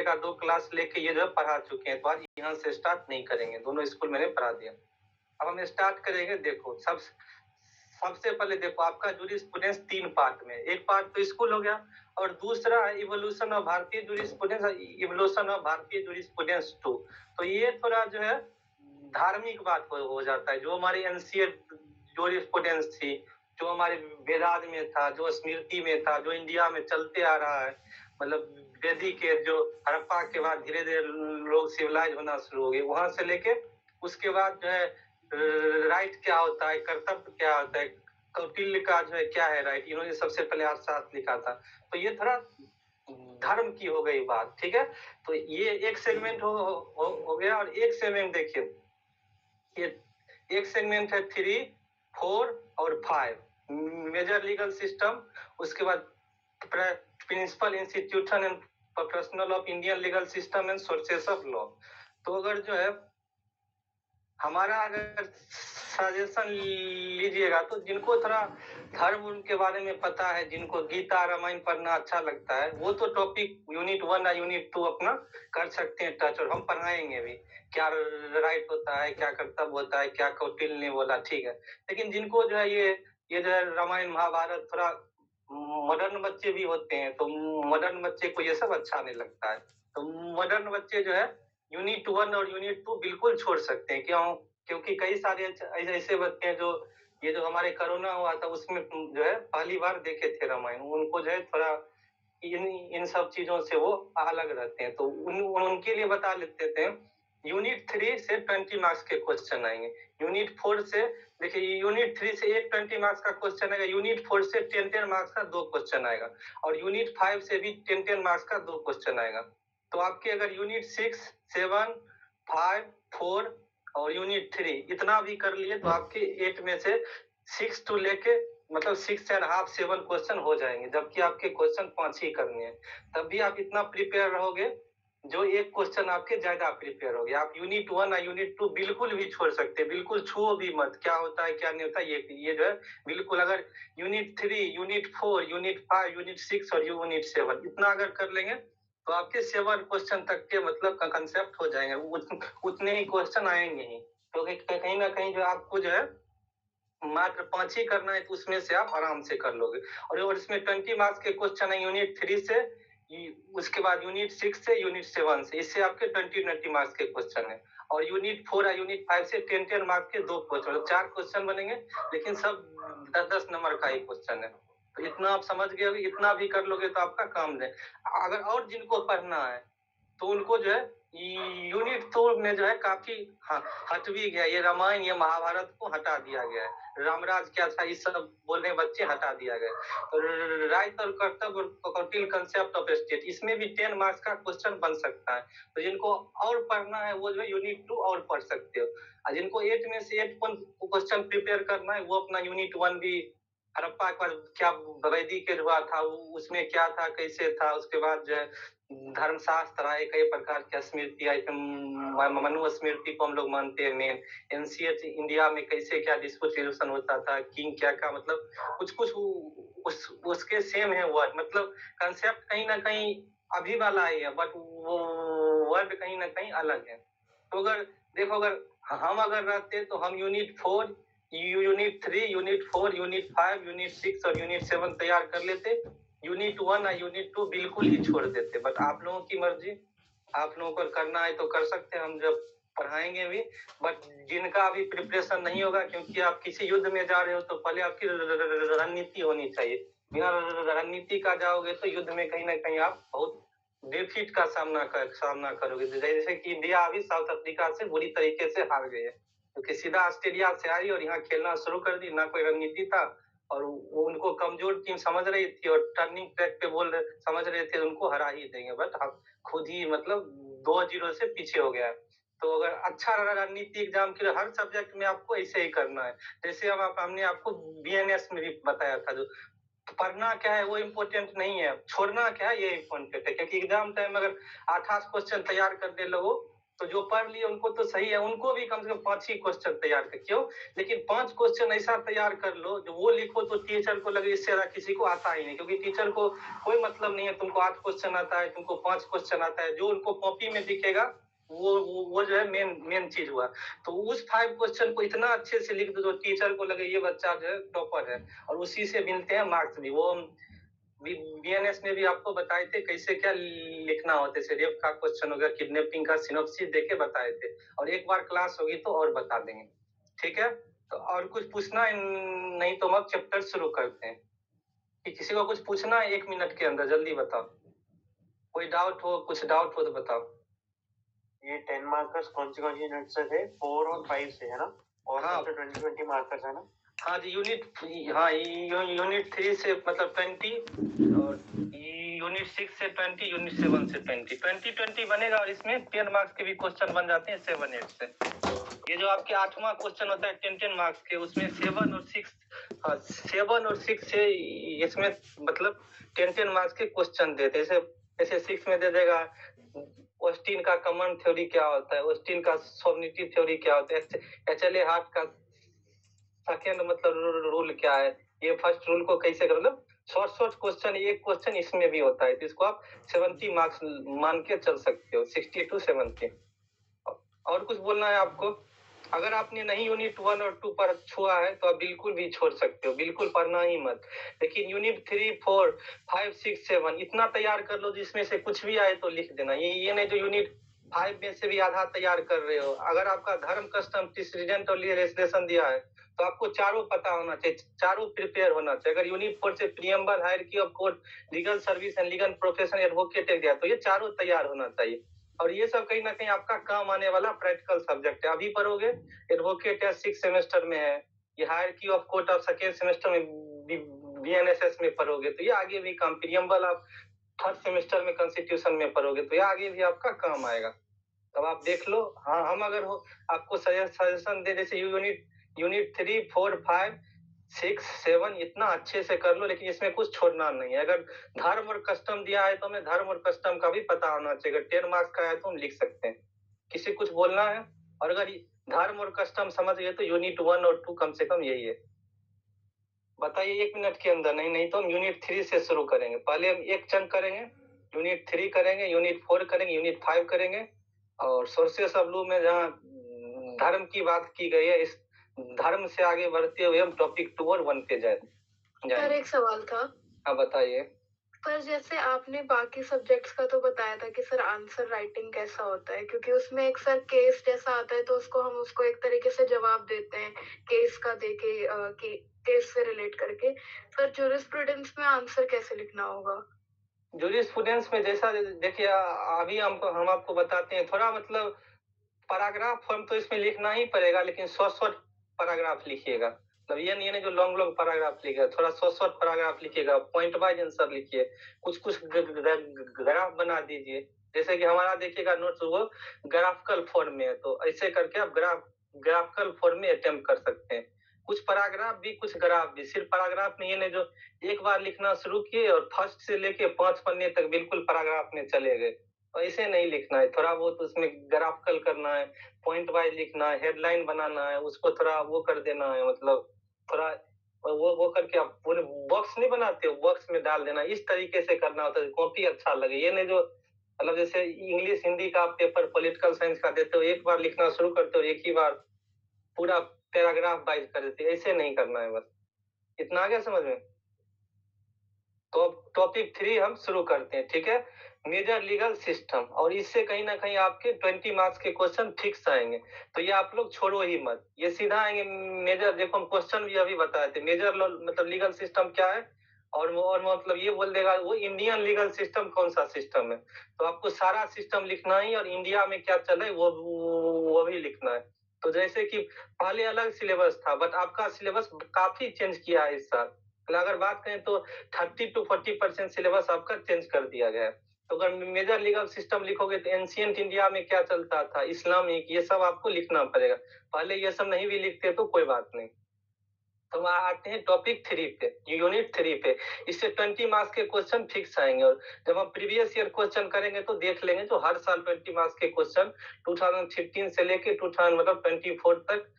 एक आध 2 क्लास लेके ये जो पढ़ा चुके हैं, तो आज यहाँ से स्टार्ट नहीं करेंगे, दोनों स्कूल मैंने पढ़ा दिया। अब हम स्टार्ट करेंगे। देखो सबसे पहले देखो, आपका जूरिस्प्रूडेंस 3 पार्ट में, एक पार्ट तो स्कूल हो गया और दूसरा इवोल्यूशन ऑफ भारतीय जूरिस्प्रूडेंस, इवोल्यूशन ऑफ भारतीय जूरिस्प्रूडेंस 2। तो ये थोड़ा जो है धार्मिक बात हो जाता है, जो हमारी एंशिएंट जूरिस्प्रूडेंस थी, जो हमारे वेदांत में था, जो स्मृति में था, जो इंडिया में चलते आ रहा है, मतलब वैदिक के जो हड़प्पा के बाद धीरे धीरे लोग सिविलाइज होना शुरू हो गए, वहां से लेके उसके बाद जो है राइट क्या होता है, कर्तव्य क्या होता है, कौटिल्य का जो है क्या है राइट, इन्होंने सबसे पहले अर्थशास्त्र लिखा था। तो ये थोड़ा धर्म की हो गई बात, ठीक है। तो ये एक सेगमेंट हो गया। और एक सेगमेंट देखिए, ये एक सेगमेंट है 3, 4 और 5, मेजर लीगल सिस्टम, उसके बाद principal institution and professional of Indian legal system and sources of law. तो अगर जो है हमारा अगर सजेशन लीजिएगा, तो जिनको थोड़ा धर्म के बारे में पता है, जिनको गीता रामायण पढ़ना अच्छा लगता है, वो तो टॉपिक यूनिट 1 या यूनिट 2 अपना कर सकते हैं टच, और हम पढ़ाएंगे भी क्या राइट होता है, क्या कर्तव्य होता है, क्या कौटिल्य ने बोला, ठीक है। लेकिन जिनको जो है ये जो है रामायण महाभारत, थोड़ा मॉडर्न बच्चे भी होते हैं, तो मॉडर्न बच्चे को ये सब अच्छा नहीं लगता है, तो मॉडर्न बच्चे जो है यूनिट 1 और यूनिट 2 बिल्कुल छोड़ सकते हैं। क्यों? क्योंकि कई सारे ऐसे बच्चे हैं जो ये जो हमारे कोरोना हुआ था उसमें जो है पहली बार देखे थे रामायण, उनको जो है थोड़ा इन सब चीजों से वो अलग रहते हैं, तो उनके लिए बता लेते थे। यूनिट 3 से 20 मार्क्स के क्वेश्चन आएंगे। यूनिट 4 से देखिए, यूनिट 3 से एक 20 मार्क्स का क्वेश्चन आएगा, यूनिट 4 से 10 मार्क्स का 2 क्वेश्चन आएगा, और यूनिट 5 से भी 10 मार्क्स का 2 क्वेश्चन आएगा। तो आपके अगर यूनिट 6, 7, 5, 4 और यूनिट 3 इतना भी कर लिए, तो आपके 8 में से 6 टू लेके मतलब 6.5, 7 क्वेश्चन हो जाएंगे, जबकि आपके क्वेश्चन 5 ही करने हैं। तब भी आप इतना प्रिपेयर रहोगे, जो एक क्वेश्चन आपके ज्यादा प्रिपेयर हो गया। आप यूनिट 1 और यूनिट 2 बिल्कुल भी छोड़ सकते हैं, बिल्कुल छुओ भी मत, क्या होता है क्या नहीं होता ये जो है बिल्कुल। अगर यूनिट 3, यूनिट 4, यूनिट 5, यूनिट 6 और यूनिट 7 इतना अगर कर लेंगे, तो आपके 7 क्वेश्चन तक के मतलब कंसेप्ट हो जाएंगे, उतने ही क्वेश्चन आएंगे ही। तो कहीं ना कहीं जो आपको जो है मात्र 5 ही करना है, तो उसमें से आप आराम से कर लोगे। और इसमें 20 मार्क्स के क्वेश्चन है यूनिट 3 से, उसके बाद यूनिट 6 से, यूनिट 7 से, इससे आपके 20 मार्क्स के क्वेश्चन है। और यूनिट 4 या यूनिट 5 से 10 मार्क्स के 2 क्वेश्चन, 4 क्वेश्चन बनेंगे, लेकिन सब 10 नंबर का ही क्वेश्चन है। तो इतना आप समझ गए, इतना भी कर लोगे तो आपका काम है। अगर और जिनको पढ़ना है, तो उनको जो है यूनिट 2 में जो है काफी हट भी गया, ये रामायण ये महाभारत को हटा दिया गया है, रामराज क्या था ये सब बोलने बच्चे हटा दिया गया। तो राइट और कर्तव्य कौटिल्य कंसेप्ट ऑफ स्टेट, इसमें भी 10 मार्क्स का क्वेश्चन बन सकता है। तो जिनको और पढ़ना है वो जो है यूनिट 2 और पढ़ सकते हो, और जिनको 8 में से 8 क्वेश्चन प्रिपेयर करना है, वो अपना यूनिट 1 भी हड़प्पा का क्या वैदिक के हुआ था, उसमें क्या था कैसे था, उसके बाद जो है धर्मशास्त्र आए, कई प्रकार की स्मृति आई, मनु स्मृति को हम लोग मानते हैं मेन। एंशिएंट इंडिया में कैसे क्या डिस्प्यूटेशन होता था, किंग क्या का, मतलब कुछ कुछ उसके सेम है वर्ड, मतलब कंसेप्ट कहीं ना कहीं अभी वाला ही है, बट वो वर्ड कहीं ना कहीं अलग है। तो अगर देखो, अगर हम अगर रहते तो हम unit 4, unit 3, unit 4, unit 5, unit 6 और यूनिट 7 तैयार कर लेते, यूनिट 1 और यूनिट 2 बिल्कुल ही छोड़ देते। बट आप लोगों की मर्जी, आप लोगों को करना है तो कर सकते हैं, हम जब पढ़ाएंगे भी। बट जिनका अभी प्रिपरेशन नहीं होगा, क्योंकि आप किसी युद्ध में जा रहे हो, तो पहले आपकी रणनीति होनी चाहिए। बिना रणनीति का जाओगे तो युद्ध में कहीं ना कहीं आप बहुत डिफीट का सामना करोगे। जैसे कि इंडिया अभी साउथ अफ्रीका से बुरी तरीके से हार गई है, क्योंकि सीधा ऑस्ट्रेलिया से आई और यहाँ खेलना शुरू कर दी, ना कोई रणनीति था, और वो उनको कमजोर टीम समझ रही थी, और टर्निंग ट्रैक पे समझ रहे थे उनको हरा ही देंगे, बट आप खुद ही मतलब 2-0 से पीछे हो गया। तो अगर अच्छा रणनीति एग्जाम के लिए हर सब्जेक्ट में आपको ऐसे ही करना है। जैसे हमने आपको बीएनएस में भी बताया था, जो पढ़ना क्या है वो इम्पोर्टेंट नहीं है, छोड़ना क्या है ये इम्पोर्टेंट है। क्योंकि एग्जाम टाइम अगर 8 क्वेश्चन तैयार कर दे लोगों, तो जो पढ़ लिए उनको तो सही है, उनको भी कम से कम 5 ही क्वेश्चन तैयार कर, क्यों? लेकिन 5 क्वेश्चन ऐसा तैयार कर लो जो वो लिखो तो टीचर को लगे इससे ज्यादा किसी को आता ही नहीं, क्योंकि टीचर को कोई मतलब नहीं है तुमको 8 क्वेश्चन आता है, तुमको 5 क्वेश्चन आता है, जो उनको कॉपी में दिखेगा वो जो है मेन चीज हुआ। तो उस 5 क्वेश्चन को इतना अच्छे से लिख दो जो टीचर को लगे ये बच्चा जो है टॉपर है, और उसी से मिलते हैं मार्क्स भी। वो बीएनएस में भी आपको बताए थे कैसे क्या लिखना होता है, रेप का क्वेश्चन वगैरह, किडनैपिंग का सिनॉप्सिस देके बताए थे, और एक बार क्लास होगी तो और बता देंगे, ठीक है? तो और कुछ पूछना है? नहीं तो हम अब चैप्टर शुरू करते हैं। कि किसी को कुछ पूछना है 1 मिनट के अंदर, जल्दी बताओ। कोई डाउट हो, कुछ डाउट हो तो बताओ। ये 10 मार्कर्स कौन सी यूनिट से थे? 4 और 5 से है ना? और हाँ 20 मार्कर्स है ना? हाँ जी, यूनिट 3 से मतलब 20, और यूनिट 6 से 20, यूनिट 7 से 20 बनेगा, और इसमें 10 मार्क्स के भी क्वेश्चन बन जाते हैं 7 8 से। ये जो आपके 8वां क्वेश्चन होता है 10 मार्क्स के, उसमें 7 और 6 से इसमें मतलब 10 मार्क्स के क्वेश्चन देते हैं। जैसे 6 में दे देगा ऑस्टिन का कमांड थ्योरी क्या होता है, ऑस्टिन का सोमनिटी थ्योरी क्या होता है, एचएलए हार्ट का सेकेंड मतलब रूल क्या है, ये फर्स्ट रूल को कैसे कर, मतलब शॉर्ट क्वेश्चन, एक क्वेश्चन इसमें भी होता है, तो इसको आप 70 मार्क्स मान के चल सकते हो, 60 to 70। और कुछ बोलना है आपको? अगर आपने नहीं यूनिट 1 और 2 पर छुआ है तो आप बिल्कुल भी छोड़ सकते हो, बिल्कुल पढ़ना ही मत। लेकिन यूनिट 3 4 5 6 7 इतना तैयार कर लो जिसमें से कुछ भी आए तो लिख देना। ये नहीं जो यूनिट 5 में से भी आधा तैयार कर रहे हो। अगर आपका धर्म, कस्टम, प्रेसिडेंट और लेजिस्लेशन दिया है तो आपको चारों पता होना चाहिए, चारों प्रिपेयर होना चाहिए। अगर यूनिट 4 से preamble, hierarchy of court, legal service and legal profession, advocate दिया तो ये चारों तैयार होना चाहिए। और ये सब कहीं ना कहीं आपका काम आने वाला प्रैक्टिकल सब्जेक्ट है। अभी पढ़ोगे एडवोकेट या 6 सेमेस्टर में है, ये hierarchy of court of second semester में बीएनएसएस में पढ़ोगे तो ये आगे भी काम, प्रीएम्बल आप थर्ड सेमेस्टर में कॉन्स्टिट्यूशन में पढ़ोगे तो ये आगे भी आपका काम आएगा। तब आप देख लो। हाँ, हम अगर हो आपको सजेशन दे, जैसे यूनिट 3 4 5 6 7 इतना अच्छे से कर लो, लेकिन इसमें कुछ छोड़ना नहीं है। अगर धर्म और कस्टम दिया है तो हमें धर्म और कस्टम का भी पता होना चाहिए। अगर 10 मार्क्स का है तो हम लिख सकते हैं। किसी कुछ बोलना है? और अगर धर्म और कस्टम समझ गए तो यूनिट 1 और 2 कम से कम यही है। बताइए 1 मिनट के अंदर। नहीं तो हम यूनिट 3 से शुरू करेंगे। पहले हम एक चंक करेंगे, यूनिट 3 करेंगे, यूनिट 4 करेंगे, यूनिट 5 करेंगे, और सोर्सेस ऑफ लॉ में जहाँ धर्म की बात की गई है, इस धर्म से आगे बढ़ते हुए हम टॉपिक 2 और 1 पे जाए। सर एक सवाल था। हाँ बताइए। पर जैसे आपने बाकी सब्जेक्ट्स का तो बताया था कि सर आंसर राइटिंग कैसा होता है, क्योंकि उसमें एक सर केस जैसा आता है तो उसको हम उसको एक तरीके से जवाब देते हैं केस का देके कि केस से रिलेट करके। सर ज्यूरिस्प्रूडेंस में आंसर कैसे लिखना होगा? ज्यूरिस्प्रूडेंस में जैसा देखिए अभी हम आपको बताते हैं, थोड़ा मतलब पैराग्राफ फॉर्म तो इसमें लिखना ही पड़ेगा, लेकिन शॉर्ट पैराग्राफ लिखिएगा। मतलब ये नहीं जो लॉन्ग पैराग्राफ लिखिएगा, थोड़ा शॉर्ट पैराग्राफ लिखिएगा, पॉइंट वाइज आंसर लिखिए, कुछ ग्राफ बना दीजिए। जैसे कि हमारा देखिएगा नोट्स वो ग्राफिकल फॉर्म में है, तो ऐसे करके आप ग्राफिकल फॉर्म में अटेम्प्ट कर सकते हैं। कुछ पैराग्राफ भी, कुछ ग्राफ भी। सिर्फ पैराग्राफ में ये नहीं जो एक बार लिखना शुरू किए और फर्स्ट से लेके 5 पन्ने तक बिल्कुल पैराग्राफ में चले गए, ऐसे नहीं लिखना है। थोड़ा बहुत उसमें ग्राफिकल करना है, पॉइंट वाइज लिखना है, हेडलाइन बनाना है, उसको थोड़ा वो कर देना है, मतलब थोड़ा वो करके आप पूरे बॉक्स नहीं बनाते हो, बॉक्स में डाल देना। इस तरीके से करना होता है, कॉपी अच्छा लगे। ये नहीं जो मतलब जैसे इंग्लिश हिंदी का पेपर, पॉलिटिकल साइंस का देते हो, एक बार लिखना शुरू करते हो, एक ही बार पूरा पैराग्राफ वाइज कर देते हो, ऐसे नहीं करना है। बस इतना आ गया समझ में? तो टॉपिक 3 हम शुरू करते हैं, ठीक है? मेजर लीगल सिस्टम, और इससे कहीं ना कहीं आपके 20 मार्क्स के क्वेश्चन फिक्स आएंगे, तो ये आप लोग छोड़ो ही मत, ये सीधा आएंगे। मेजर देखो हम क्वेश्चन भी अभी बताए थे, मेजर मतलब लीगल सिस्टम क्या है, और मतलब ये बोल देगा वो इंडियन लीगल सिस्टम कौन सा सिस्टम है। तो आपको सारा सिस्टम लिखना है, और इंडिया में क्या चल रहा है वो भी लिखना है। तो जैसे कि पहले अलग सिलेबस था, बट आपका सिलेबस काफी चेंज किया है इस साल। अगर बात करें तो 30 to 40% सिलेबस आपका चेंज कर दिया गया है। तो अगर मेजर लीगल सिस्टम लिखोगे तो एंशिएंट इंडिया में क्या चलता था, इस्लामिक, ये सब आपको लिखना पड़ेगा। पहले ये सब नहीं भी लिखते तो कोई बात नहीं। तो हम आते हैं टॉपिक 3 पे, यूनिट 3 पे। इससे 20 मार्क्स के क्वेश्चन फिक्स आएंगे, और जब हम प्रीवियस ईयर क्वेश्चन करेंगे तो देख लेंगे जो हर साल 20 मार्क्स के क्वेश्चन 2015 से लेके 2000 मतलब 24 तक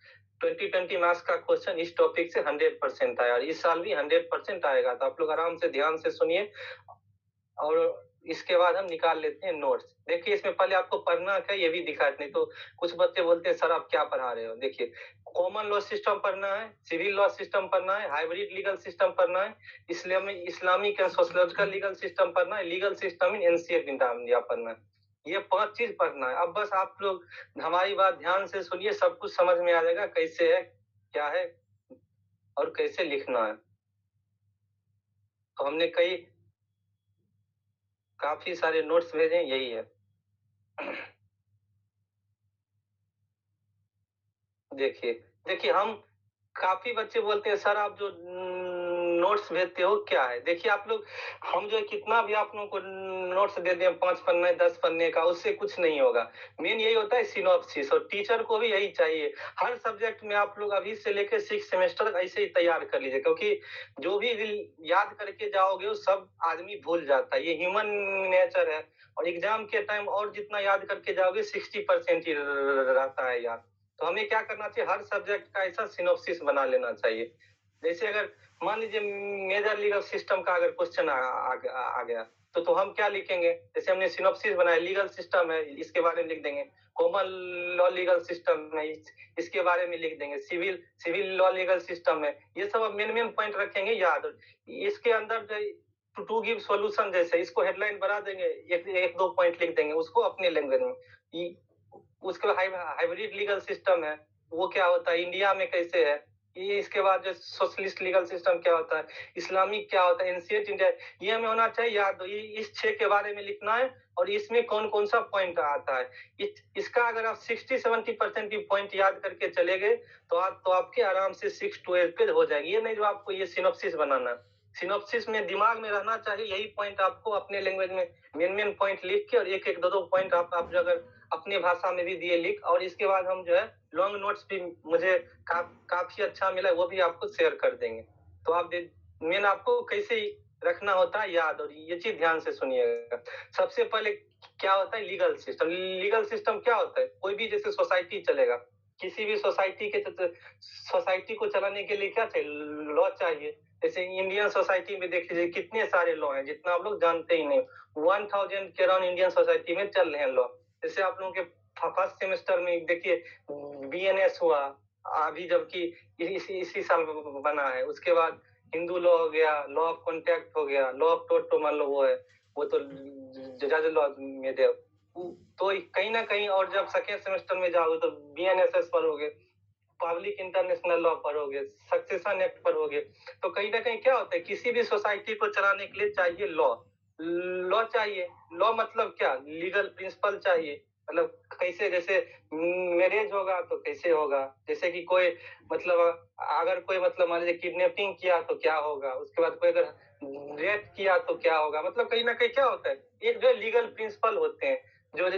20 मार्क्स का क्वेश्चन इस टॉपिक से 100% आया, और इस साल भी 100% आएगा। तो आप लोग आराम से ध्यान से सुनिए, और इसके बाद हम निकाल लेते हैं नोट्स। देखिए, इसमें पहले आपको पढ़ना क्या ये भी दिखा, नहीं तो कुछ बच्चे बोलते हैं सर आप क्या पढ़ा रहे हो। देखिए, कॉमन लॉ सिस्टम पढ़ना है, सिविल लॉ सिस्टम पढ़ना है, हाइब्रिड लीगल सिस्टम पढ़ना है, Islamic and sociological legal system पढ़ना है, legal system in ancient India पढ़ना है। ये 5 चीज पढ़ना है। अब बस आप लोग हमारी बात ध्यान से सुनिए, सब कुछ समझ में आ जाएगा कैसे है, क्या है और कैसे लिखना है। तो हमने काफी सारे नोट्स भेजे, यही है। देखिए हम काफी बच्चे बोलते हैं सर आप जो नोट्स भेजते हो क्या है। देखिए आप लोग, हम जो कितना भी आप लोगों को नोट्स दे दें 5 पन्ने 10 पन्ने का, उससे कुछ नहीं होगा। मेन यही होता है सिनॉप्सिस, और टीचर को भी यही चाहिए। हर सब्जेक्ट में आप लोग अभी से लेकर 6 सेमेस्टर तक ऐसे ही तैयार कर लीजिए, क्योंकि जो भी याद करके जाओगे वो सब आदमी भूल जाता है, ये ह्यूमन नेचर है। और एग्जाम के टाइम और जितना याद करके जाओगे 60% ही रहता है याद। तो हमें क्या करना चाहिए, हर सब्जेक्ट का ऐसा सिनॉप्सिस बना लेना चाहिए। जैसे अगर मान लीजिए मेजर लीगल सिस्टम का अगर क्वेश्चन आ गया, तो हम क्या लिखेंगे। जैसे हमने सिनॉप्सिस बनाया, लीगल सिस्टम है इसके बारे में लिख देंगे, कॉमन लॉ लीगल सिस्टम है इसके बारे में लिख देंगे, सिविल लॉ लीगल सिस्टम है, ये सब मेन पॉइंट रखेंगे याद। इसके अंदर टू गिव सॉल्यूशन, जैसे इसको हेडलाइन बना देंगे, एक दो पॉइंट लिख देंगे उसको अपने लैंग्वेज में। उसके बाद हाइब्रिड लीगल सिस्टम है, वो क्या होता है, इंडिया में कैसे है। ये इसके बाद जो सोशलिस्ट लीगल सिस्टम क्या होता है, इस्लामिक क्या होता है, एंशिएंट इंडिया, ये हमें होना चाहिए याद। इस 6 के बारे में लिखना है, और इसमें कौन कौन सा पॉइंट आता है। इसका अगर आप 60-70% भी पॉइंट याद करके चले गए तो आपके आराम से 6 to 8 पेज हो जाएगी। ये नहीं जो आपको ये सिनॉप्सिस बनाना, सिनॉप्सिस में दिमाग में रहना चाहिए यही पॉइंट, आपको अपने लैंग्वेज में मेन पॉइंट लिख के, और एक दो पॉइंट आप जो अगर अपने भाषा में भी दिए लिख। और इसके बाद हम जो है लॉन्ग नोट्स भी मुझे काफी अच्छा मिला, वो भी आपको शेयर कर देंगे। तो आप मेन आपको कैसे रखना होता है याद, और ये चीज ध्यान से सुनिएगा। सबसे पहले क्या होता है लीगल सिस्टम। लीगल सिस्टम क्या होता है, कोई भी जैसे सोसाइटी चलेगा, किसी भी सोसाइटी को चलाने के लिए क्या चाहिए, लॉ चाहिए। जैसे इंडियन सोसाइटी में देख लीजिए कितने सारे लॉ हैं, जितना आप लोग जानते ही नहीं। 1000 के अराउंड इंडियन सोसाइटी में चल रहे हैं लॉ। जैसे आप लोगों के फर्स्ट सेमेस्टर में देखिए बीएनएस हुआ अभी, जबकि इसी साल बना है। उसके बाद हिंदू लॉ हो गया, लॉ ऑफ कॉन्ट्रैक्ट हो गया, लॉ ऑफ टोर्ट मान लो वो तो जज लॉ में दे। तो कहीं ना कहीं, और जब सेकेंड सेमेस्टर में जाओगे तो बीएनएसएस पढ़ोगे, पब्लिक इंटरनेशनल लॉ पढ़ोगे, सक्सेशन एक्ट पढ़ोगे। तो कहीं ना कहीं क्या होता है, किसी भी सोसाइटी को चलाने के लिए चाहिए लॉ चाहिए। लॉ मतलब क्या, लीगल प्रिंसिपल चाहिए। मतलब कैसे, जैसे मैरिज होगा तो कैसे होगा, जैसे कि कोई मतलब अगर कोई मतलब मान लीजिए किडनैपिंग किया तो क्या होगा, उसके बाद कोई अगर रेप किया तो क्या होगा। मतलब कहीं ना कहीं क्या होता है, एक जो लीगल प्रिंसिपल होते हैं, जो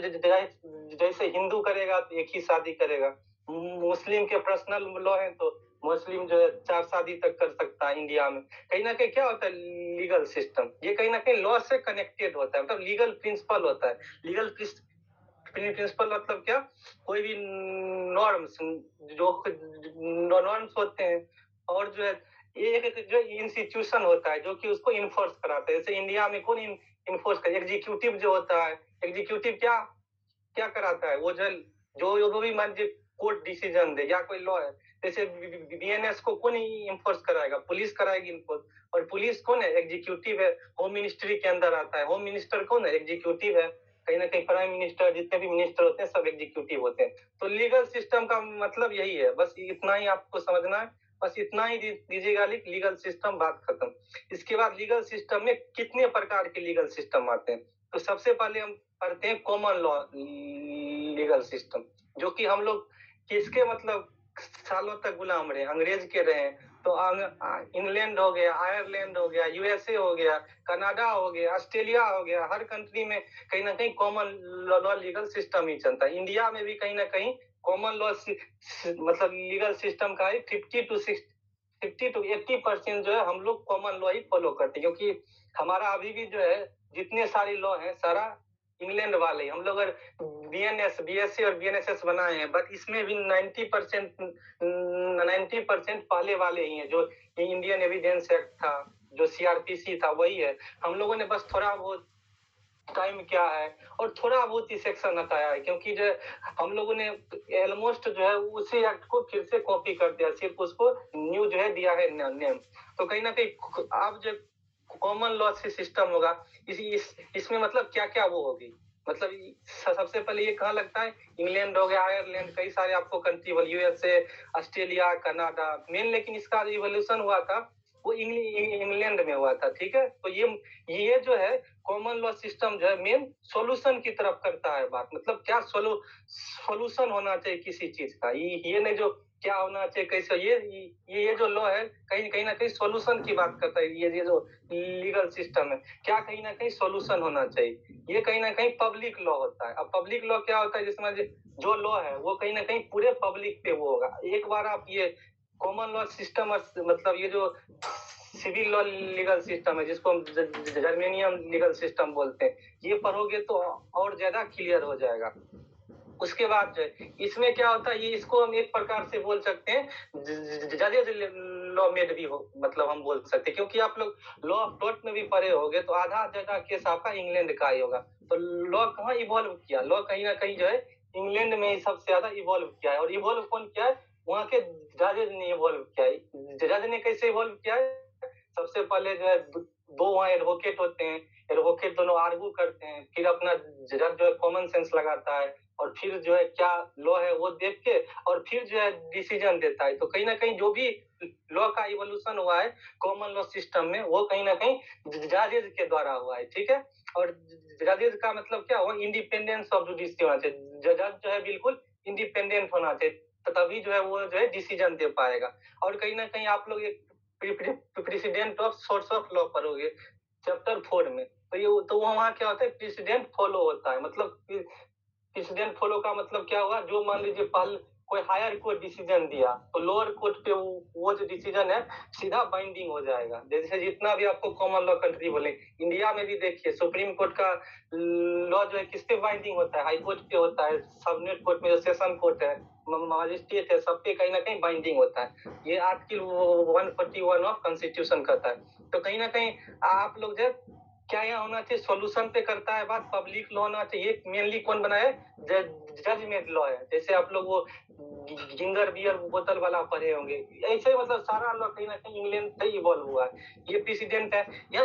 जैसे हिंदू करेगा तो एक ही शादी करेगा, मुस्लिम के पर्सनल लॉ है तो मुस्लिम जो है 4 शादी तक कर सकता है इंडिया में। कहीं ना कहीं क्या होता है लीगल सिस्टम, ये कहीं ना कहीं लॉ से कनेक्टेड होता है, मतलब लीगल प्रिंसिपल होता है। लीगल प्रिंसिपल मतलब क्या, कोई भी नॉर्म्स होते हैं, और जो है एक जो इंस्टीट्यूशन होता है जो कि उसको इन्फोर्स कराता है। जैसे इंडिया में कौन इन्फोर्स करे, एग्जीक्यूटिव जो होता है। एग्जीक्यूटिव क्या क्या कराता है, वो जो भी मान लीजिए कोर्ट डिसीजन दे या कोई लॉ है। जैसे बीएनएस को कौन इन्फोर्स कराएगा, पुलिस कराएगी इन्फोर्स। और पुलिस कौन है, एग्जीक्यूटिव है, होम मिनिस्ट्री के अंदर आता है। होम मिनिस्टर कौन है, एग्जीक्यूटिव है। कहीं ना कहीं प्राइम मिनिस्टर, जितने भी मिनिस्टर होते हैं सब एग्जीक्यूटिव होते हैं। तो लीगल सिस्टम का मतलब यही है, बस इतना ही आपको समझना है। बस इतना ही दीजिएगा लीगल सिस्टम, बात खत्म। इसके बाद लीगल सिस्टम में कितने प्रकार के लीगल सिस्टम आते हैं, तो सबसे पहले हम पढ़ते हैं कॉमन लॉ लीगल सिस्टम, जो कि हम लोग किसके मतलब सालों तक गुलाम रहे, अंग्रेज के रहे। तो इंग्लैंड हो गया, आयरलैंड हो गया, यूएसए हो गया, कनाडा हो गया, ऑस्ट्रेलिया हो गया, हर कंट्री में कहीं ना कहीं कॉमन लॉ लीगल सिस्टम ही चलता है। इंडिया में भी कहीं ना कहीं कॉमन लॉ मतलब लीगल सिस्टम का 50 to 60 50 to 80% जो है हम लोग कॉमन लॉ ही फॉलो करते हैं, क्योंकि हमारा अभी भी जो है जितने सारे लॉ हैं सारा इंग्लैंड वाले, हम लोग अगर बीएससी और बीएनएसएस बनाए हैं, बट इसमें भी 90% पहले वाले ही हैं, जो इंडियन एविडेंस एक्ट था, जो सीआरपीसी था, वही है। हम लोगों ने बस थोड़ा बहुत टाइम क्या है और थोड़ा बहुत ही सेक्शन हटाया है, क्योंकि जो हम लोगों ने ऑलमोस्ट जो है उसी एक्ट को फिर से कॉपी कर दिया, सिर्फ उसको न्यू जो है दिया है नेम। तो कहीं ना कहीं आप जो कॉमन लॉ से सिस्टम होगा, इसमें मतलब क्या क्या वो होगी, मतलब सबसे पहले ये कहाँ लगता है, इंग्लैंड हो गया, आयरलैंड, कई सारे आपको country, USA, Australia, Canada main, लेकिन इसका रिवॉल्यूशन हुआ था वो इंग्लैंड में हुआ था, ठीक है। तो ये जो है कॉमन लॉ सिस्टम जो है मेन सॉल्यूशन की तरफ करता है बात, मतलब क्या सॉल्यूशन होना चाहिए किसी चीज का, ये नहीं जो क्या होना चाहिए कैसे, ये जो लॉ है कहीं ना कहीं सॉल्यूशन की बात करता है। ये जो लीगल सिस्टम है क्या कहीं ना कहीं सॉल्यूशन होना चाहिए, ये कहीं ना कहीं पब्लिक लॉ होता है। अब पब्लिक लॉ क्या होता है, जिसमें जो लॉ है वो कहीं ना कहीं पूरे पब्लिक पे वो होगा। एक बार आप ये कॉमन लॉ सिस्टम, मतलब ये जो सिविल लॉ लीगल सिस्टम है, जिसको हम जर्मेनियन लीगल सिस्टम बोलते हैं, ये पढ़ोगे तो और ज्यादा क्लियर हो जाएगा। उसके बाद जो है इसमें क्या होता है, ये इसको हम एक प्रकार से बोल सकते हैं जजेज लॉ मेड भी हो, मतलब हम बोल सकते हैं, क्योंकि आप लोग लॉ ऑफ टॉर्ट में भी पढ़े होंगे तो आधा ज्यादा केस आपका इंग्लैंड का ही होगा। तो लॉ कहाँ इवॉल्व किया, लॉ कहीं ना कहीं जो है इंग्लैंड में ही सबसे ज्यादा इवॉल्व किया है। और इवॉल्व कौन किया है, वहाँ के जजेज ने इवॉल्व किया है। जज ने कैसे इवॉल्व किया है, सबसे पहले जो है दो वहाँ एडवोकेट होते हैं, एडवोकेट दोनों आर्गू करते हैं, फिर अपना जज जो है कॉमन सेंस लगाता है और फिर जो है क्या लॉ है वो देख के और फिर जो है डिसीजन देता है। तो कहीं ना कहीं जो भी लॉ का इवोल्यूशन हुआ है कॉमन लॉ सिस्टम में, वो कहीं ना कहीं जजेज के द्वारा हुआ है, ठीक है। और जजेज का मतलब क्या हुआ, इंडिपेंडेंस ऑफ जुडिशरी होना चाहिए, जज जो है बिल्कुल इंडिपेंडेंट होना चाहिए, तो तभी जो है वो जो है डिसीजन दे पाएगा। और कहीं ना कहीं आप लोग एक president of source of law पढ़ोगे चैप्टर 4 में, तो ये तो वहाँ क्या होता है, प्रेसिडेंट फॉलो होता है। मतलब प्रेसिडेंट फॉलो का मतलब क्या हुआ, जो मान लीजिए पहले कोई हायर कोर्ट डिसीजन दिया तो लोअर कोर्ट पे वो जो डिसीजन है सीधा बाइंडिंग हो जाएगा। जैसे जितना भी आपको कॉमन लॉ कंट्री बोले, इंडिया में भी देखिए सुप्रीम कोर्ट का लॉ जो है किस पे बाइंडिंग होता है, हाई कोर्ट पे होता है, सबनेट कोर्ट में जो सेशन कोर्ट है, मजिस्ट्रेट है, सब पे कहीं ना कहीं बाइंडिंग होता है। ये आर्टिकल 141 ऑफ कॉन्स्टिट्यूशन करता है। तो कहीं ना कहीं आप लोग जो क्या यहाँ होना चाहिए, सॉल्यूशन पे करता है बात, पब्लिक लॉ होना चाहिए। मेनली कौन बनाए, जजमेंट लॉ है। जैसे आप लोग वो जिंगर बियर बोतल वाला पढ़े होंगे, ऐसे मतलब सारा लॉ कहीं ना कहीं इंग्लैंड से इवॉल्व हुआ है। ये प्रेसिडेंट है, यह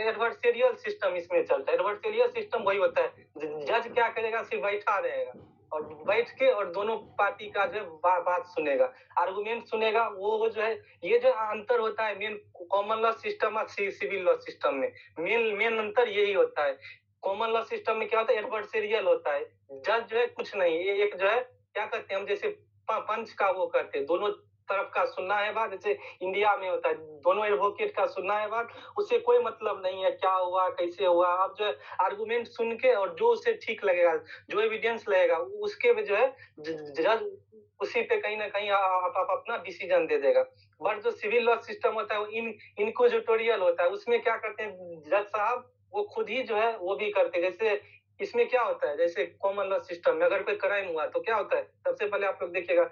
एडवर्सेरियल सिस्टम इसमें चलता है। एडवर्सेरियल सिस्टम वही होता है, जज क्या करेगा, सिर्फ बैठा रहेगा और बैठ के और दोनों पार्टी का जो है बात सुनेगा, आर्गुमेंट सुनेगा। वो जो है ये जो अंतर होता है मेन कॉमन लॉ सिस्टम और सिविल लॉ सिस्टम में, मेन अंतर यही होता है। कॉमन लॉ सिस्टम में क्या होता है, एडवर्सेरियल होता है, जज जो है कुछ नहीं, ये एक जो है क्या करते हैं हम, जैसे पंच का वो करते हैं, दोनों तरफ का सुनना है बात। जैसे इंडिया में होता है दोनों एडवोकेट का सुनना है बात, उससे कोई मतलब नहीं है क्या हुआ कैसे हुआ। अब जो है आर्गुमेंट सुन के और जो उसे ठीक लगेगा, जो एविडेंस लगेगा, उसके जो है जज उसी पे कहीं ना कहीं आप अपना डिसीजन दे देगा। बट जो सिविल लॉ सिस्टम होता है वो इनक्विजिटोरियल होता है। उसमें क्या करते हैं जज साहब, वो खुद ही जो है वो भी करते हैं। जैसे इसमें क्या होता है, जैसे कॉमन लॉ सिस्टम में अगर कोई क्राइम हुआ तो क्या होता है, सबसे पहले आप लोग देखिएगा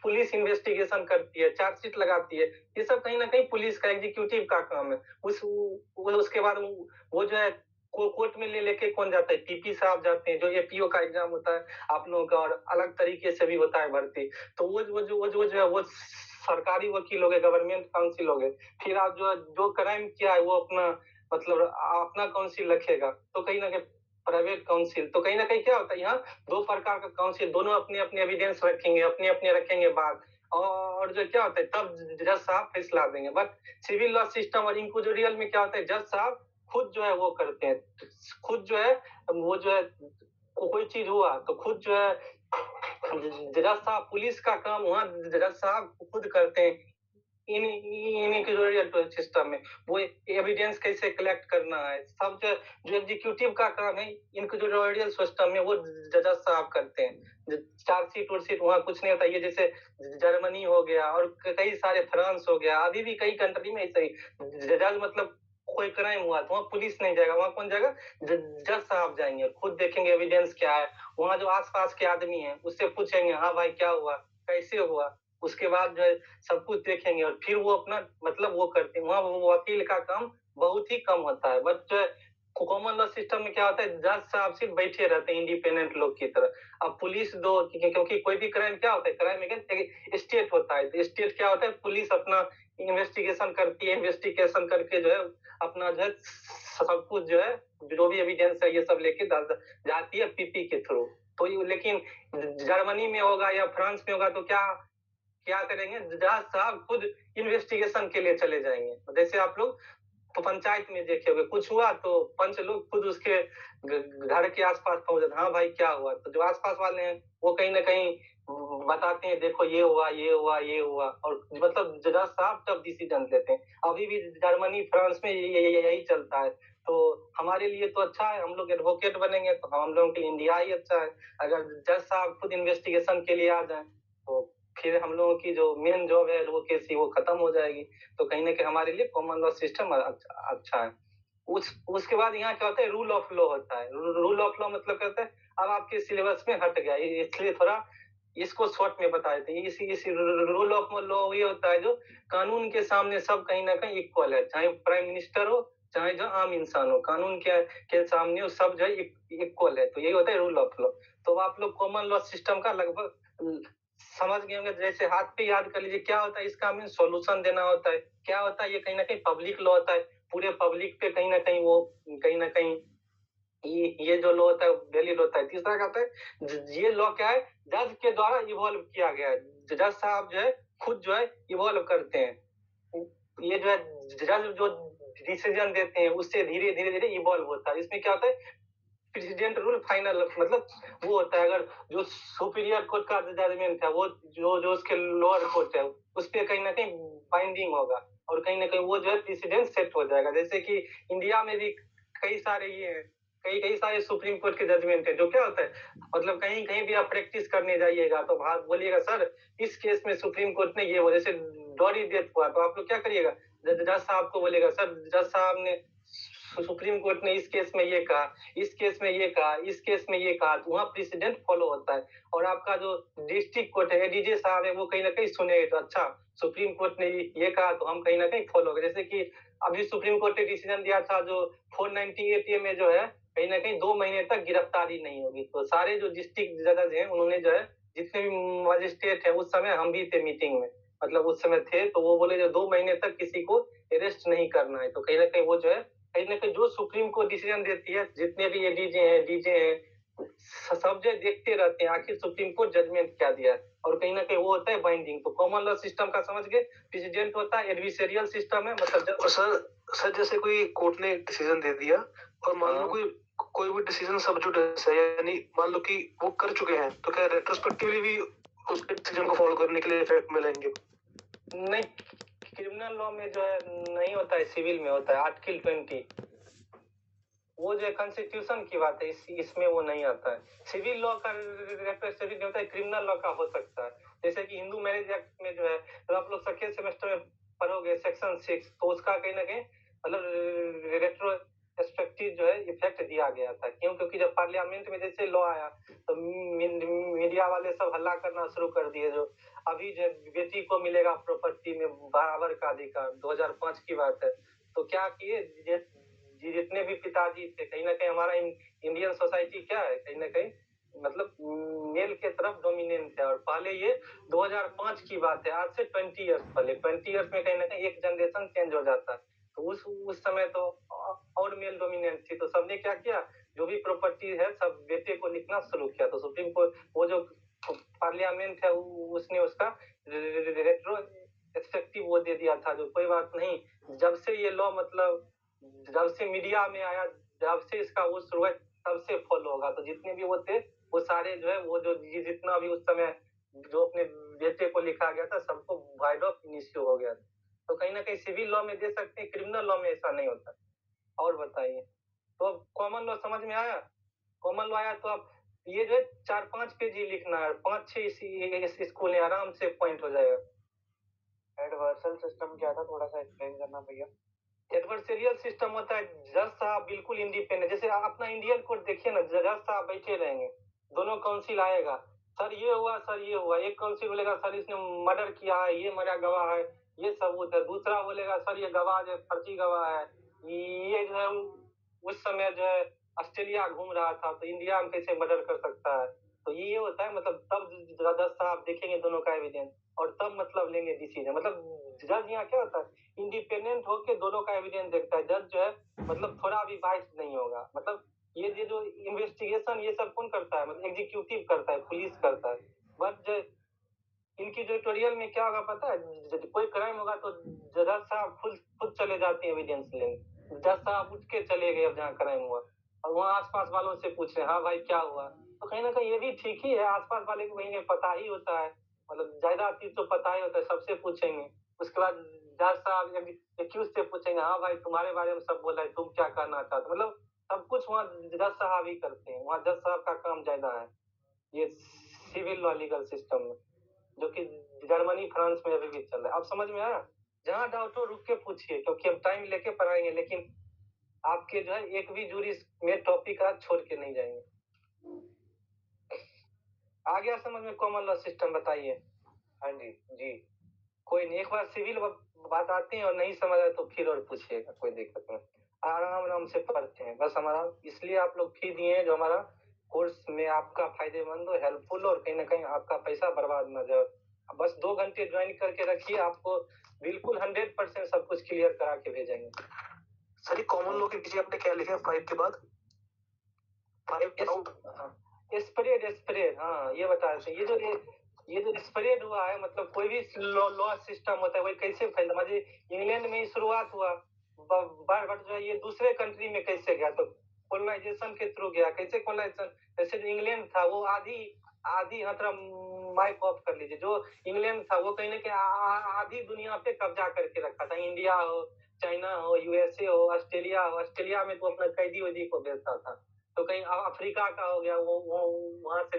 पुलिस इन्वेस्टिगेशन करती है, चार्जशीट लगाती है, ये सब कहीं ना कहीं पुलिस का एग्जीक्यूटिव का काम है। उसके बाद वो जो है कोर्ट में लेके कौन जाता है, टीपी साहब जाते हैं, जो एपीओ का एग्जाम होता है आप लोगों का, और अलग तरीके से भी होता है भर्ती। तो वो जो है वो सरकारी वकील हो गए, गवर्नमेंट काउंसिल हो गए। फिर आप जो क्राइम किया है वो अपना मतलब अपना काउंसिल रखेगा, तो कहीं ना कहीं प्राइवेट काउंसिल। तो कहीं ना कहीं क्या होता है, यहाँ दो प्रकार का काउंसिल, दोनों अपने अपने एविडेंस रखेंगे, अपने अपने रखेंगे बात, और जो क्या होता है तब जज साहब फैसला देंगे। बट सिविल लॉ सिस्टम और इंक्विजिटोरियल में क्या होता है, जज साहब खुद जो है वो करते हैं, खुद जो है वो जो है कोई चीज हुआ तो खुद जो है जज साहब, पुलिस का काम वहाँ जज साहब खुद करते हैं। इनक्यूरेटिव सिस्टम में वो एविडेंस कैसे कलेक्ट करना है, सब जो एग्जीक्यूटिव का काम है इनक्यूरेटिव सिस्टम में वो जज साहब करते हैं। चार्जशीट वर्कशीट वहाँ कुछ नहीं होता। ये जैसे जर्मनी हो गया और कई सारे फ्रांस हो गया, अभी भी कई कंट्री में ऐसे ही जज मतलब कोई क्राइम हुआ तो वहाँ पुलिस नहीं जाएगा, वहाँ कौन जाएगा? जज साहब जाएंगे, खुद देखेंगे एविडेंस क्या है। वहाँ जो आसपास के आदमी हैं उससे पूछेंगे, हाँ भाई क्या हुआ, कैसे हुआ, उसके बाद जो है सब कुछ देखेंगे और फिर वो अपना मतलब वो करते हैं। वहाँ वो वकील का काम बहुत ही कम होता है। बट जो है कॉमन लॉ सिस्टम में क्या होता है, जज साहब सिर्फ बैठे रहते हैं इंडिपेंडेंट लोग की तरह। अब पुलिस दो, क्योंकि कोई भी क्राइम क्या होता है, क्राइम अगेंस्ट स्टेट होता है, तो स्टेट क्या होता है, पुलिस अपना इन्वेस्टिगेशन करती है, इन्वेस्टिगेशन करके जो है अपना जो है सब कुछ जो है जो भी एविडेंस है ये सब लेके जाती है पीपी के थ्रू। तो लेकिन जर्मनी में होगा या फ्रांस में होगा तो क्या करेंगे, जज साहब खुद इन्वेस्टिगेशन के लिए चले जाएंगे। जैसे आप लोग तो पंचायत में देखे होंगे, कुछ हुआ तो पंच लोग खुद उसके घर के आसपास पहुंच जाते, हाँ भाई क्या हुआ, तो जो आसपास वाले हैं वो कहीं ना कहीं बताते हैं, देखो ये हुआ ये हुआ ये हुआ, और मतलब जज साहब तब डिसीजन लेते हैं। अभी भी जर्मनी फ्रांस में यही चलता है। तो हमारे लिए तो अच्छा है, हम लोग एडवोकेट बनेंगे तो हम लोगों के लिए इंडिया ही अच्छा है। अगर जज साहब खुद इन्वेस्टिगेशन के लिए आ जाए तो फिर हम लोगों की जो मेन जॉब है एडवोकेसी वो खत्म हो जाएगी। तो कहीं ना कहीं हमारे लिए कॉमन लॉ सिस्टम अच्छा है। उसके बाद यहाँ क्या होता है, रूल ऑफ लॉ होता है। रूल ऑफ लॉ मतलब क्या होता है, अब आपके सिलेबस में हट गया, इसलिए थोड़ा इसको शॉर्ट में बता देते हैं। इस रूल ऑफ लॉ ये होता है जो कानून के सामने सब कहीं ना कहीं इक्वल है, चाहे प्राइम मिनिस्टर हो चाहे जो आम इंसान हो, कानून के सामने वो सब जो है इक्वल है। तो यही होता है रूल ऑफ लॉ। तो आप लोग कॉमन लॉ सिस्टम का लगभग समझ गए होंगे। जैसे हाथ पे याद कर लीजिए क्या होता है, इसका मीन सॉल्यूशन देना होता है। क्या होता है, ये कहीं ना कहीं पब्लिक लॉ होता है, पूरे पब्लिक पे कहीं ना कहीं ये जो लॉ होता है वैलिड होता है। तीसरा क्या होता है, ये लॉ क्या है, जज के द्वारा इवॉल्व किया गया है। जज साहब जो है खुद जो है इवॉल्व करते हैं। ये जो है जज जो डिसीजन देते हैं उससे धीरे धीरे इवॉल्व होता है। इसमें क्या होता है, प्रेसिडेंट रूल फाइनल मतलब वो होता है, अगर जो सुपीरियर कोर्ट का जजमेंट है वो जो उसके लोअर कोर्ट है उस पर कहीं ना कहीं बाइंडिंग होगा और कहीं ना कहीं वो जो है प्रेसिडेंट सेट हो जाएगा। जैसे कि इंडिया में भी कई सारे ये हैं, कई सारे सुप्रीम कोर्ट के जजमेंट है। जो क्या होता है, मतलब कहीं कहीं भी आप प्रैक्टिस करने जाइएगा तो बोलिएगा सर इस केस में सुप्रीम कोर्ट ने ये वो, जैसे डॉरी डेथ हुआ तो आप लोग क्या करिएगा, जज साहब को बोलेगा सर जज साहब ने सुप्रीम कोर्ट ने इस केस में ये कहा, इस केस में ये कहा, इस केस में ये कहा, तो वहाँ प्रेसिडेंट फॉलो होता है। और आपका जो डिस्ट्रिक्ट कोर्ट है एडीजे साहब है वो कहीं ना कहीं सुनेगा तो अच्छा सुप्रीम कोर्ट ने ये कहा तो हम कहीं ना कहीं फॉलो करें। जैसे कि अभी सुप्रीम कोर्ट ने डिसीजन दिया था जो 498A में जो है कहीं ना कहीं 2 महीने तक गिरफ्तारी नहीं होगी। तो सारे जो डिस्ट्रिक्ट जज हैं उन्होंने जो है जितने भी मजिस्ट्रेट है, उस समय हम भी थे मीटिंग में, मतलब उस समय थे, तो वो बोले जो 2 महीने तक किसी को अरेस्ट नहीं करना है। तो कहीं ना कहीं वो जो है कहीं ना कहीं जो सुप्रीम कोर्ट डिसीजन देती है, जितने भी ये डीजे हैं सब जो देखते रहते हैं आखिर सुप्रीम कोर्ट जजमेंट क्या दिया है, और कहीं ना कहीं वो होता है बाइंडिंग। तो कॉमन लॉ सिस्टम का समझ गए, प्रेसिडेंट होता है, एडवर्सरियल सिस्टम है, मतलब और सर जैसे कोई कोर्ट ने डिसीजन दे दिया और मान लो हाँ। कोई भी डिसीजन सब जुडिस है, यानी मान लो कि वो कर चुके हैं, तो क्या रेट्रोस्पेक्टिवली भी उसके डिसीजन को फॉलो करने के लिए इफेक्ट मिलेंगे? नहीं, क्रिमिनल लॉ में जो है नहीं होता है, सिविल में होता है आर्टिकल 20। वो जो कॉन्स्टिट्यूशन की बात है, इसमें वो नहीं आता है। सिविल लॉ का रेप्रेजेंटेटिव नहीं होता है, क्रिमिनल लॉ का हो सकता है। जैसे कि हिंदू मैरिज एक्ट में जो है, तो आप लोग सेकेंड सेमेस्टर में पढ़ोगे सेक्शन 6, तो उसका कहीं ना कहीं मतलब रेट्रोस्पेक्टिव जो है इफेक्ट दिया गया था। क्यों? क्योंकि जब पार्लियामेंट में जैसे लॉ आया तो मीडिया वाले सब हल्ला करना शुरू कर दिए, जो अभी जो बेटी को मिलेगा प्रॉपर्टी में बराबर का अधिकार, 2005 की बात है। तो क्या किए, जितने भी पिताजी थे, कहीं ना कहीं हमारा इंडियन सोसाइटी क्या है, कहीं ना कहीं मतलब मेल के तरफ डोमिनेंट है। और पहले ये 2005 की बात है, आज से 20 इयर्स पहले, 20 इयर्स में कहीं ना कहीं एक जनरेशन चेंज हो जाता है। तो उस समय तो और मेल डोमिनेंट थी, तो सबने क्या किया, जो भी प्रॉपर्टी है सब बेटे को लिखना शुरू किया। तो सुप्रीम कोर्ट वो जो पार्लियामेंट है उसने उसका रेट्रो एक्सपेक्टिव वो दे दिया था, जो कोई बात नहीं, जब से ये लॉ मतलब जब से मीडिया में आया, जब से इसका वो शुरू है तब से फॉलो होगा। तो जितने भी वो थे वो सारे जो है वो जो जितना भी उस समय जो अपने बेटे को लिखा गया था सबको वाइड ऑफ इनिशियो हो गया था। तो कहीं ना कहीं सिविल लॉ में दे सकते हैं, क्रिमिनल लॉ में ऐसा नहीं होता। और बताइए, तो अब कॉमन लॉ समझ में आया? कॉमन लॉ आया तो अब ये जो है 4-5 पेज ही लिखना है, 5-6 स्कूल है, आराम से पॉइंट हो जाएगा। एडवर्सल सिस्टम क्या था, थोड़ा सा एक्सप्लेन करना भैया। एडवर्सरियल सिस्टम होता है, जज साहब बिल्कुल इंडिपेंडेंट, जैसे अपना इंडियन कोर्ट देखिए ना, जज साहब बैठे रहेंगे, दोनों काउंसिल आएगा, सर ये हुआ, सर ये हुआ, एक काउंसिल बोलेगा सर इसने मर्डर किया है, ये मरा गवाह है, ये सबूत है, दूसरा बोलेगा सर ये गवाह जो फर्जी गवाह है, ये जो है उस समय जो है ऑस्ट्रेलिया घूम रहा था तो इंडिया में कैसे मर्डर कर सकता है। तो ये होता है, मतलब तब जज साहब देखेंगे दोनों का एविडेंस और तब मतलब लेंगे डिसीजन। मतलब जज यहाँ क्या होता है, इंडिपेंडेंट होके दोनों का एविडेंस देखता है। जज जो है मतलब थोड़ा भी बाइस नहीं होगा। मतलब ये जो इन्वेस्टिगेशन ये सब कौन करता है, मतलब एग्जीक्यूटिव करता है, पुलिस करता है। बट जो इनकी जो ट्यूटोरियल में क्या होगा पता है, कोई क्राइम होगा तो जज साहब खुद चले जाते हैं एविडेंस लेने। जज साहब उठ के चले गए अब जहाँ क्राइम हुआ और वहाँ आसपास वालों से पूछ रहे हैं, हाँ भाई क्या हुआ। तो कहीं ना कहीं ये भी ठीक ही है, आसपास वाले को वही पता ही होता है, मतलब ज्यादा चीज तो पता ही होता है, सबसे पूछेंगे। उसके बाद जज साहब एक्यूज से पूछेंगे, हाँ भाई तुम्हारे बारे में सब बोला है, तुम क्या करना चाहते हो। मतलब सब कुछ वहाँ जज साहब ही करते हैं, वहाँ जज साहब का काम ज्यादा है ये सिविल लॉ लीगल सिस्टम में, जो कि जर्मनी फ्रांस में अभी भी चल रहा है। अब समझ में आया? जहाँ डाउट हो रुक के पूछिए, क्योंकि हम टाइम लेके पढ़ाएंगे, लेकिन आपके जो है एक भी जूरी में टॉपिक आज छोड़ के नहीं जाएंगे। आ गया समझ में कॉमन लॉ सिस्टम? बताइए। हाँ जी जी। कोई नहीं, एक बार सिविल बात आते हैं और नहीं समझ आए तो फिर और पूछिएगा, कोई दिक्कत नहीं, आराम आराम से पढ़ते हैं। बस हमारा इसलिए आप लोग फी दिए हैं, जो हमारा कोर्स में आपका फायदेमंद हो, हेल्पफुल, और कहीं ना कहीं आपका पैसा बर्बाद ना जाए। बस 2 घंटे ज्वाइन करके रखिए, आपको बिल्कुल 100% सब कुछ क्लियर करा के भेजेंगे। सर ये कॉमन लॉ के पीछे आपने क्या लिखा है 5 के बाद? 5 स्प्रेड, हाँ ये बता रहे थे। ये जो स्प्रेड हुआ है, मतलब कोई भी लॉ सिस्टम होता है वो कैसे फैलता है। इंग्लैंड में ही शुरुआत हुआ, बट जो है ये दूसरे कंट्री में कैसे गया, तो कोलोनाइजेशन के थ्रू गया। कैसे कोलोनाइजेशन? जैसे जो इंग्लैंड था वो आधी मतलब माइक ऑफ कर लीजिए, जो इंग्लैंड था वो कहीं ना कहीं आधी दुनिया पे कब्जा करके रखा था। इंडिया हो, चाइना हो, यूएसए हो, ऑस्ट्रेलिया हो। ऑस्ट्रेलिया में तो अपना कैदी वैदी को भेजता था, तो कहीं अफ्रीका का हो गया, वो वहां से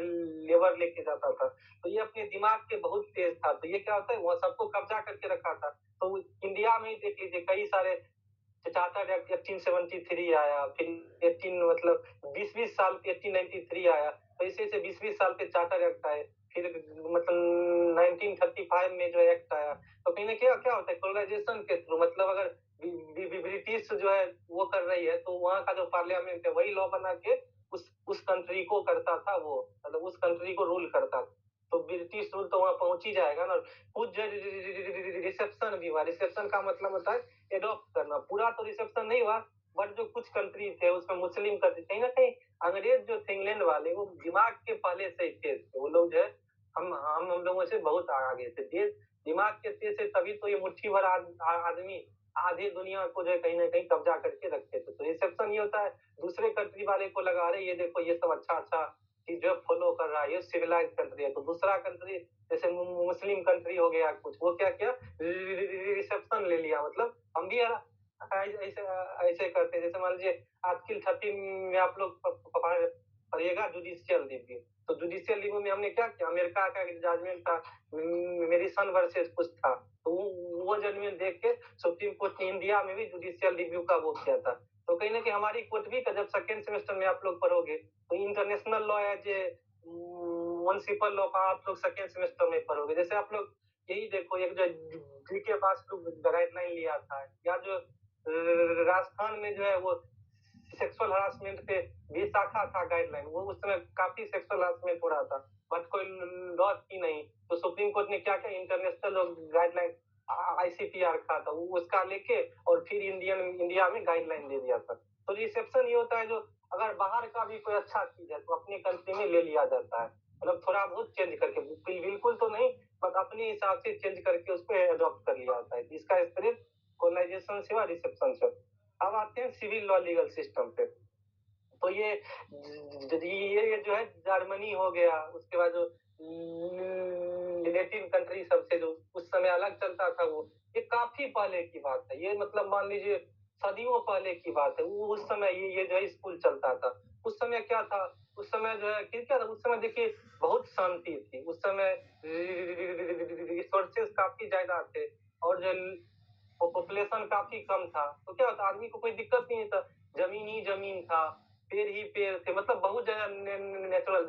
लेबर लेके जाता था। तो ये अपने दिमाग के बहुत तेज था, तो ये क्या होता है, वहाँ सबको कब्जा करके रखा था। तो इंडिया में ही देख लीजिए, कई सारे चार्टर्ड एक्ट 1873 आया, फिर 18 मतलब 20-20 साल पे 1893 आया, तो इसे 20-20 साल पे चार्टर एक्ट आए, फिर मतलब 1935 में जो एक्ट आया। तो कहीं ना क्या क्या होता है, कोलोनाइजेशन के थ्रू, मतलब अगर ब्रिटिश जो है वो कर रही है, तो वहाँ का जो पार्लियामेंट है वही लॉ बना के उस कंट्री को करता था, वो मतलब उस कंट्री को रूल करता था। तो ब्रिटिश रूल तो वहाँ पहुंच ही जाएगा ना। कुछ रिसेप्शन भी हुआ, रिसेप्शन का मतलब होता है एडॉप्ट करना। पूरा तो रिसेप्शन नहीं हुआ, बट जो कुछ कंट्री थे उसमें मुस्लिम कंट्री, कहीं ना कहीं अंग्रेज जो थे इंग्लैंड वाले, वो दिमाग के पहले से ही तेज थे। वो लोग जो है हम लोगों से बहुत आगे थे, तेज दिमाग के तेज से, तभी तो ये मुट्ठी भर आदमी आधी दुनिया को जो है कहीं ना कहीं कब्जा करके रखते थे। तो रिसेप्शन ये होता है, दूसरे कंट्री वाले को लगा रहे ये देखो ये सब अच्छा चीज जो फॉलो कर रहा है, ये सिविलाइज कंट्री है। तो दूसरा कंट्री जैसे मुस्लिम कंट्री हो गया कुछ, वो क्या किया, रिसेप्शन ले लिया। मतलब हम भी ऐसे ऐसे करते हैं। जैसे मान लीजिए आर्टिकल 13 में आप लोग पढ़िएगा जुडिशियल रिव्यू। तो जुडिशियल रिव्यू में हमने क्या किया, अमेरिका का एक जजमेंट था, मेरिसन वर्सेस कुछ था, तो वो जजमेंट देख के सुप्रीम कोर्ट ने इंडिया में भी जुडिशियल रिव्यू का वो किया था। तो कहीं ना कहीं हमारी कोर्ट भी, जब सेकेंड सेमेस्टर में आप लोग पढ़ोगे तो international law as a municipal law का आप लोग सेकेंड सेमेस्टर में पढ़ोगे। जैसे आप लोग यही देखो, एक जो जी के पास गाइडलाइन लिया था, या जो राजस्थान में जो है वो सेक्सुअल हरासमेंट पे भी शाखा था गाइडलाइन, वो उस समय काफी सेक्सुअल हरासमेंट हो रहा था, बट कोई लॉ थी नहीं। तो सुप्रीम कोर्ट ने क्या किया, इंटरनेशनल गाइडलाइन आईसीपीआर का था, वो उसका लेके और फिर इंडिया में गाइडलाइन दे दिया था। तो रिसेप्शन ये होता है, जो अगर बाहर का भी कोई अच्छा चीज है तो अपने कंट्री में ले लिया जाता है, मतलब थोड़ा बहुत चेंज करके, बिल्कुल तो नहीं, बट अपने हिसाब से चेंज करके उसको एडॉप्ट कर लिया जाता है। इसका स्प्रेड कोलोनाइजेशन से और रिसेप्शन से। अब आते हैं सिविल लॉ लीगल सिस्टम पे। तो ये जो है जर्मनी हो गया, उसके बाद जो लेटिन कंट्री सबसे जो उस समय अलग चलता था वो, ये काफी पहले की बात है। ये मतलब मान लीजिए सदियों पहले की बात है। उस समय ये जो है स्कूल चलता था। उस समय क्या था, उस समय जो है क्या था, उस समय देखिए बहुत शांति थी। उस समय रिसोर्सेज काफी ज्यादा थे और जो पॉपुलेशन काफी कम था, तो क्या होता, आदमी को कोई दिक्कत नहीं था, जमीन ही जमीन था, पेड़ ही पेड़ थे, मतलब बहुत ज्यादा नेचुरल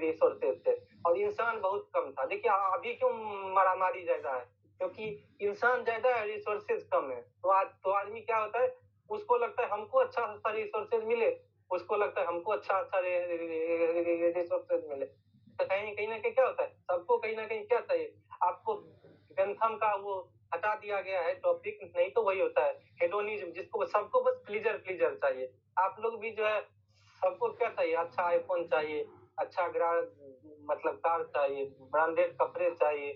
रिसोर्सेज थे और इंसान बहुत कम था। देखिए अभी क्यों मारामारी ज्यादा है, क्योंकि इंसान ज्यादा है, रिसोर्सेज कम है। तो आदमी क्या होता है, उसको लगता है हमको अच्छा सा रिसोर्सेज मिले, उसको लगता है हमको अच्छा अच्छा रिसोर्सेज मिले। तो कहीं ना कहीं क्या होता है, सबको कहीं ना कहीं क्या चाहिए, आपको बेंथम का वो हटा दिया गया है टॉपिक, नहीं तो वही होता है हेडोनिज्म, जिसको सबको बस प्लीजर प्लीजर चाहिए। आप लोग भी जो है सबको क्या चाहिए, अच्छा आईफोन चाहिए, अच्छा मतलब कार चाहिए, ब्रांडेड कपड़े चाहिए,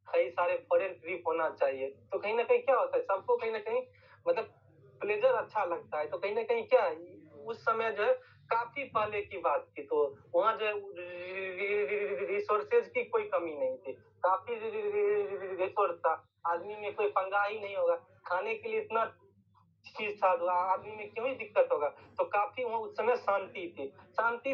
कई सारे फॉरेन ट्रिप होना चाहिए। तो कहीं ना कहीं क्या होता है, सबको कहीं ना कहीं मतलब प्लेजर अच्छा लगता है। तो कहीं ना कहीं क्या है, उस समय जो है काफी पहले की बात थी, तो वहाँ जो है रिसोर्सेज की कोई कमी नहीं थी, काफी रिसोर्स था, आदमी में कोई पंगा ही नहीं होगा, खाने के लिए इतना चीज था, तो आदमी में क्यों ही दिक्कत होगा। तो काफी वहाँ उस समय शांति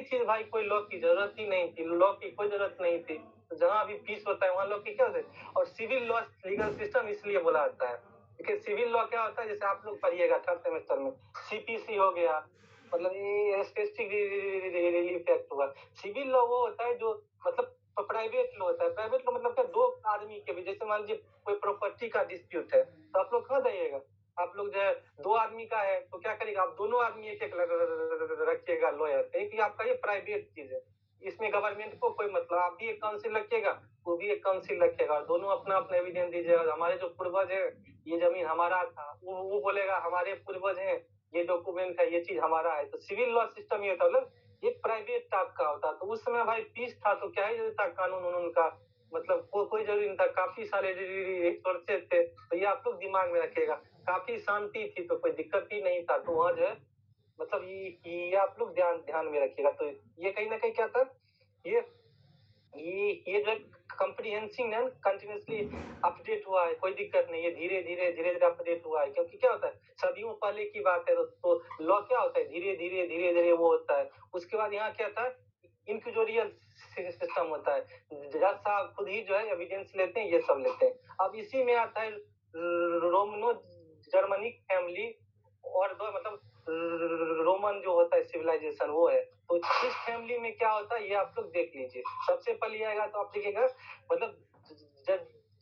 थी भाई, कोई लॉ की जरूरत ही नहीं थी, लॉ की कोई जरूरत नहीं थी। तो जहाँ भी पीस होता है वहाँ लॉ की क्या होता है। और सिविल लॉ लीगल सिस्टम इसलिए बोला जाता है, देखिए सिविल लॉ क्या होता है, जैसे आप लोग पढ़िएगा थर्ड सेमेस्टर में, सीपीसी हो गया, मतलब ये स्पेसिफिक रिलीफ एक्ट हुआ। सिविल लॉ वो होता है जो मतलब प्राइवेट लॉ होता है। प्राइवेट लॉ मतलब क्या, दो आदमी के भी, जैसे मान लीजिए कोई प्रॉपर्टी का डिस्प्यूट है, तो आप लोग कहाँ जाइएगा, आप लोग जो है दो आदमी का है तो क्या करेगा, आप दोनों आदमी एक एक रखिएगा लॉयर, क्योंकि आपका ये प्राइवेट चीज है, इसमें गवर्नमेंट को कोई मतलब, आप भी एक काउंसिल रखिएगा, वो भी एक काउंसिल रखेगा, दोनों अपना अपना एविडेंस दीजिएगा, हमारे जो पूर्वज है ये जमीन हमारा था, वो बोलेगा हमारे पूर्वज है, ये डॉक्यूमेंट है, ये चीज हमारा है। तो सिविल लॉ सिस्टम ये था, मतलब एक प्राइवेट टाइप का होता। तो उस समय भाई पीस था, तो क्या ही था कानून उनून का, मतलब कोई जरूरी नहीं था, काफी सारे रिसोर्सेज थे। तो ये आप लोग दिमाग में रखिएगा, काफी शांति थी, तो कोई दिक्कत ही नहीं था। तो वहाँ जो है मतलब ये आप लोग ध्यान ध्यान में रखिएगा। तो ये कहीं ना कहीं क्या था, ये ये जो कंप्रीहेंसिंग एंड कंटिन्यूसली अपडेट हुआ है, कोई दिक्कत नहीं है, धीरे धीरे अपडेट हुआ है। क्योंकि क्या होता है, सदियों पहले की बात है, तो लॉ क्या होता है, धीरे धीरे वो होता है। उसके बाद यहाँ क्या था, इंक्विजिटोरियल सिस्टम होता है, जज साहब खुद ही जो है एविडेंस लेते हैं, ये सब लेते हैं। अब इसी में आता है रोमनो जर्मनिक फैमिली और दो मतलब रोमन जो होता है सिविलाइजेशन, वो है। तो इस फैमिली में क्या होता है, ये आप लोग देख लीजिए। सबसे पहले आएगा तो आप लिखिएगा मतलब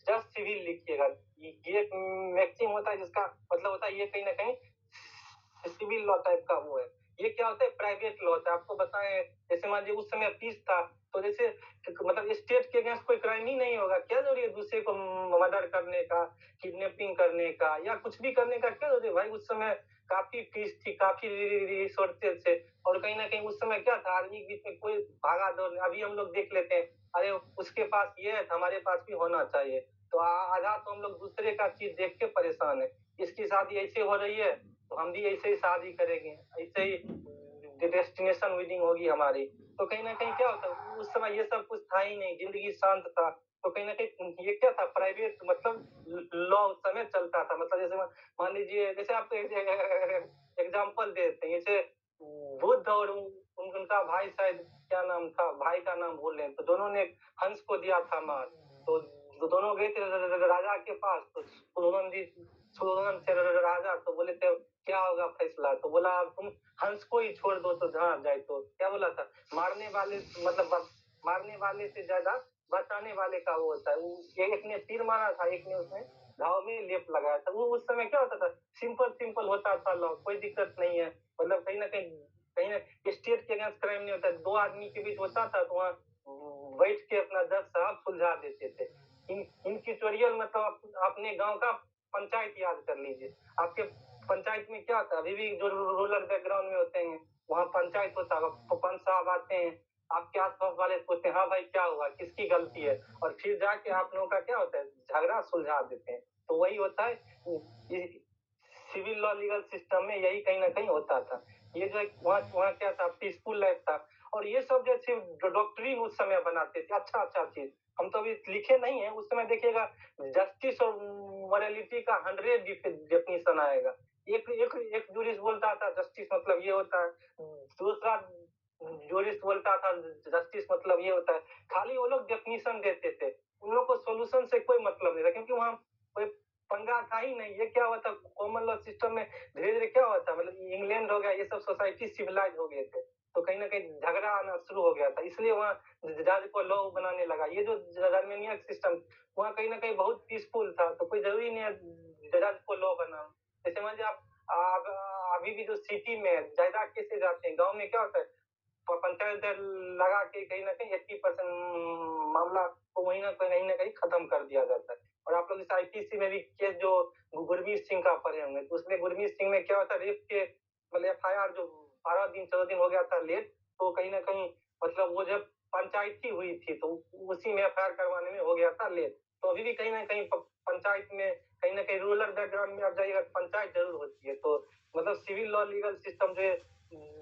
जज सिविल लिखिएगा, ये एक मैक्सिम होता है, जिसका मतलब होता है ये कहीं ना कहीं सिविल लॉ टाइप का वो है। ये क्या होता है, प्राइवेट लॉ होता है। आपको बताएं, जैसे मान लीजिए उस समय पीस था, तो जैसे मतलब स्टेट के अगेंस्ट कोई क्राइम ही नहीं होगा, क्या जरूरी है दूसरे को मर्डर करने का, किडनैपिंग करने का, या कुछ भी करने का, क्या जरूरी है भाई। उस समय काफी पीस थी, काफी रिसोर्सेज थे, और कहीं ना कहीं उस समय क्या था, आर्मी के बीच में कोई भागा दौड़ नहीं। अभी हम लोग देख लेते हैं, अरे उसके पास ये है, हमारे पास भी होना चाहिए। तो आधा तो हम लोग दूसरे का चीज देख के परेशान है, इसकी शादी ऐसे हो रही है तो हम भी ऐसे ही शादी करेंगे, ऐसे ही डेस्टिनेशन वेडिंग होगी हमारी। तो कहीं ना कहीं क्या होता है, उस समय ये सब कुछ था ही नहीं, जिंदगी शांत था। तो कहीं ना कहीं ये क्या था, प्राइवेट मतलब लॉ उस समय चलता था। मतलब जैसे मान लीजिए, जैसे आपको एग्जाम्पल देते हैं, जैसे बुद्ध और उनका भाई, शायद क्या नाम था, भाई का नाम भूल रहे हैं, तो दोनों ने हंस को दिया था मार। तो दोनों गए थे राजा के पास, तो सुनोदन से राजा तो बोले थे क्या होगा फैसला, तो बोला अब तुम हंस को ही छोड़ दो तो जहाँ जाए। तो क्या बोला था, मारने वाले मतलब मारने वाले से ज्यादा बचाने वाले का वो होता है। वो एक ने तीर मारा था, एक ने उसमें घाव में लेप लगाया था। वो उस समय क्या होता था, सिंपल होता था लॉ, कोई दिक्कत नहीं है। मतलब कहीं ना स्टेट के अगेंस्ट क्राइम नहीं होता, दो आदमी के बीच होता था, तो वहाँ बैठ के अपना जज साहब सुलझा देते थे। इंक्विजिटोरियल मतलब अपने गांव का पंचायत याद कर लीजिए। आपके पंचायत में क्या होता है, अभी भी जो रूरल बैकग्राउंड में होते हैं वहाँ पंचायत होता है, पंच साहब आते हैं, आपके आसपास वाले पूछते हैं हाँ भाई क्या हुआ, किसकी गलती है, और फिर जाके आप लोगों का क्या होता है, झगड़ा सुलझा देते हैं। तो वही होता है सिविल लॉ लीगल सिस्टम में, यही कहीं ना कहीं होता था। ये जो वहाँ क्या था, पीसफुल लाइफ था। और ये सब जो सिर्फ डॉक्टरीन उस समय बनाते थे, अच्छा अच्छा चीज हम तो अभी लिखे नहीं है, उस समय देखिएगा जस्टिस और मोरालिटी का 100 डेफिनेशन आएगा। एक एक एक जूरिस्ट बोलता था जस्टिस मतलब ये होता है, दूसरा जूरिस्ट बोलता था जस्टिस मतलब ये होता है। खाली वो लोग डेफिनेशन देते थे, उन लोग को सोल्यूशन से कोई मतलब नहीं था, क्योंकि वहाँ कोई पंगा था ही नहीं। ये क्या हुआ था कॉमन लॉ सिस्टम में, धीरे धीरे क्या हुआ था, मतलब इंग्लैंड हो गया, ये सब सोसाइटी सिविलाइज हो गए थे, तो कहीं ना कहीं झगड़ा आना शुरू हो गया था, इसलिए वहाँ जज को लॉ बनाने लगा। ये जो जर्मेनियन सिस्टम वहाँ कहीं ना कहीं बहुत पीसफुल था, तो कोई जरूरी नहीं है जज को लॉ बनाना। जैसे मान लीजिए आप अभी भी जो सिटी में जायदाद कैसे जाते हैं, गाँव में क्या होता है, पंचायत लगा के कहीं ना कहीं 80% मामला को वहीं ना कहीं खत्म कर दिया जाता है। और आप लोग इस आईपीसी में भी केस जो गुरमीत सिंह का पढ़े होंगे, तो उसमें गुरमीत सिंह में क्या होता है, रेप के मतलब FIR जो 12 दिन 14 दिन हो गया था लेट, तो कहीं ना कहीं मतलब वो जब पंचायती हुई थी तो उसी में FIR करवाने में हो गया था लेट। तो अभी भी कहीं ना कहीं पंचायत में कहीं ना कहीं रूरल बैकग्राउंड में आप जाइएगा पंचायत जरूर होती है। तो मतलब सिविल लॉ लीगल सिस्टम जो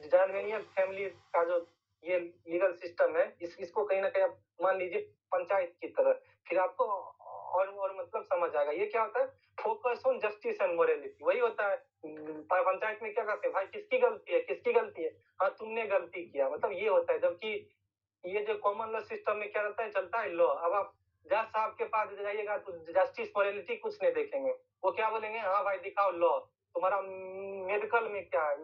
जर्मेनियन फैमिली का जो ये लीगल सिस्टम है, इसको कहीं ना कहीं आप मान लीजिए पंचायत की तरह, फिर आपको और मतलब समझ आएगा। ये क्या होता है, focus on justice and morality, वही होता है। पंचायत में क्या करते हैं, भाई किसकी गलती है, किसकी गलती है, हाँ तुमने गलती किया, मतलब ये होता है। जबकि ये जो कॉमन लॉ सिस्टम में क्या रहता है, चलता है लॉ। अब आप जज साहब के पास जाइएगा तो जस्टिस मोरालिटी कुछ नहीं देखेंगे, वो क्या बोलेंगे, हाँ भाई दिखाओ लॉ, तुम्हारा मेडिकल में क्या है,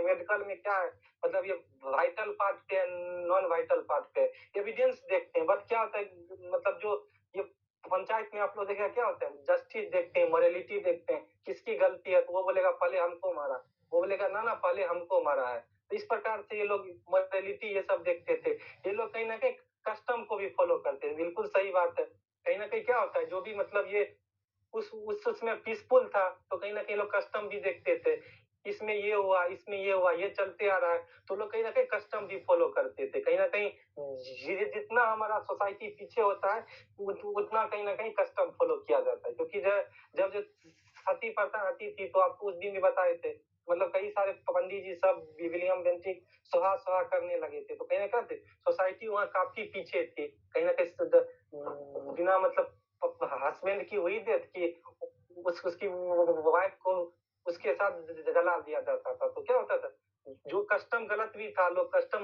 मेडिकल में क्या है, मतलब ये वाइटल पार्ट पे नॉन वाइटल पार्ट पे एविडेंस देखते हैं। बट क्या होता है, मतलब जो ये पंचायत में आप लोग देखा क्या होता है, जस्टिस देखते हैं, मोरालिटी देखते हैं, किसकी गलती है, तो वो बोलेगा पहले हमको मारा, वो बोलेगा ना ना पहले हमको मारा है। तो इस प्रकार से ये लोग मोरालिटी ये सब देखते थे। ये लोग कहीं ना कहीं कस्टम को भी फॉलो करते हैं, बिल्कुल सही बात है। कहीं ना कहीं क्या होता है, जो भी मतलब ये उसमें पीसफुल था, तो कहीं ना कहीं लोग कस्टम भी देखते थे, इसमें ये हुआ, इसमें ये हुआ, ये चलते आ रहा है, तो लोग कहीं ना कहीं कस्टम भी फॉलो करते थे। कहीं ना कहीं जितना हमारा सोसाइटी पीछे होता है उतना कहीं ना कहीं कस्टम फॉलो किया जाता है। क्योंकि जब जो सती प्रथा आती थी, तो आपको उस दिन भी बताए थे, मतलब कई सारे पंडित जी सब विलियम बेंटिक सुहा सुहा करने लगे थे, तो कहीं ना कहीं सोसाइटी वहाँ काफी पीछे थी। कहीं ना कहीं बिना मतलब हस्बैंड की हुई डेथ की उसकी वाइफ को उसके साथ जला दिया जाता था। तो क्या होता था, जो कस्टम गलत भी था, लोग कस्टम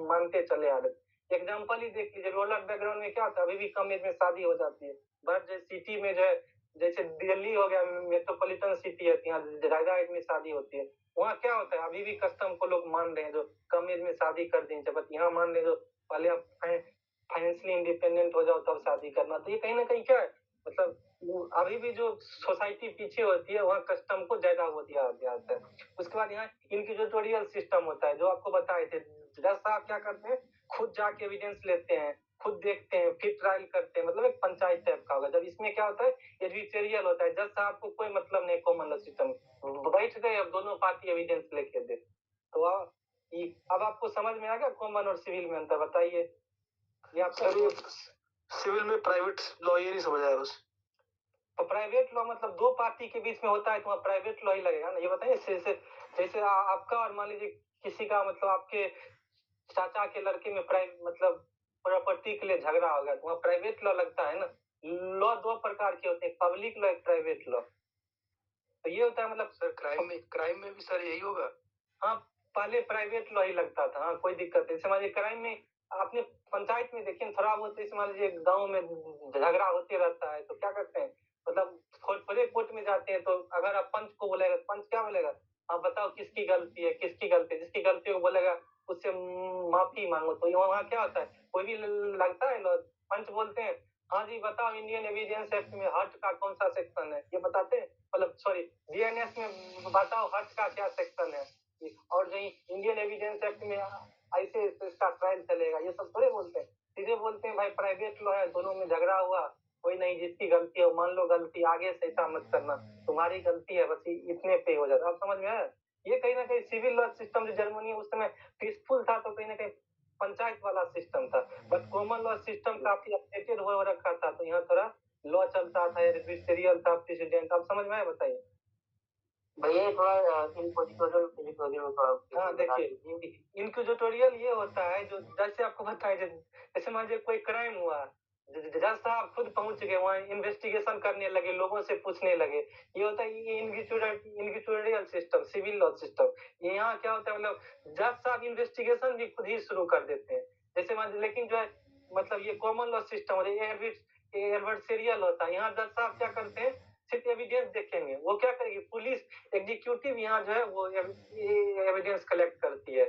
मानते चले आ रहे। एग्जाम्पल ही देख लीजिए, रूरल बैकग्राउंड में क्या होता है, अभी भी कम एज में शादी हो जाती है। बट सिटी में जो है, जैसे दिल्ली हो गया मेट्रोपॉलिटन सिटी है, यहाँ ज्यादा एज में शादी होती है। वहाँ क्या होता है, अभी भी कस्टम को लोग मान रहे हैं, जो कम एज में शादी कर देंगे। बट यहाँ मान रहे जो पहले आप फाइनेंशियली इंडिपेंडेंट हो जाओ तब शादी करना। तो ये कहीं ना कहीं क्या है, मतलब अभी भी जो सोसाइटी पीछे होती है वहाँ कस्टम को ज्यादा वो दिया जाता है। उसके बाद यहाँ इंक्विजिटोरियल सिस्टम होता है, जो आपको बताए थे। जज साहब क्या करते हैं, खुद जाके एविडेंस लेते हैं, खुद देखते हैं, फिर ट्रायल करते हैं, मतलब एक पंचायत टाइप का होगा। जब इसमें क्या होता है, एडविटेरियल होता है, जज साहब को कोई मतलब नहीं कॉमन लॉ सिस्टम, बैठ गए अब दोनों पार्टी एविडेंस लेके दे। तो अब आपको समझ में आ गया कॉमन और सिविल में अंतर, बताइए। ये आपको सिविल में प्राइवेट लॉ ये नहीं समझ आया बस। तो प्राइवेट लॉ मतलब दो पार्टी के बीच में होता है, तो वहाँ प्राइवेट लॉ ही लगेगा ना। ये बताइए, जैसे आपका और मान लीजिए किसी का, मतलब आपके चाचा के लड़के में मतलब प्रॉपर्टी के लिए झगड़ा हो गया, तो वहाँ प्राइवेट लॉ लगता है ना। लॉ दो प्रकार के होते हैं, पब्लिक लॉ, एक प्राइवेट लॉ। तो ये होता है, मतलब सर क्राइम में भी सर यही होगा। हाँ, पहले प्राइवेट लॉ ही लगता था। हाँ, कोई दिक्कत नहीं। समझिए क्राइम में अपने पंचायत में देखिए थोड़ा बहुत, मान लीजिए गाँव में झगड़ा होते रहता है, तो क्या करते हैं, मतलब बड़े कोर्ट में जाते हैं, तो अगर आप पंच को बोलेगा, पंच क्या बोलेगा, आप बताओ किसकी गलती है, किसकी गलती है, जिसकी गलती है वो बोलेगा उससे माफी मांगो। तो वहाँ क्या होता है, कोई भी लगता है लॉ, पंच बोलते हैं, हाँ जी बताओ इंडियन एविडेंस एक्ट में हर्ट का कौन सा सेक्शन है, ये बताते हैं, मतलब सॉरी बीएनएस में बताओ हर्ट का क्या सेक्शन है, और जो इंडियन एविडेंस एक्ट में ऐसे इसका ट्रायल चलेगा, ये सब थोड़े बोलते हैं। सीधे बोलते हैं भाई प्राइवेट लॉ है, दोनों में झगड़ा हुआ, कोई नहीं, जिसकी गलती है मान लो गलती, आगे से ऐसा मत करना, तुम्हारी गलती है, बस इतने पे हो जाता। आप समझ में आया। ये कहीं ना कहीं सिविल लॉ सिस्टम जो जर्मनी उस समय पीसफुल था, तो कहीं ना कहीं पंचायत वाला सिस्टम था। बट कॉमन लॉ सिस्टम काफी अपडेटेड हो रखा था, तो यहाँ थोड़ा लॉ चलता था, एडमिनिस्ट्रियल था, प्रेसिडेंट। आप समझ में आया, बताइए। भैया ये थोड़ा इंक्विजिटोरियल थोड़ा हाँ देखिए, इंक्विजिटोरियल ये होता है जो जैसे आपको बताया, जैसे मान लीजिए कोई क्राइम हुआ, जज साहब खुद पहुंच गए वहाँ, इन्वेस्टिगेशन करने लगे, लोगों से पूछने लगे। ये होता है ये इंक्विजिटोरियल सिस्टम, सिविल लॉ सिस्टम। यहाँ क्या होता है, मतलब जज साहब इन्वेस्टिगेशन भी खुद ही शुरू कर देते हैं। जैसे मान लीजिए, लेकिन जो है मतलब ये कॉमन लॉ सिस्टम होता है, ये एडवर्सरियल होता है। यहाँ जज साहब क्या करते हैं, सिर्फ एविडेंस देखेंगे। वो क्या करेगी, पुलिस एग्जीक्यूटिव यहाँ जो है वो एविडेंस कलेक्ट करती है,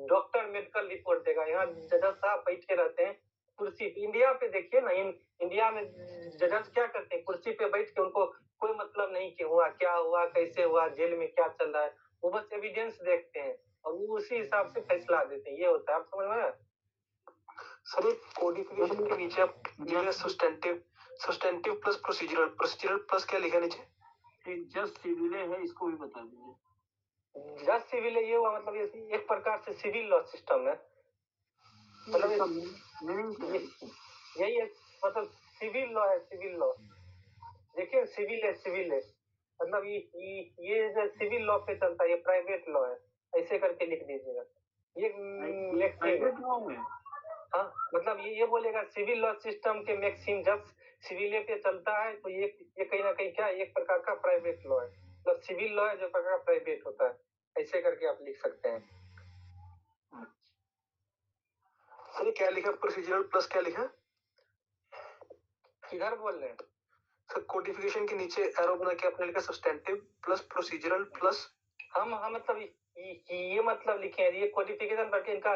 डॉक्टर मेडिकल रिपोर्ट देगा। यहाँ जज साहब बैठे रहते हैं कुर्सी पे। इंडिया पे देखिए ना, इंडिया में जज क्या करते हैं, कुर्सी पे बैठ के उनको कोई मतलब नहीं कि हुआ क्या, हुआ कैसे हुआ, जेल में क्या चल रहा है। वो बस एविडेंस देखते हैं और वो उसी हिसाब से फैसला देते हैं। ये होता है, आप समझ में आया? सर ये कोडिफिकेशन के नीचे आप सब्सटेंटिव प्लस प्रोसीजरल प्लस क्या लिखा नीचे? जस्ट सिविल है, इसको भी बता दीजिए। जस्ट सिविल ये हुआ, मतलब ये एक प्रकार से सिविल लॉ सिस्टम है। मतलब यही है, मतलब सिविल लॉ है, सिविल लॉ। देखिए सिविल है, मतलब ये जो सिविल लॉ पे चलता है, ये प्राइवेट लॉ है, ऐसे करके लिख दीजिएगा। ये प्राइवेट लॉ में, हाँ मतलब ये बोलेगा सिविल लॉ सिस्टम के मैक्सिम जब सिविल पे चलता है, तो ये कहीं ना कहीं क्या एक प्रकार का प्राइवेट लॉ है। मतलब सिविल लॉ है जो प्रकार का प्राइवेट होता है, ऐसे करके आप लिख सकते हैं। सर क्या लिखा, प्रोसीजरल प्लस क्या लिखा? किधर बोल रहे हैं सर? कोडिफिकेशन के नीचे एरो बना के आपने लिखा सब्सटेंटिव प्लस प्रोसीजरल प्लस। हम मतलब ये मतलब लिखे हैं, ये कोडिफिकेशन करके इनका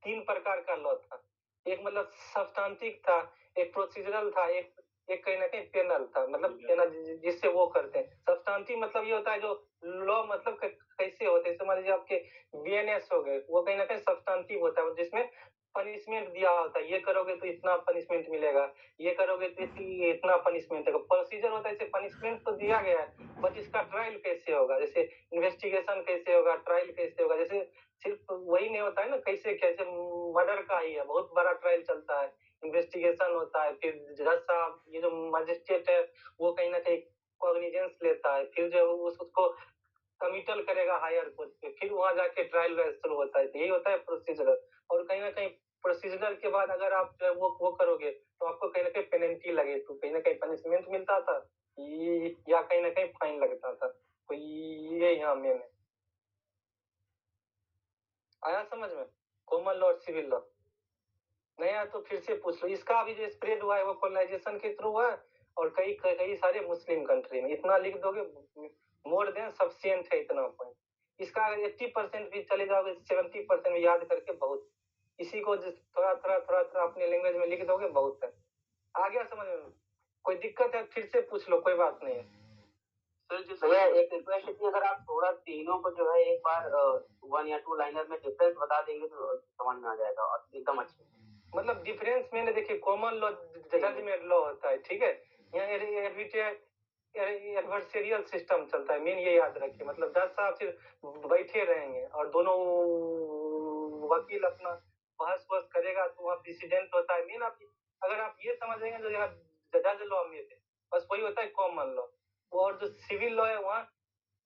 3 प्रकार का लॉ था। एक मतलब सब्सटेंटिव था, एक प्रोसीजरल था, एक कहीं ना कहीं पेनल था। मतलब पेनल जिससे वो करते हैं। सब्सटेंटिव मतलब ये होता है जो लॉ मतलब कैसे होते हैं, समझ लीजिए आपके बीएनएस हो गए, वो कहीं ना कहीं सब्सटेंटिव होता है, जिसमें पनिशमेंट दिया होता है। ये करोगे तो इतना पनिशमेंट मिलेगा, ये करोगे तो इतना पनिशमेंट है। प्रोसीजर होता है, इसे पनिशमेंट तो दिया गया है, बट इसका ट्रायल कैसे होगा, जैसे इन्वेस्टिगेशन कैसे होगा, ट्रायल कैसे होगा। जैसे सिर्फ वही नहीं होता है ना, कैसे कैसे मर्डर का ही है, बहुत बड़ा ट्रायल चलता है, इन्वेस्टिगेशन होता है, फिर जज साहब ये जो मजिस्ट्रेट है वो कहीं ना कहीं कॉग्निजेंस लेता है, फिर जो उसको कमिटल करेगा हायर कोर्ट पे, फिर वहां जाके ट्रायल शुरू होता है। तो यही होता है प्रोसीजरल। और कहीं ना कहीं प्रोसीजरल के बाद अगर आप वो करोगे तो आपको कहीं ना कहीं पेनल्टी लगे, तो कहीं ना कहीं पनिशमेंट मिलता था, या कहीं ना कहीं फाइन लगता था। तो ये यहाँ मेन है। आया समझ में? कॉमन लॉ और सिविल लॉ नहीं आया तो फिर से पूछ लो। इसका अभी जो स्प्रेड हुआ है वो कॉलोनाइजेशन के थ्रू हुआ है, और कई सारे मुस्लिम कंट्री में। इतना लिख दोगे, मोर देन सफिशिएंट है इतना पॉइंट। इसका अगर 80% भी चले जाओगे, 70% में याद करके बहुत, इसी को थोड़ा थोड़ा अपने लैंग्वेज में लिख दोगे, बहुत है। आ गया समझ में? कोई दिक्कत है फिर से पूछ लो, कोई बात नहीं है। भैया एक रिक्वेस्ट थी, अगर आप थोड़ा तीनों को जो है एक बार 1 या 2 लाइनर में डिफरेंस बता देंगे तो समझ में आ जाएगा और एकदम अच्छे। मतलब डिफरेंस मैंने देखिए, कॉमन लॉ जजमेंट लॉ होता है, ठीक है। यहाँ एडवर्सरियल सिस्टम चलता है, मेन ये याद रखिए। मतलब जज साहब सिर्फ बैठे रहेंगे और दोनों वकील अपना बहस वहस करेगा, तो वहाँ प्रेसिडेंट होता है मेन। आप अगर आप ये समझेंगे जो यहाँ जज लॉ में थे, बस वही होता है कॉमन लॉ। और जो सिविल लॉ है वहाँ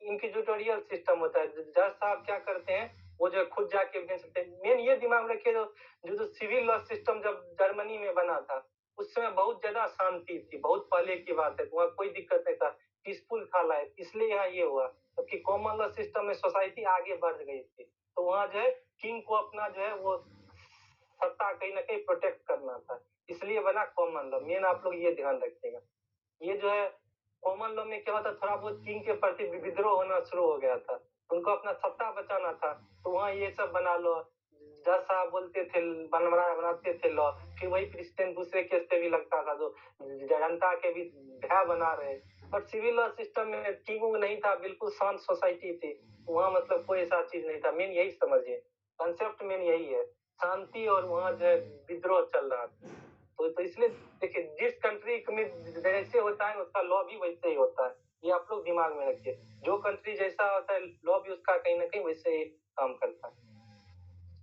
इंक्विजिटोरियल सिस्टम होता है। जज साहब क्या करते हैं, वो जो खुद जाके दे सकते हैं। मेन ये दिमाग में रखिए, जो सिविल लॉ सिस्टम जब जर्मनी में बना था, उस समय बहुत ज्यादा शांति थी, बहुत पहले की बात है, तो वहाँ कोई दिक्कत नहीं था, पीसफुल था लाइफ, इसलिए यहाँ ये हुआ। जबकि कॉमन लॉ सिस्टम में सोसाइटी आगे बढ़ गई थी, तो वहाँ जो है किंग को अपना जो है वो सत्ता कहीं ना कहीं प्रोटेक्ट करना था, इसलिए बना कॉमन लॉ। मेन आप लोग ये ध्यान रखिएगा। ये जो है कॉमन लॉ में क्या होता, थोड़ा बहुत किंग के प्रति विद्रोह होना शुरू हो गया था, उनको अपना सत्ता बचाना था, तो वहाँ ये सब बना लो। जज साहब बोलते थे, बनाते थे लॉ, फिर वही प्रेसिडेंट दूसरे केस पे भी लगता था, जो जनता के भी भय बना रहे। बट सिविल लॉ सिस्टम में किंग नहीं था, बिल्कुल शांत सोसाइटी थी, वहाँ मतलब कोई ऐसा चीज नहीं था। मेन यही समझिए, कंसेप्ट मेन यही है, शांति, और वहाँ जो है विद्रोह चल रहा था। तो इसलिए देखिए, जिस कंट्री में जैसे होता है उसका लॉ भी वैसे ही होता है, ये आप लोग दिमाग में रखिए। जो कंट्री जैसा होता है लॉ भी उसका कहीं ना कहीं वैसे ही काम करता है।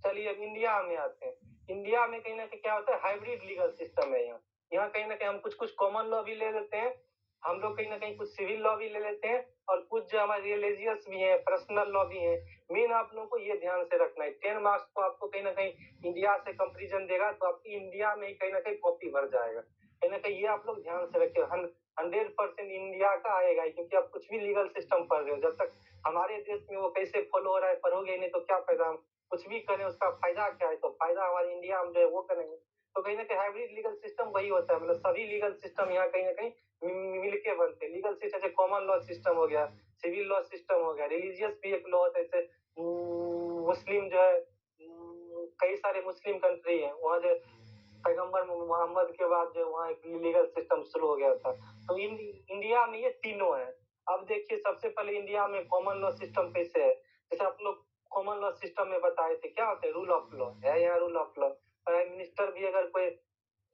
चलिए अब इंडिया में आते हैं। इंडिया में कहीं ना कहीं क्या होता है, हाइब्रिड लीगल सिस्टम है। यहाँ कहीं ना कहीं हम कुछ कॉमन लॉ भी ले लेते हैं, हम लोग कहीं ना कहीं कुछ सिविल लॉ भी ले लेते हैं और कुछ जो हमारे रिलीजियस भी हैं, पर्सनल लॉ भी हैं। मेन आप लोगों को ये ध्यान से रखना है, 10 मार्क्स को आपको कहीं ना कहीं इंडिया से कंपेरिजन देगा तो आपकी इंडिया में ही कहीं ना कहीं कॉपी भर जाएगा। कहीं ना कहीं ये आप लोग ध्यान से रखिए, 100% इंडिया का आएगा ही, क्योंकि आप कुछ भी लीगल सिस्टम पढ़ रहे हो, जब तक हमारे देश में वो कैसे फॉलो हो रहा है पढ़ोगे नहीं तो क्या फायदा। हम कुछ भी करें उसका फायदा क्या है, तो फायदा हमारे इंडिया में जो है वो करेंगे। तो कहीं ना कहीं हाइब्रिड लीगल सिस्टम वही होता है, मतलब सभी लीगल सिस्टम यहाँ कहीं ना कहीं मिलके बनते हैं। लीगल सिस्टम जैसे कॉमन लॉ सिस्टम हो गया, सिविल लॉ सिस्टम हो गया, रिलीजियस भी एक लॉ है, जैसे मुस्लिम जो है, कई सारे मुस्लिम कंट्री है, वहाँ जो पैगंबर मोहम्मद के बाद जो वहाँ एक लीगल सिस्टम शुरू हो गया था। तो इंडिया में ये तीनों है। अब देखिए सबसे पहले इंडिया में कॉमन लॉ सिस्टम कैसे है, जैसे आप लोग कॉमन लॉ सिस्टम में बताए थे क्या होता है, रूल ऑफ लॉ है, यहाँ rule of law. Prime minister भी अगर कोई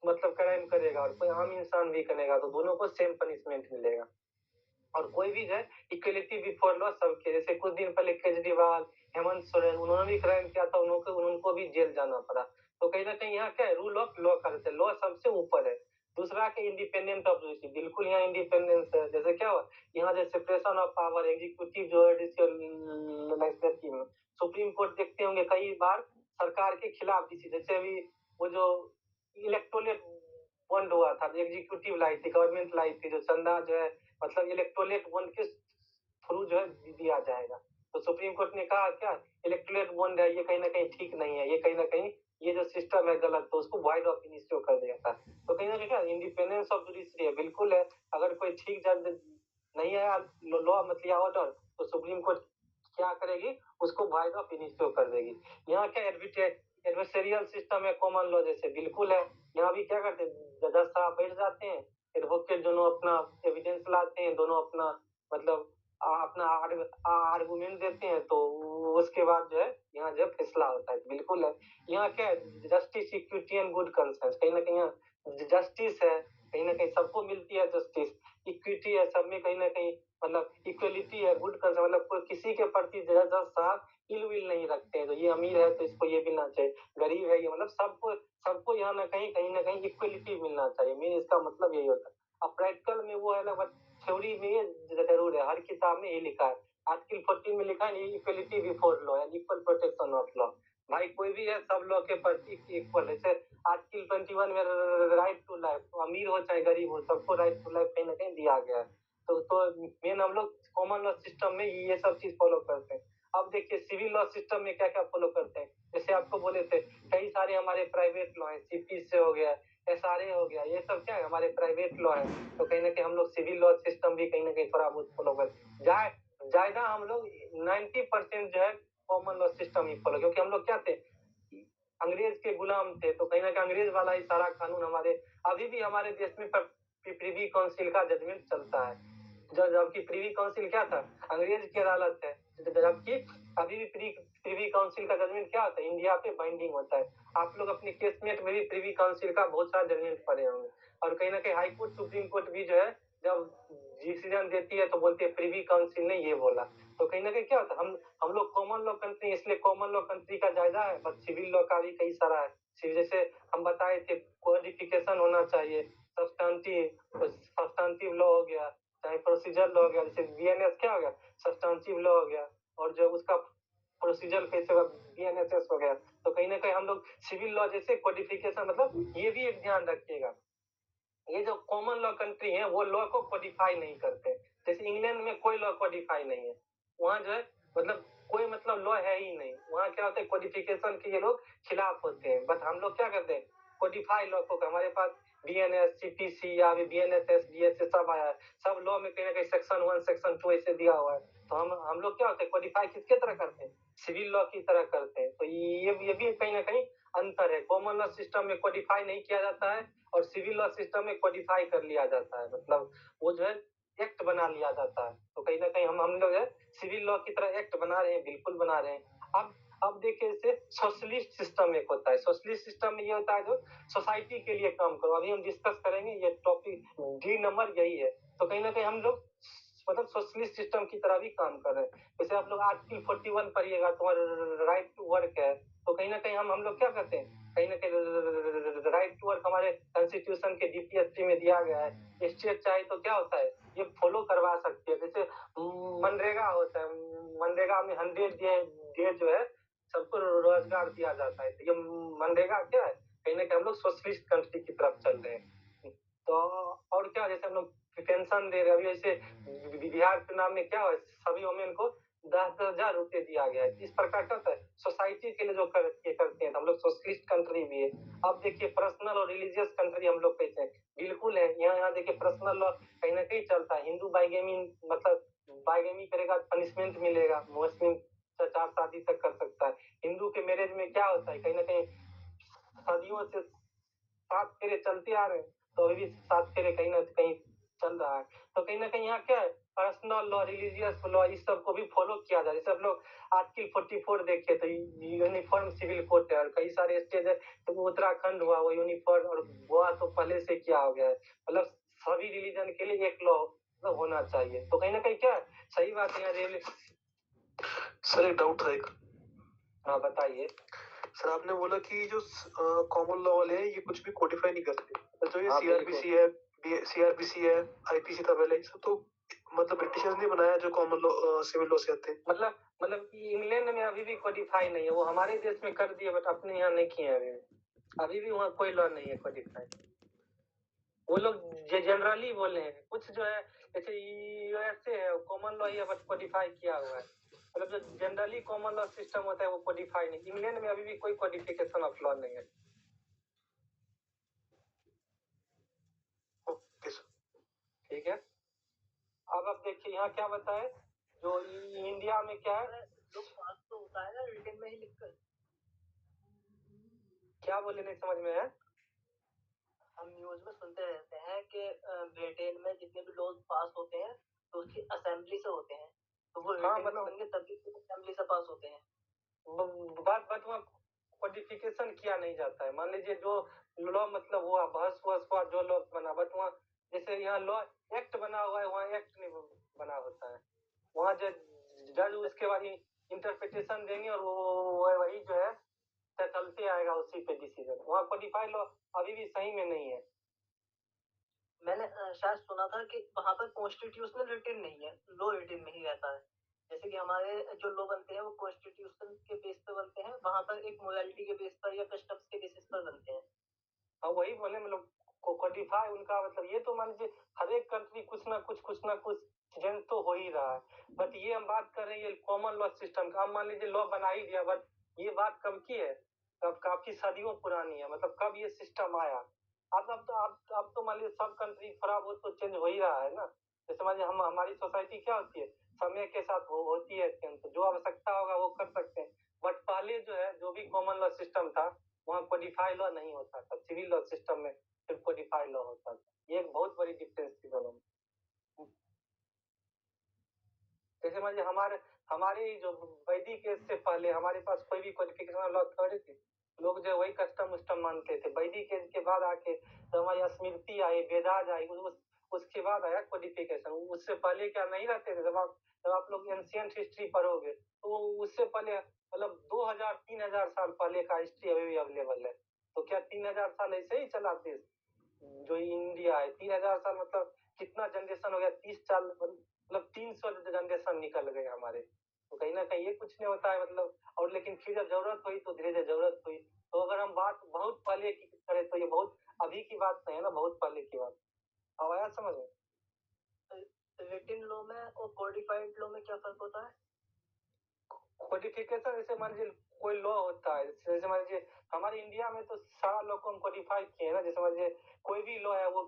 मतलब क्राइम करेगा और कोई आम इंसान भी करेगा तो दोनों को सेम पनिशमेंट मिलेगा। और कोई भी है इक्वलिटी बिफोर लॉ सबके, जैसे कुछ दिन पहले केजरीवाल, हेमंत सोरेन, उन्होंने भी क्राइम किया था, उनको भी जेल जाना पड़ा। तो कहीं ना कहीं यहाँ क्या है, रूल ऑफ लॉ करते हैं, लॉ सबसे ऊपर है। दूसरा के इंडिपेंडेंट ऑफ जुडिशरी, बिल्कुल यहाँ इंडिपेंडेंस है। जैसे क्या हुआ यहाँ जैसे सेपरेशन ऑफ पावर, एग्जीक्यूटिव जो है लेजिस्लेटिव, सुप्रीम कोर्ट देखते होंगे कई बार सरकार के खिलाफ डिसीजन, जैसे अभी वो जो इलेक्टोरेट बॉन्ड हुआ था, एग्जीक्यूटिव लाई थी, गवर्नमेंट लाई थी, जो चंदा जो है मतलब इलेक्टोरेट बॉन्ड के थ्रू जो है दिया जाएगा। तो सुप्रीम कोर्ट ने कहा क्या इलेक्टोरेट बॉन्ड है ये कहीं ना कहीं ठीक नहीं है, ये कहीं ना कहीं ये जो सिस्टम है गलत, तो उसको वाइड ऑफ इनिशियो कर दिया था। तो कहीं ना कहीं क्या इंडिपेंडेंस ऑफ जुडिशरी है, बिल्कुल है। अगर कोई ठीक जज नहीं है लॉ मतलब ऑर्डर, तो सुप्रीम कोर्ट क्या करेगी उसको वाइड ऑफ इनिशियो कर देगी। यहाँ क्या एडवर्सरियल सिस्टम है कॉमन लॉ जैसे, बिल्कुल है। यहाँ भी क्या करते हैं जज साहब बैठ जाते हैं, एडवोकेट दोनों अपना एविडेंस लाते हैं, दोनों अपना मतलब अपना आर्गुमेंट देते हैं, तो उसके बाद जो है यहाँ जो फैसला होता है, बिल्कुल है। यहाँ क्या है justice, equity and good conscience, कहीं ना कहीं जस्टिस है, कहीं ना कहीं सबको मिलती है जस्टिस, इक्विटी है, सब में कहीं ना कहीं मतलब इक्वलिटी है, गुड कंसेंस मतलब कोई किसी के प्रति जज साहब इल विल नहीं रखते हैं, तो ये अमीर है तो इसको ये मिलना चाहिए, गरीब है ये मतलब सबको सबको यहाँ ना कहीं इक्वलिटी मिलना चाहिए। मेन इसका मतलब यही होता है। अब प्रैक्टिकल में वो है ना, थ्योरी में ये जरूर है, हर किताब में ये लिखा है, आर्टिकल 14 में लिखा है equality before law and equal protection of law. भाई कोई भी है सब लॉ के प्रति इक्वल है। जैसे आर्टिकल 21 में राइट टू लाइफ, अमीर हो चाहे गरीब हो सबको राइट टू लाइफ कहीं ना कहीं दिया गया है। तो मेन हम लोग कॉमन लॉ सिस्टम में ये सब चीज फॉलो करते हैं। अब देखिए सिविल लॉ सिस्टम में क्या क्या फॉलो करते हैं, जैसे आपको बोले थे कई सारे हमारे प्राइवेट लॉ है, सीपी से हो गया, एसआरए हो गया, ये सब क्या है हमारे प्राइवेट लॉ है। तो कहीं ना कहीं हम लोग सिविल लॉ सिस्टम भी कहीं ना कहीं थोड़ा बहुत फॉलो करते ज्यादा हम लोग 90% जो है कॉमन लॉ सिस्टम ही फॉलो, क्योंकि हम लोग क्या थे अंग्रेज के गुलाम थे, तो कहीं ना कहीं अंग्रेज वाला ही सारा कानून हमारे अभी भी हमारे देश में प्रिवी काउंसिल का जजमेंट चलता है। जबकि प्रिवी काउंसिल क्या था अंग्रेज की अदालत है, जबकि अभी भी प्रिवी काउंसिल का जजमेंट क्या होता है इंडिया पे बाइंडिंग होता है। आप लोग अपने केसमेट में भी प्रिवी काउंसिल का बहुत सारा जजमेंट पढ़े होंगे। और कहीं ना कहीं हाई कोर्ट सुप्रीम कोर्ट भी जो है जब डिसीजन देती है तो बोलती है प्रिवी काउंसिल ने ये बोला। तो कहीं ना कहीं क्या होता है हम लोग कॉमन लॉ कंट्री, इसलिए कॉमन लॉ कंट्री का जायजा है, बट सिविल लॉ का भी कई सारा है। जैसे हम बताए थे कोडिफिकेशन होना चाहिए, सब्सटेंटिव लॉ हो गया, चाहे प्रोसीजर लॉ हो गया, जैसे बीएनएस क्या हो गया सब्सटेंटिव लॉ हो गया, और जो उसका प्रोसीजर कैसे होगा बीएनएसएस हो गया। तो कहीं ना कहीं हम लोग सिविल लॉ जैसे कोडिफिकेशन मतलब ये भी एक ध्यान रखिएगा, ये जो कॉमन लॉ कंट्री है वो लॉ को कोडिफाई नहीं करते। जैसे इंग्लैंड में कोई लॉ कोडिफाई नहीं है, वहाँ जो है मतलब कोई मतलब लॉ है ही नहीं, वहाँ क्या होता है कोडिफिकेशन के ये लोग खिलाफ होते हैं। बट हम लोग क्या करते हैं कोडिफाई लॉ को, हमारे पास बीएनएस सीपीसी या बीएनएसएस डीएसए सब आया है, सब लॉ में कहीं ना कहीं सेक्शन 1 सेक्शन 2 ऐसे दिया हुआ है। तो हम लोग क्या होते हैं कोडिफाई किसके तरह करते हैं सिविल लॉ की तरह करते हैं। तो ये भी कहीं ना कहीं अंतर है, कॉमन लॉ सिस्टम में कोडिफाई नहीं किया जाता है और सिविल लॉ सिस्टम में कोडिफाई कर लिया जाता है, मतलब वो जो है एक्ट बना लिया जाता है। तो कहीं ना कहीं हम लोग सिविल लॉ की तरह एक्ट बना रहे हैं, बिल्कुल बना रहे हैं। अब देखिए जैसे सोशलिस्ट सिस्टम एक होता है, सोशलिस्ट सिस्टम में ये होता है जो सोसाइटी के लिए काम करो, अभी हम डिस्कस करेंगे, ये टॉपिक डी नंबर यही है। तो कहीं ना कहीं हम लोग मतलब सोशलिस्ट सिस्टम की तरह भी काम कर रहे हैं। जैसे आप लोग आर्टिकल 41 पढ़िएगा तुम्हारा राइट टू वर्क है, तो कहीं ना कहीं हम लोग क्या करते हैं कहीं ना कहीं राइट टू वर्क हमारे कॉन्स्टिट्यूशन के डीपीएससी में दिया गया है। स्टेट चाहे तो क्या होता है ये फॉलो करवा सकती है। जैसे मनरेगा होता है, मनरेगा में 100 डे जो है सबको रोजगार दिया जाता है। तो ये मनरेगा क्या है, कहीं ना कहीं हम लोग सोशलिस्ट कंट्री की तरफ चल रहे हैं। तो और क्या, जैसे हम लोग पेंशन दे रहे हैं, अभी जैसे बिहार चुनाव में क्या है, सभी वोमेन को 10,000 रुपए दिया गया है। इस प्रकार का होता है सोसाइटी के लिए जो करते हैं। हम लोग सोशलिस्ट कंट्री भी है। अब देखिए पर्सनल और रिलीजियस कंट्री हम लोग कैसे हैं, बिल्कुल है। यहाँ देखिए पर्सनल लॉ कहीं ना कहीं चलता है। हिंदू बाइगेमी मतलब बाइगेमी करेगा पनिशमेंट मिलेगा, मुस्लिम 4 शादी तक कर सकता है। हिंदू के मैरिज में क्या होता है, कहीं ना कहीं सदियों से 7 फेरे चलते आ रहे हैं, तो अभी भी 7 फेरे कहीं ना कहीं चल रहा है। तो कहीं ना कहीं यहाँ क्या है, पर्सनल लॉ, रिलीजियस लॉ, इस सब को भी फॉलो किया जाए। जैसे हम लोग आर्टिकल 44 देखे तो यूनिफॉर्म सिविल कोड है, और कई सारे स्टेट है, तो उत्तराखंड हुआ वो यूनिफॉर्म, और गोवा तो पहले से क्या हो गया है, मतलब सभी रिलीजन के लिए एक लॉ होना चाहिए। तो कहीं ना कहीं क्या है, सही बात है यहाँ। सर एक डाउट था एक। हाँ बताइए। सर आपने बोला कि जो कॉमन लॉ वाले हैं ये कुछ भी कोडिफाई नहीं करते, तो जो ये हाँ, सीआरपीसी है, सीआरपीसी है, आईपीसी था पहले, सब तो मतलब ब्रिटिशर्स ने बनाया जो कॉमन लॉ सिविल लॉ से आते हैं। मतलब कि इंग्लैंड में अभी भी कोडिफाई नहीं है, वो हमारे देश में कर दिए बट अपने यहाँ नहीं किए हैं। अभी भी वहाँ कोई लॉ नहीं है कोडिफाई। वो लोग जनरली बोले हैं, कुछ जो है जैसे यूएसए है कॉमन लॉ ही है बट कोडिफाई किया हुआ है। मतलब जो जनरली कॉमन लॉ सिस्टम होता है वो कोडिफाई नहीं। इंग्लैंड में अभी भी कोई कोडिफिकेशन ऑफ लॉ नहीं है। ओके सर, ठीक है। अब देखिए यहाँ क्या बताए, जो इंडिया में क्या है, जो पास तो होता है ना रिटन में ही लिखकर। क्या बोले नहीं समझ में है। हम न्यूज में सुनते रहते हैं कि ब्रिटेन में जितने भी लॉज पास होते हैं तो उसकी असेंबली से होते हैं, तो वो हाँ, रिटन में होंगे तभी असेंबली से पास होते हैं। बात वहाँ कोडिफिकेशन किया नहीं जाता है। मान लीजिए जो लॉ मतलब हुआ बहस हुआ जो लॉ बना, बट वहाँ जैसे यहाँ लॉ एक्ट बना हुआ है, वहाँ एक्ट नहीं बना होता है। वहाँ जज उसके बाद इंटरप्रिटेशन देंगे और वो वही जो है चलते आएगा उसी पे डिसीजन। वहाँ कोडिफाइड लॉ अभी भी सही में नहीं है। मैंने शायद सुना था कि वहाँ पर कॉन्स्टिट्यूशनल रिटन नहीं है, लॉ रिटन में ही रहता है। जैसे कि हमारे जो लॉ बनते हैं वो कॉन्स्टिट्यूशन के बेस पे बनते हैं, वहाँ पर एक मोरालिटी के बेस पर या कस्टम्स के बेसिस पर बनते हैं। हाँ वही बोले, मतलब कोडिफाई उनका मतलब ये तो मान लीजिए हर एक कंट्री कुछ ना कुछ चेंज तो हो ही रहा है। बट ये हम बात कर रहे हैं कॉमन लॉ सिस्टम का। अब मान लीजिए लॉ बना ही दिया, बट ये बात कब की है, तब काफी सदियों पुरानी है। मतलब कब ये सिस्टम आया। अब तो मान लीजिए सब कंट्री थोड़ा बहुत तो चेंज हो ही रहा है ना। जैसे मान लीजिए हमारी सोसाइटी क्या होती है, समय के साथ होती है चेंज, तो जो आवश्यकता होगा वो कर सकते हैं। बट पहले जो है जो भी कॉमन लॉ सिस्टम था वहाँ कोडिफाइड लॉ नहीं होता था। सिविल लॉ सिस्टम में सिर्फ कोडिफाइड लॉ होता था। ये एक बहुत बड़ी डिफरेंस थी दोनों में। जैसे मान लीजिए हमारे जो वैदिक एज से पहले हमारे पास कोई भी कोडिफिकेशन लॉ थोड़ी थी। लोग जो वही कस्टम उस्टम मानते थे। वैदिक एज के बाद आके तो हमारी स्मृति आई, वेदाज आई, उसके बाद आया कोडिफिकेशन। उससे पहले क्या नहीं रहते थे। जब आप लोग एंशियंट हिस्ट्री पढ़ोगे तो उससे पहले मतलब 2000-3000 साल पहले का हिस्ट्री अभी भी अवेलेबल है। तो क्या 3000 साल ऐसे ही चला देश जो इंडिया है? 3000 साल मतलब कितना जनरेशन हो गया, 30 साल मतलब 300 जनरेशन निकल गए हमारे। तो कहीं ना कहीं ये कुछ नहीं होता है मतलब। और लेकिन फिर जब जरूरत हुई तो धीरे धीरे जरूरत हुई। तो अगर हम बात बहुत पहले की करें तो ये बहुत अभी की बात नहीं है ना, बहुत पहले की बात। अब आया समझ में? रिटन लॉ में और कोडिफाइड लॉ में क्या फर्क होता है? कोडिफिकेशन जैसे मान लीजिए कोई लॉ होता है, जैसे मान लीजिए हमारे इंडिया में तो सारा लॉ को हम कोडिफाई किए ना। जैसे मान लीजिए कोई भी लॉ है वो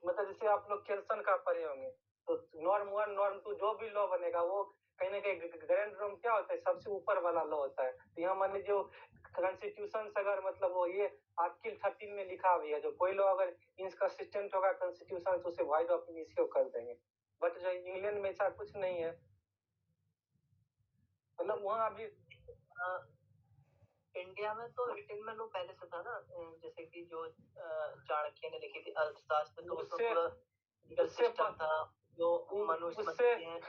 मतलब जैसे आप लोग केल्सन का पढ़े होंगे, तो नॉर्म 1 नॉर्म 2 जो भी लॉ बनेगा वो कहीं ना कहीं ग्रैंड रूम क्या होता है, सबसे ऊपर वाला लॉ होता है। तो यहाँ मान लीजिए कॉन्स्टिट्यूशन अगर मतलब वो ये आर्टिकल 13 में लिखा भी है, जो कोई लॉ अगर इनकंसिस्टेंट होगा कॉन्स्टिट्यूशन तो उसे वाइड ऑफ इनिशियो कर देंगे। बट जो इंग्लैंड में ऐसा कुछ नहीं है। मतलब वहाँ अभी इंडिया में तो रिटन में लॉ पहले से था ना, जैसे कि जो चाणक्य ने लिखी थी अर्थशास्त्र, तो उसमें पूरा लीगल सिस्टम था जो मनुस्मृति है।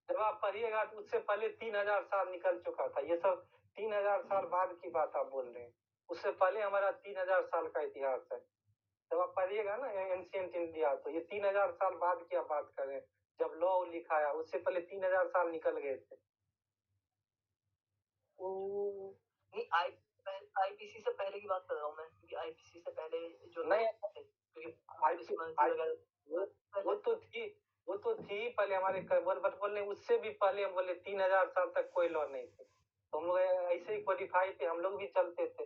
जब आप पढ़िएगा तो उससे पहले 3000 साल निकल चुका था। ये सब 3000 साल बाद की बात आप बोल रहे हैं। उससे पहले हमारा 3000 साल का इतिहास है। जब आप पढ़िएगा ना एंशियंट इंडिया, तो ये 3000 साल बाद की आप बात कर रहे हैं, जब लॉ लिखाया उससे पहले 3000 साल निकल गए थे। नहीं, आईपीसी से पहले की बात कर रहा हूँ मैं, क्योंकि आईपीसी से पहले जो नहीं, क्योंकि वो तो थी पहले हमारे बट बोले उससे भी पहले हम बोले 3000 साल तक कोई लॉ नहीं थे, तो हम लोग ऐसे ही क्वालिफाई थे, हम लोग भी चलते थे।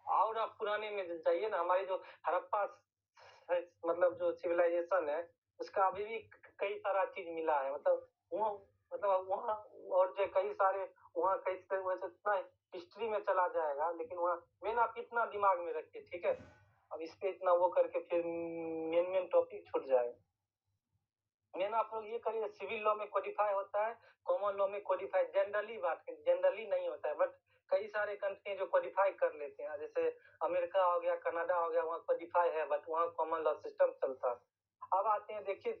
और आप पुराने में जाइए ना, हमारी जो हड़प्पा मतलब जो सिविलाइजेशन है उसका अभी भी कई सारा चीज मिला है, मतलब वहाँ और जो कई सारे वहाँ कई इतना हिस्ट्री में चला जाएगा, लेकिन वहाँ मेन आप इतना दिमाग में रखिए, ठीक है। अब इस पे इतना वो करके फिर मेन टॉपिक छूट जाएगा। मेन आप लोग ये करिए, सिविल लॉ में कोडिफाई होता है, कॉमन लॉ में कोडिफाई जनरली बात करें, जनरली नहीं होता है, बट कई सारे कंट्री जो कोडिफाई कर लेते हैं, जैसे अमेरिका हो गया, कनाडा हो गया, वहाँ कोडिफाई है, बट वहाँ कॉमन लॉ सिस्टम चलता है। अब आते हैं देखिए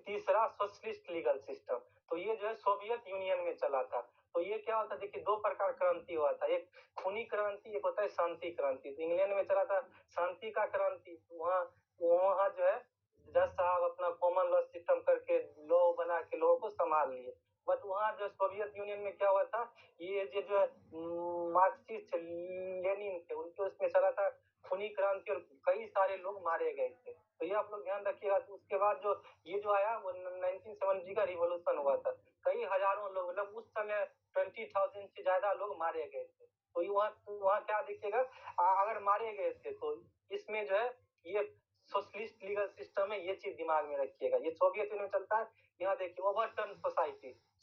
तीसरा, सोशलिस्ट लीगल सिस्टम, तो ये जो है सोवियत यूनियन में चला था। तो ये क्या होता है, देखिए दो प्रकार क्रांति हुआ था, एक खूनी क्रांति, एक होता है शांति क्रांति। तो इंग्लैंड में चला था शांति का क्रांति, वहाँ जो है जज साहब अपना कॉमन लॉ सिस्टम करके लॉ बना के लोगों को संभाल लिए। बट वहाँ जो सोवियत यूनियन में क्या हुआ था, ये जो है मार्क्सिस्ट लेनिन थे, उनके उसमें चला था खूनी क्रांति और कई सारे लोग मारे गए थे। तो ये आप लोग ध्यान रखिएगा। तो उसके बाद जो ये जो आया वो 1970 का रिवॉल्यूशन हुआ था, कई हजारों लोग, मतलब उस समय 20,000 से ज्यादा लोग मारे गए थे। तो वहाँ क्या देखिएगा, अगर मारे गए थे तो इसमें जो है ये सोशलिस्ट लीगल सिस्टम है, ये चीज दिमाग में रखिएगा। ये सोवियत यूनियन चलता है। यहाँ देखिए ओवरटर्न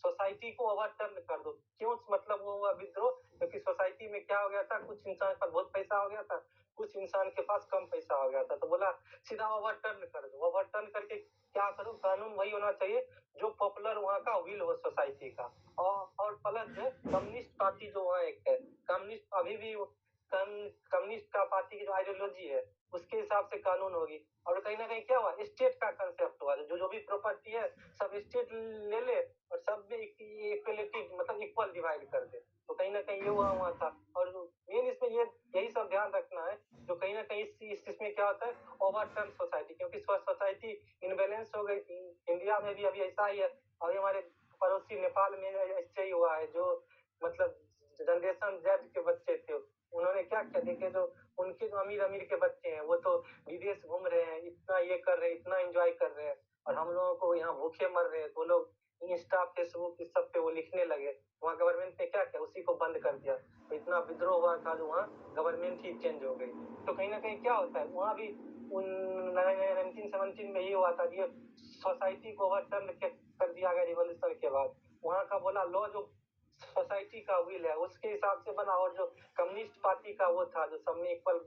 सोसाइटी को ओवरटर्न कर दो। क्यों, मतलब वो हुआ विद्रोह, क्योंकि सोसाइटी में क्या हो गया था, कुछ इंसान पर बहुत पैसा हो गया था, कुछ इंसान के पास कम पैसा हो गया था, तो बोला सीधा ओवरटर्न कर दो। ओवरटर्न करके क्या करो, कानून वही होना चाहिए जो पॉपुलर वहाँ का विल हो सोसाइटी का। और प्लस जो कम्युनिस्ट पार्टी जो वहाँ एक है, कम्युनिस्ट अभी भी कम्युनिस्ट का पार्टी की जो आइडियोलॉजी है उसके हिसाब से कानून होगी। और कहीं ना कहीं क्या हुआ, स्टेट का कंसेप्ट हुआ, जो भी प्रॉपर्टी है सब स्टेट ले ले और सब में इक्वलिटी मतलब इक्वल डिवाइड कर दे। तो कहीं ना कहीं ये हुआ था। और मेन इसमें यही सब ध्यान रखना है, जो कहीं ना कहीं इसमें क्या होता है, ओवरटर्न सोसाइटी, क्योंकि सोसाइटी इनबैलेंस हो गई थी। इंडिया में भी अभी ऐसा ही है, और हमारे पड़ोसी नेपाल में ऐसे ही हुआ है। जो मतलब जनरेशन जेड के बच्चे थे, उन्होंने क्या किया, देखिए जो उनके जो अमीर के बच्चे हैं वो तो विदेश घूम रहे हैं, इतना ये कर रहे हैं, इतना एंजॉय कर रहे हैं, और हम लोगों को यहाँ भूखे मर रहे हैं। तो लोग इंस्टा फेसबुक इस सब पे वो लिखने लगे, वहाँ गवर्नमेंट ने क्या किया, उसी को बंद कर दिया। तो इतना विद्रोह हुआ था जो वहाँ गवर्नमेंट ही चेंज हो गई। तो कहीं ना कहीं क्या होता है, वहाँ भी 1917 में ये हुआ था, ये सोसाइटी को ओवरटर्न कर दिया गया रिवॉल्यूशन के बाद। वहाँ का बोला लॉ जो सोसाइटी का विल है उसके हिसाब से बना, और जो कम्युनिस्ट पार्टी का वो था जो सब में इक्वल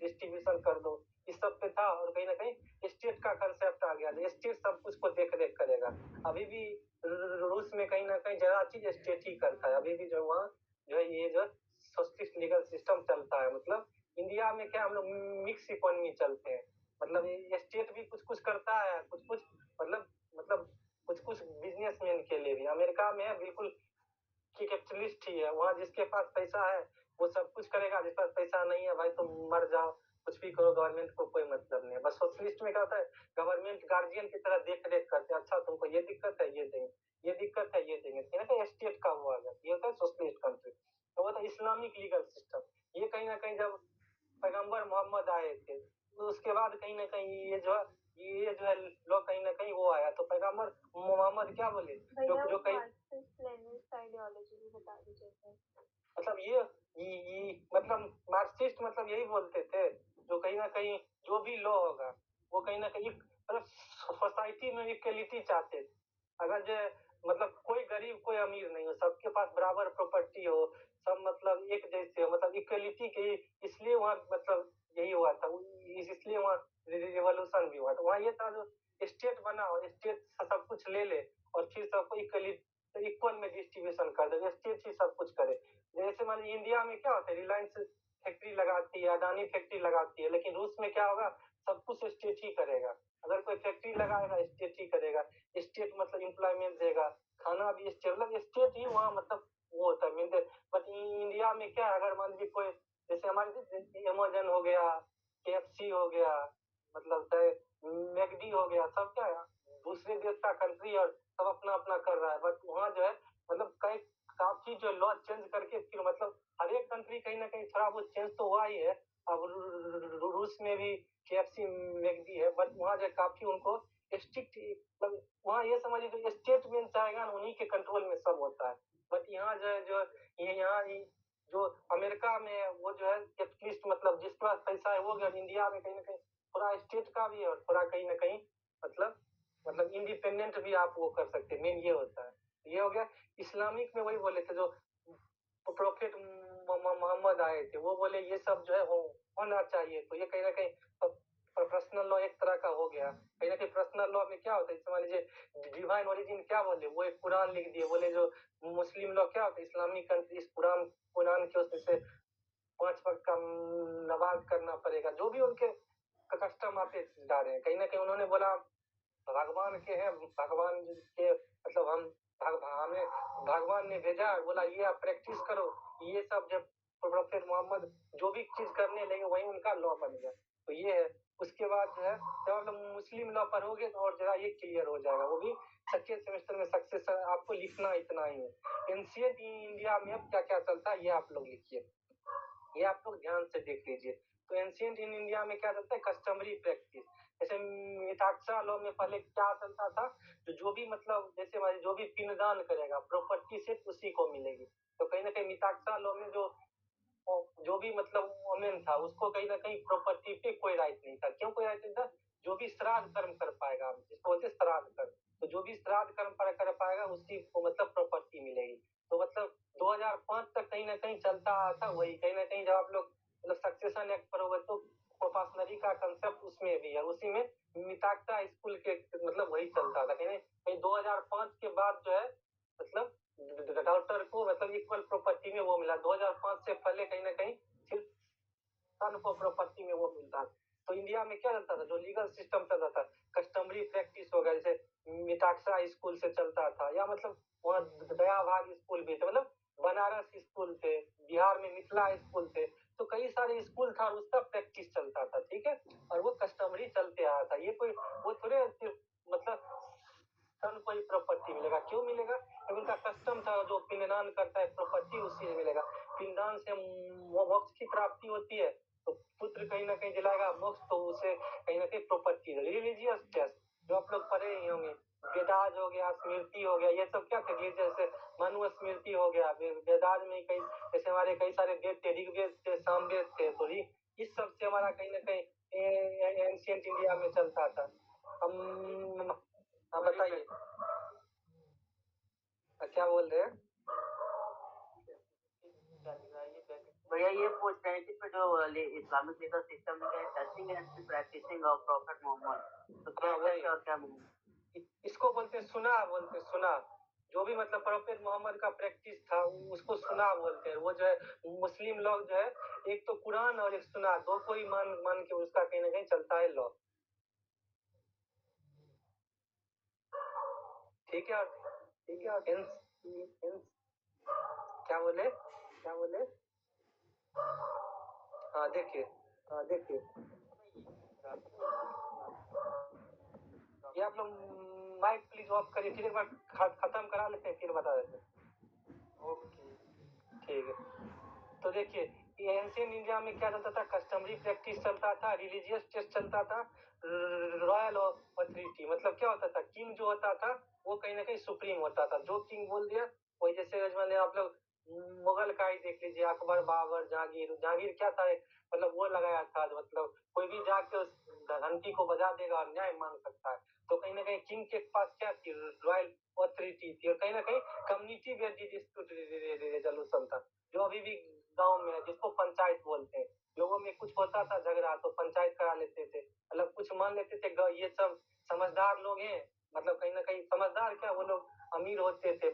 डिस्ट्रीब्यूशन कर दो, इस सब पे था। और कहीं ना कहीं स्टेट का कंसेप्ट आ गया, स्टेट सब कुछ को देख रेख करेगा। अभी भी रूस में कहीं ना कहीं ज्यादा चीज स्टेट ही करता है, अभी भी जो वहाँ जो है ये जो सोशलिस्ट लीगल सिस्टम चलता है। मतलब इंडिया में क्या हम लोग मिक्स इकोनॉमी चलते हैं, मतलब स्टेट भी कुछ कुछ करता है, कुछ कुछ मतलब कुछ कुछ बिजनेसमैन के लिए भी। अमेरिका में है बिल्कुल कि कैपिटलिस्ट ही है, वहाँ जिसके पास पैसा है वो सब कुछ करेगा, जिसके पास पैसा नहीं है भाई तुम मर जाओ, कुछ भी करो, गवर्नमेंट को कोई मतलब नहीं है। बस सोशलिस्ट में क्या होता है, गवर्नमेंट गार्जियन की तरह देख रेख करते हैं, अच्छा तुमको ये दिक्कत है ये देंगे, ये दिक्कत है ये देंगे, तो स्टेट का वो आ गया, ये होता है सोशलिस्ट कंट्री। तो वो था इस्लामिक लीगल सिस्टम। ये कहीं ना कहीं जब पैगंबर मोहम्मद आए थे तो उसके बाद कहीं ना कहीं ये जो है लॉ कहीं ना कहीं वो आया। तो पैगंबर मोहम्मद क्या बोले, जो कहीं मतलब ये मतलब मार्क्सिस्ट मतलब यही बोलते थे, जो कहीं ना कहीं जो भी लॉ होगा वो कहीं ना कहीं मतलब सोसाइटी में इक्वलिटी चाहते थे। अगर जो मतलब कोई गरीब कोई अमीर नहीं हो, सबके पास बराबर प्रॉपर्टी हो, सब मतलब एक जैसे हो, मतलब इक्वलिटी के, इसलिए वहाँ मतलब यही हुआ था, इसलिए वहाँ रिवॉल्यूशन भी हुआ था। वहाँ ये था जो स्टेट बना हो, स्टेट सब कुछ ले ले और फिर सबको इक्वल में डिस्ट्रीब्यूशन कर दे, स्टेट ही सब कुछ करे। जैसे मान लीजिए इंडिया में क्या होता है, रिलायंस फैक्ट्री लगाती है, अडानी फैक्ट्री लगाती है, लेकिन रूस में क्या होगा, सब कुछ स्टेट ही करेगा। अगर कोई फैक्ट्री लगाएगा स्टेट ही करेगा, स्टेट मतलब एम्प्लॉयमेंट देगा, खाना भी स्टेट, मतलब स्टेट ही वहाँ मतलब वो होता है। बट इंडिया में क्या है, अगर मान लीजिए कोई जैसे हमारे अमेजन हो गया, KFC हो गया, मतलब मैगडी हो गया, सब क्या है दूसरे देश का कंट्री और सब अपना अपना कर रहा है। बट वहाँ जो है मतलब कई काफी जो लॉ चेंज करके फिर मतलब हर एक कंट्री कहीं ना कहीं थोड़ा बहुत चेंज तो हुआ ही है। अब रूस में भी KFC मैगडी है, बट वहाँ जो काफी उनको स्ट्रिक्ट मतलब वहाँ ये समझिए जो स्टेट में चाहेगा उन्हीं के कंट्रोल में सब होता है। बट यहाँ जो है जो यहाँ जो अमेरिका में वो जो है एटलीस्ट मतलब जिसके पास पैसा है वो गया। इंडिया में कहीं ना कहीं थोड़ा स्टेट का भी है और थोड़ा कहीं ना कहीं मतलब इंडिपेंडेंट भी आप वो कर सकते हैं। मेन ये होता है। ये हो गया। इस्लामिक में वही बोले थे जो प्रोफेट मोहम्मद आए थे, वो बोले ये सब जो है होना चाहिए। तो ये कहीं ना कहीं पर्सनल लॉ एक तरह का हो गया। कहीं ना कहीं पर्सनल लॉ में क्या होता है, मान लीजिए डिवाइन ओरिजिन क्या बोले, वो एक कुरान लिख दिए। बोले जो मुस्लिम लॉ क्या होता है, इस्लामिक कंट्रीज कुरान के उसमें से 5 वक्त का नमाज करना पड़ेगा। जो भी उनके कस्टम आते जा रहे हैं, कहीं ना कहीं उन्होंने बोला भगवान के हैं, भगवान के मतलब हमें भगवान ने भेजा, बोला ये आप प्रैक्टिस करो। ये सब जब प्रोफेट मोहम्मद जो भी चीज करने लगे वही उनका लॉ बन गया। तो ये है। उसके बाद जो है जब मतलब मुस्लिम लॉ पढ़ोगे तो और जरा ये क्लियर हो जाएगा। वो भी सेकेंड सेमेस्टर में सक्सेस आपको लिखना इतना ही है। एंशिएंट इंडिया में अब क्या क्या चलता है ये आप लोग लिखिए, ये आप लोग ध्यान से देख लीजिए। तो एंशिएंट इन इंडिया में क्या चलता है, कस्टमरी प्रैक्टिस। जैसे मिताक्सा लॉ में पहले क्या चलता था, तो जो भी मतलब जैसे हमारे जो भी पिंडदान करेगा प्रॉपर्टी से उसी को मिलेगी। तो कहीं ना कहीं मिताक्सा लॉ में जो भी मतलब वोमेन था उसको कहीं ना कहीं प्रॉपर्टी पे कोई राइट नहीं था। क्यों कोई राइट नहीं था, जो भी श्राद्ध कर्म कर पाएगा, जिसको बोलते हैं श्राद्ध कर्म, तो जो भी श्राद्ध कर्म कर पाएगा उसी को मतलब प्रॉपर्टी मिलेगी। तो मतलब 2005 तक कहीं ना कहीं चलता आया था वही। कहीं ना कहीं जब आप लोग मतलब सक्सेशन एक्ट पढ़ोगे तो प्रोपासनरी का कंसेप्ट उसमें भी है, उसी में मिताक्सा स्कूल के मतलब वही चलता था। कहीं 2005 के बाद जो है मतलब डॉक्टर को मतलब इक्वल प्रॉपर्टी में वो मिला। 2005 से पहले कहीं ना कहीं सिर्फ सन को प्रॉपर्टी में वो मिलता। तो इंडिया में क्या चलता था, जो लीगल सिस्टम चलता था, कस्टमरी प्रैक्टिस हो गया, जैसे मिताक्सा स्कूल से चलता था, या मतलब वहाँ दयाभाग स्कूल भी थे, मतलब बनारस स्कूल थे, बिहार में मिथिला स्कूल थे। तो कई सारे स्कूल था और उसका प्रैक्टिस चलता था, ठीक है। और वो कस्टमरी चलते आया था। ये कोई वो थोड़े सिर्फ मतलब सन को ही प्रॉपर्टी मिलेगा। क्यों मिलेगा, क्योंकि उनका कस्टम था जो पिंडदान करता है प्रॉपर्टी उसी से मिलेगा। पिंडदान से मोक्ष की प्राप्ति होती है, तो पुत्र कहीं ना कहीं दिलाएगा मोक्ष, तो उसे कहीं ना कहीं प्रॉपर्टी। रिलीजियस टेस्ट जो आप लोग पढ़े ही होंगे, वेदाज हो गया, स्मृति हो गया, ये सब क्या थे, जैसे मनु स्मृति हो गया। वेदाज में कई जैसे हमारे कई सारे वेद थे, ऋग्वेद थे, सामवेद थे। तो इस सब से हमारा कहीं ना कहीं एंशिएंट इंडिया में चलता था। हम हाँ बताइए क्या बोल रहे हैं। भैया ये पूछ रहे हैं कि फिर जो इस्लामिक लीगल सिस्टम में teaching and practising of prophet Muhammad, तो क्या वही। है और क्या नहीं? इसको बोलते हैं सुना, बोलते हैं सुना। जो भी मतलब प्रोफेट मोहम्मद का प्रैक्टिस था उसको सुना बोलते हैं। वो जो है मुस्लिम लोग जो है एक तो कुरान और एक सुना, दो को ही मान के उसका कहीं ना कहीं चलता है लॉ, ठीक है। ठीक है। क्या बोले, क्या बोले, हाँ देखिए, हाँ देखिए, ये आप लोग माइक प्लीज ऑफ करिए, फिर एक बार खत्म करा लेते हैं फिर बता देते हैं। ओके ठीक है। तो देखिए एंशिएंट इंडिया में क्या चलता था, कस्टमरी प्रैक्टिस चलता था, रिलीजियस टेस्ट चलता था, रॉयल ऑथोरिटी। मतलब क्या होता था, किंग जो होता था वो कहीं ना कहीं सुप्रीम होता था। जो किंग बोल दिया वही। जैसे मैंने आप लोग मुगल का ही देख लीजिए, अकबर, बाबर, जहांगीर। जहांगीर क्या था, मतलब वो लगाया था मतलब कोई भी जाके उस घंटी को बजा देगा और न्याय मांग सकता है। तो कहीं ना कहीं किंग के पास क्या थी, रॉयल ऑथोरिटी थी। और कहीं ना कहीं कम्युनिटी बेस्ड डिस्प्यूट रेजोल्यूशन था, जो अभी भी गांव में है, जिसको पंचायत बोलते हैं। लोगों में कुछ होता था झगड़ा तो पंचायत करा लेते थे, मतलब कुछ मान लेते थे। ये सब समझदार लोग हैं, मतलब कहीं ना कहीं समझदार क्या, वो लोग अमीर होते थे,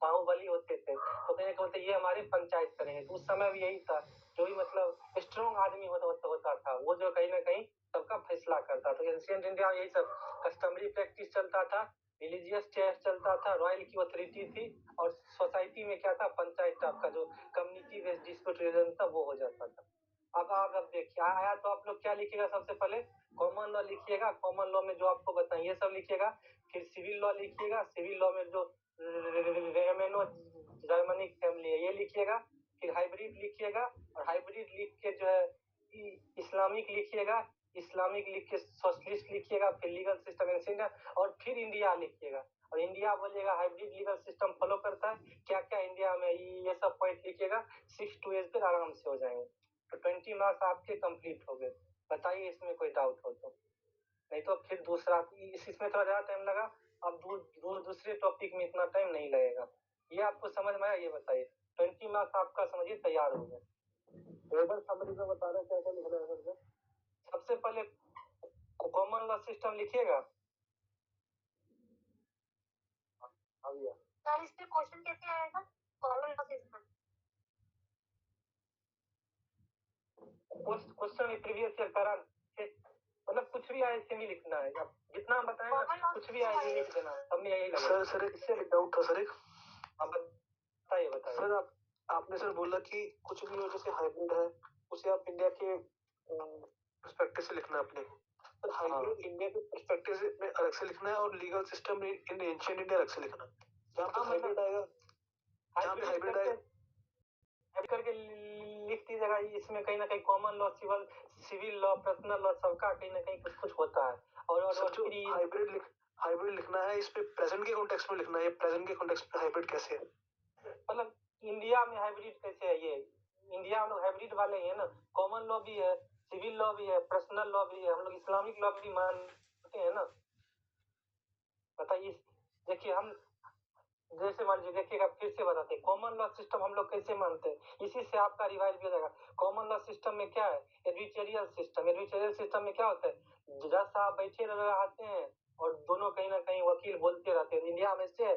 बाहुबली होते थे, तो कहीं ना कहीं बोलते ये हमारे पंचायत करेंगे। तो उस समय भी यही था, जो भी मतलब स्ट्रॉन्ग आदमी होता था वो जो कहीं ना कहीं सबका फैसला करता था। एंशिएंट इंडिया में यही सब कस्टमरी प्रैक्टिस चलता था, रिलीजियस टेस्ट चलता था, रॉयल की ऑथोरिटी थी, और सोसाइटी में क्या था, पंचायत टाइप का जो कम्युनिटी बेस्ड डिस्प्यूट रेजोल्यूशन था वो हो जाता था। अब देखिए आया तो आप लोग क्या लिखिएगा, सबसे पहले कॉमन लॉ लिखिएगा, कॉमन लॉ में जो आपको बताएं ये सब लिखिएगा, फिर सिविल लॉ लिखिएगा, सिविल लॉ में जो रेमेनो जर्मनिक फैमिली है ये लिखिएगा, फिर हाइब्रिड लिखिएगा, और हाइब्रिड लिख के जो है इस्लामिक लिखिएगा, इस्लामिक लिख के सोशलिस्ट लिखिएगा, फिर लीगल सिस्टम एंड और फिर इंडिया लिखिएगा, और इंडिया बोलिएगा हाइब्रिड लीगल सिस्टम फॉलो करता है, क्या क्या इंडिया में, ये सब पॉइंट लिखिएगा, 6 to 8 पे आराम से हो जाएंगे। तो 20 मार्क्स आपके कंप्लीट हो गए। बताइए इसमें कोई डाउट हो तो, नहीं तो फिर दूसरा इसमें थोड़ा ज्यादा टाइम लगा, अब दूसरे टॉपिक में इतना टाइम नहीं लगेगा। ये आपको समझ में आया, ये बताइए 20 मार्क्स आपका समझिए तैयार हो गए। टेबल समरी में बता रहे क्या क्या लिख रहे हैं। सबसे पहले कॉमन लॉ सिस्टम लिखिएगा। सर इस पे क्वेश्चन कैसे आएगा common law system? Question previous year करा, मतलब कुछ भी आए सेम ही लिखना है, अब जितना हम बताएं ना कुछ भी आए लिख देना, सब में यही लगेगा। सर इससे डाउट था सर एक। अब बताइए सर आपने सर बोला कि कुछ भी हो जैसे हाइब्रिड है उसे आप इंडिया के पर्सपेक्टिव से लिखना है अपने, सर हाइब्रिड इंडिया के पर्सपेक्टिव में अलग से लिखना है और legal system in ancient India अलग से लिखना है। जहाँ पे हाइब्रिड आएगा, जहाँ पे हाइब्रिड आएगा करके लिख दीजिएगा, इसमें कहीं ना कहीं common law, civil law, personal law सबका कहीं ना कहीं कुछ कुछ होता है। और हाइब्रिड लिखना है, इस पे प्रेजेंट के कॉन्टेक्स्ट में लिखना है, प्रेजेंट के कॉन्टेक्स्ट में हाइब्रिड कैसे है, मतलब इंडिया में हाइब्रिड कैसे है, ये इंडिया हम लोग हाइब्रिड वाले ही है ना, कॉमन लॉ भी है, सिविल लॉ भी है, पर्सनल लॉ भी है, हम लोग इस्लामिक लॉ भी मानते हैं ना। बताइए, देखिए हम जैसे मान लीजिए, देखिएगा फिर से बताते हैं कॉमन लॉ सिस्टम हम लोग कैसे मानते हैं, इसी से आपका रिवाइज भी हो जाएगा। कॉमन लॉ सिस्टम में क्या है, एडवर्सरियल सिस्टम, एडवर्सरियल सिस्टम में क्या होता है, जज साहब बैठे रहते हैं और दोनों कहीं ना कहीं वकील बोलते रहते हैं। इंडिया में से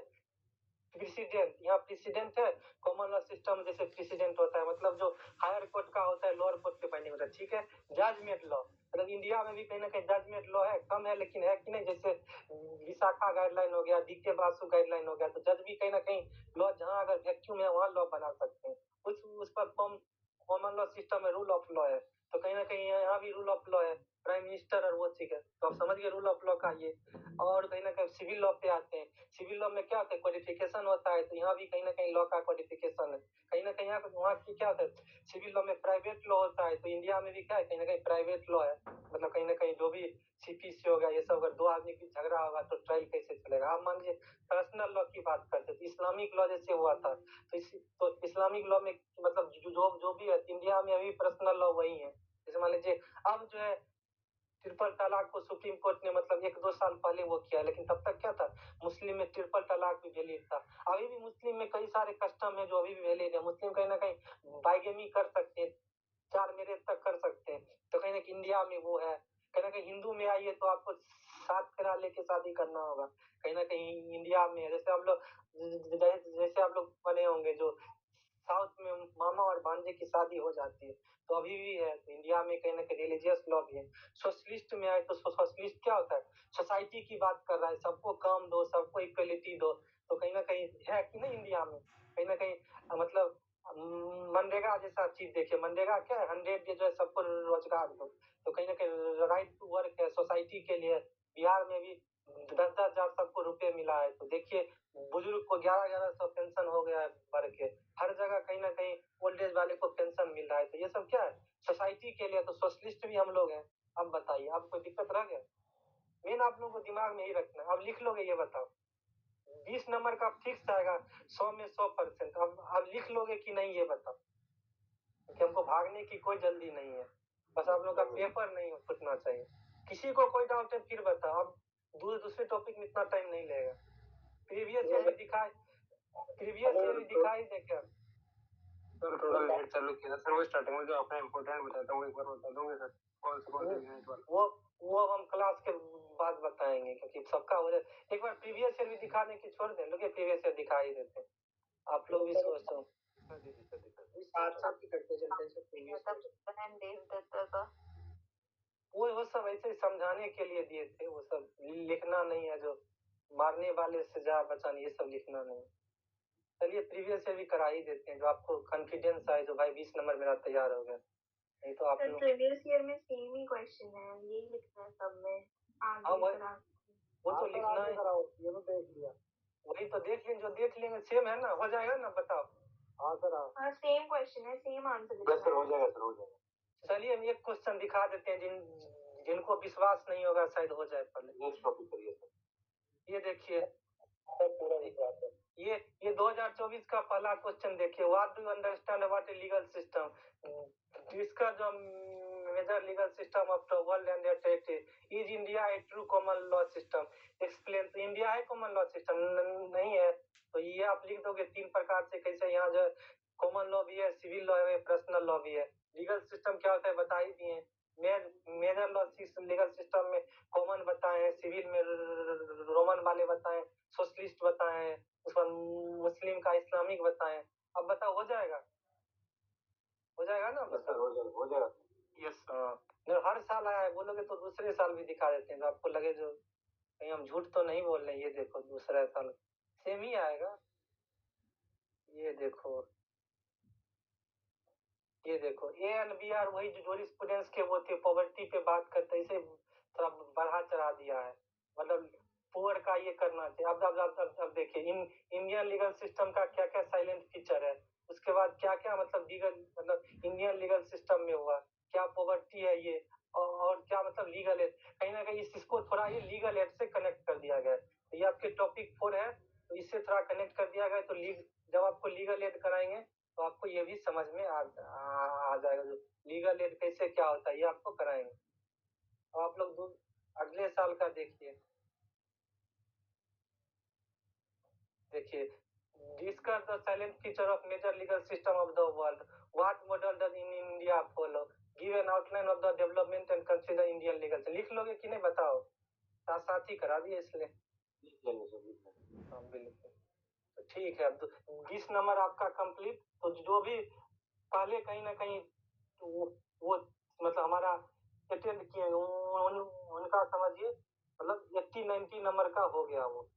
प्रेसिडेंट, यहाँ प्रेसिडेंट है, कॉमन लॉ सिस्टम जैसे प्रेसिडेंट होता है, मतलब जो हायर कोर्ट का होता है लोअर कोर्ट पे बाइंडिंग होता है, ठीक है। जजमेंट लॉ, मतलब इंडिया में भी कहीं ना कहीं जजमेंट लॉ है, कम है लेकिन है कि नहीं, जैसे विशाखा गाइडलाइन हो गया, डीके बासु गाइडलाइन हो गया, तो जज भी कहीं ना कहीं लॉ जहाँ अगर वैक्यूम है वहाँ लॉ बना सकते हैं, उस पर कॉमन लॉ सिस्टम में रूल ऑफ लॉ है, तो कहीं ना कहीं यहाँ भी रूल ऑफ लॉ है, प्राइम मिनिस्टर और वो ठीक है, तो आप समझ गए रूल ऑफ लॉ का ये। और कहीं ना कहीं सिविल लॉ पे आते हैं, सिविल लॉ में क्या होता है, कोडिफिकेशन होता है, तो यहाँ भी कहीं ना कहीं लॉ का कोडिफिकेशन है, कहीं ना कहीं यहाँ वहाँ की क्या होता है, सिविल लॉ में प्राइवेट लॉ होता है, तो इंडिया में भी क्या है, कहीं ना कहीं प्राइवेट लॉ है, मतलब कहीं ना कहीं जो भी सीपीसी होगा ये सब, अगर दो आदमी की झगड़ा होगा तो ट्रायल कैसे चलेगा। आप मान लीजिए पर्सनल लॉ की बात करते हैं, इस्लामिक लॉ जैसे हुआ था, तो इस्लामिक लॉ में मतलब जो भी है इंडिया में अभी पर्सनल लॉ वही है। जैसे मान लीजिए अब जो है ट्रिपल तलाक को सुप्रीम कोर्ट ने मतलब 1-2 साल पहले वो किया, लेकिन तब तक क्या था, मुस्लिम में ट्रिपल तलाक भी वैलिड था। अभी भी मुस्लिम में कई सारे कस्टम है जो अभी भी वैलिड है, मुस्लिम कहीं ना कहीं बाइगेमी कर सकते हैं, 4 मैरिज तक कर सकते हैं, तो कहीं ना कहीं इंडिया में वो है। कहीं ना कहीं हिंदू में आइए तो आपको 7 फेरा लेके शादी करना होगा, कहीं ना कहीं इंडिया में जैसे आप लोग जैसे आप लोग बने होंगे जो साउथ में मामा और भांजे की शादी हो जाती है, तो अभी भी है, तो इंडिया में कहीं ना कहीं रिलीजियस लॉ भी है। सोशलिस्ट में आए तो सोशलिस्ट क्या होता है, सोसाइटी की बात कर रहा है, सबको काम दो, सबको इक्वलिटी दो, तो कहीं ना कहीं है कि नहीं इंडिया में, कहीं ना कहीं मतलब मनरेगा जैसा चीज देखिए, मनरेगा क्या है, 100 डे जो है सबको रोजगार दो, तो कहीं ना कहीं राइट टू वर्क है सोसाइटी के लिए। बिहार में भी 10-10 हजार सबको रुपए मिला है, तो देखिए बुजुर्ग को 1100 पेंशन हो गया है भर के, हर जगह कहीं ना कहीं ओल्ड एज वाले को पेंशन मिल रहा है, तो ये सब क्या है सोसाइटी के लिए, तो सोशलिस्ट भी हम लोग हैं। अब बताइए अब कोई दिक्कत रह गया, मेन आप लोगों को दिमाग में ही रखना है। अब लिख लोगे, ये बताओ 20 नंबर का फिक्स आएगा, 100 में 100%। अब लिख लोगे कि नहीं ये बताओ, क्योंकि हमको भागने की कोई जल्दी नहीं है, बस आप लोग का पेपर नहीं फूटना चाहिए। किसी को कोई डाउट है फिर बताओ, अब दूसरे टॉपिक में इतना टाइम नहीं लगेगा। प्रीवियस ईयर में दिखाई दे क्या सर थोड़ा लेट चालू किया सर, वो स्टार्टिंग में जो आपने इम्पोर्टेंट बताया था वो एक बार बता दोगे सर, कौन से यूनिट वाला? वो हम क्लास के बाद बताएंगे, क्योंकि सबका हो जाए। एक बार प्रीवियस ईयर भी दिखाने की छोड़ दें, लोग प्रीवियस ईयर दिखा ही देते हैं, आप लोग भी सोचते हो साथ ही करते चलते हैं प्रीवियस ईयर। वो सब ऐसे ही समझाने के लिए दिए थे, वो सब लिखना नहीं है, जो मारने वाले से जा बचाने, ये सब लिखना नहीं। चलिए प्रीवियस ईयर भी करा ही देते हैं, जो आपको कॉन्फिडेंस आए, जो भाई 20 नंबर मेरा तैयार हो गया। नहीं तो आप सर लोग प्रीवियस ईयर में सेम ही क्वेश्चन है, यही लिखना है सब में हाँ, आगे वो करा। तो लिखना है, ये तो देख लिया। वही तो देख लें, जो देख लेंगे सेम है ना, हो जाएगा ना, बताओ। हाँ सर, हाँ हाँ सेम क्वेश्चन है, सेम आंसर सर, लिखना हो है। जाएगा सर, हो जाएगा। चलिए हम एक क्वेश्चन दिखा देते हैं, जिनको विश्वास नहीं होगा शायद हो जाए पहले। नेक्स्ट टॉपिक करिए सर। ये देखिए, सर पूरा विश्वास है। ये 2024 का पहला क्वेश्चन देखिए, what do you understand about a legal system, इसका जो major legal system of the world and their territory, is India a true common law system, explain. तो इंडिया है कॉमन लॉ सिस्टम? नहीं है, तो ये आप लिख दोगे 3 प्रकार से, कैसे यहाँ जो कॉमन लॉ भी है, सिविल लॉ है, पर्सनल लॉ भी है। लीगल सिस्टम क्या होता है बता ही दिए, मेजर लॉ लीगल सिस्टम में कॉमन बताए, सिविल में रोमन वाले बताए, सोशलिस्ट बताए, उस पर मुस्लिम का इस्लामिक बताए। अब बताओ हो जाएगा, हो जाएगा ना? सर हो जाएगा, हो जाएगा। यस, हाँ, हर साल आया है, बोलोगे तो दूसरे साल भी दिखा देते हैं, तो आपको लगे जो कहीं हम झूठ तो नहीं बोल रहे हैं। ये देखो दूसरा साल सेम ही आएगा। ये देखो, ये देखो, ए एंड बी आर वही जो स्टूडेंट्स के वो थे, पॉवर्टी पे बात करते, इसे थोड़ा बढ़ा चढ़ा दिया है, मतलब पुअर का ये करना चाहिए। अब देखिए, इंडियन लीगल सिस्टम का क्या क्या साइलेंट फीचर है, उसके बाद क्या क्या मतलब लीगल, मतलब इंडियन लीगल सिस्टम में हुआ क्या पॉवर्टी है ये, और क्या मतलब लीगल एड, कहीं ना कहीं इसको थोड़ा ये लीगल एड से कनेक्ट कर दिया गया है। तो ये आपके टॉपिक 4 है, तो इससे थोड़ा कनेक्ट कर दिया गया। तो जब आपको लीगल एड कराएंगे तो आपको ये भी समझ में आ जाएगा, जो लीगल एड कैसे क्या होता है ये आपको कराएंगे। तो आप लोग अगले साल का देखिए, discuss the salient feature of major legal system of the world, what model does in India follow, give an outline of the development and consider Indian legal. लिख लोगे कि नहीं बताओ, साथ साथ ही करा दिए इसलिए। हाँ बिल्कुल, तो ठीक है। अब 20 नंबर आपका कंप्लीट। तो जो भी पहले कहीं ना कहीं वो मतलब हमारा अटेंड किए उनका समझिए, मतलब 80-90 नंबर का हो गया वो।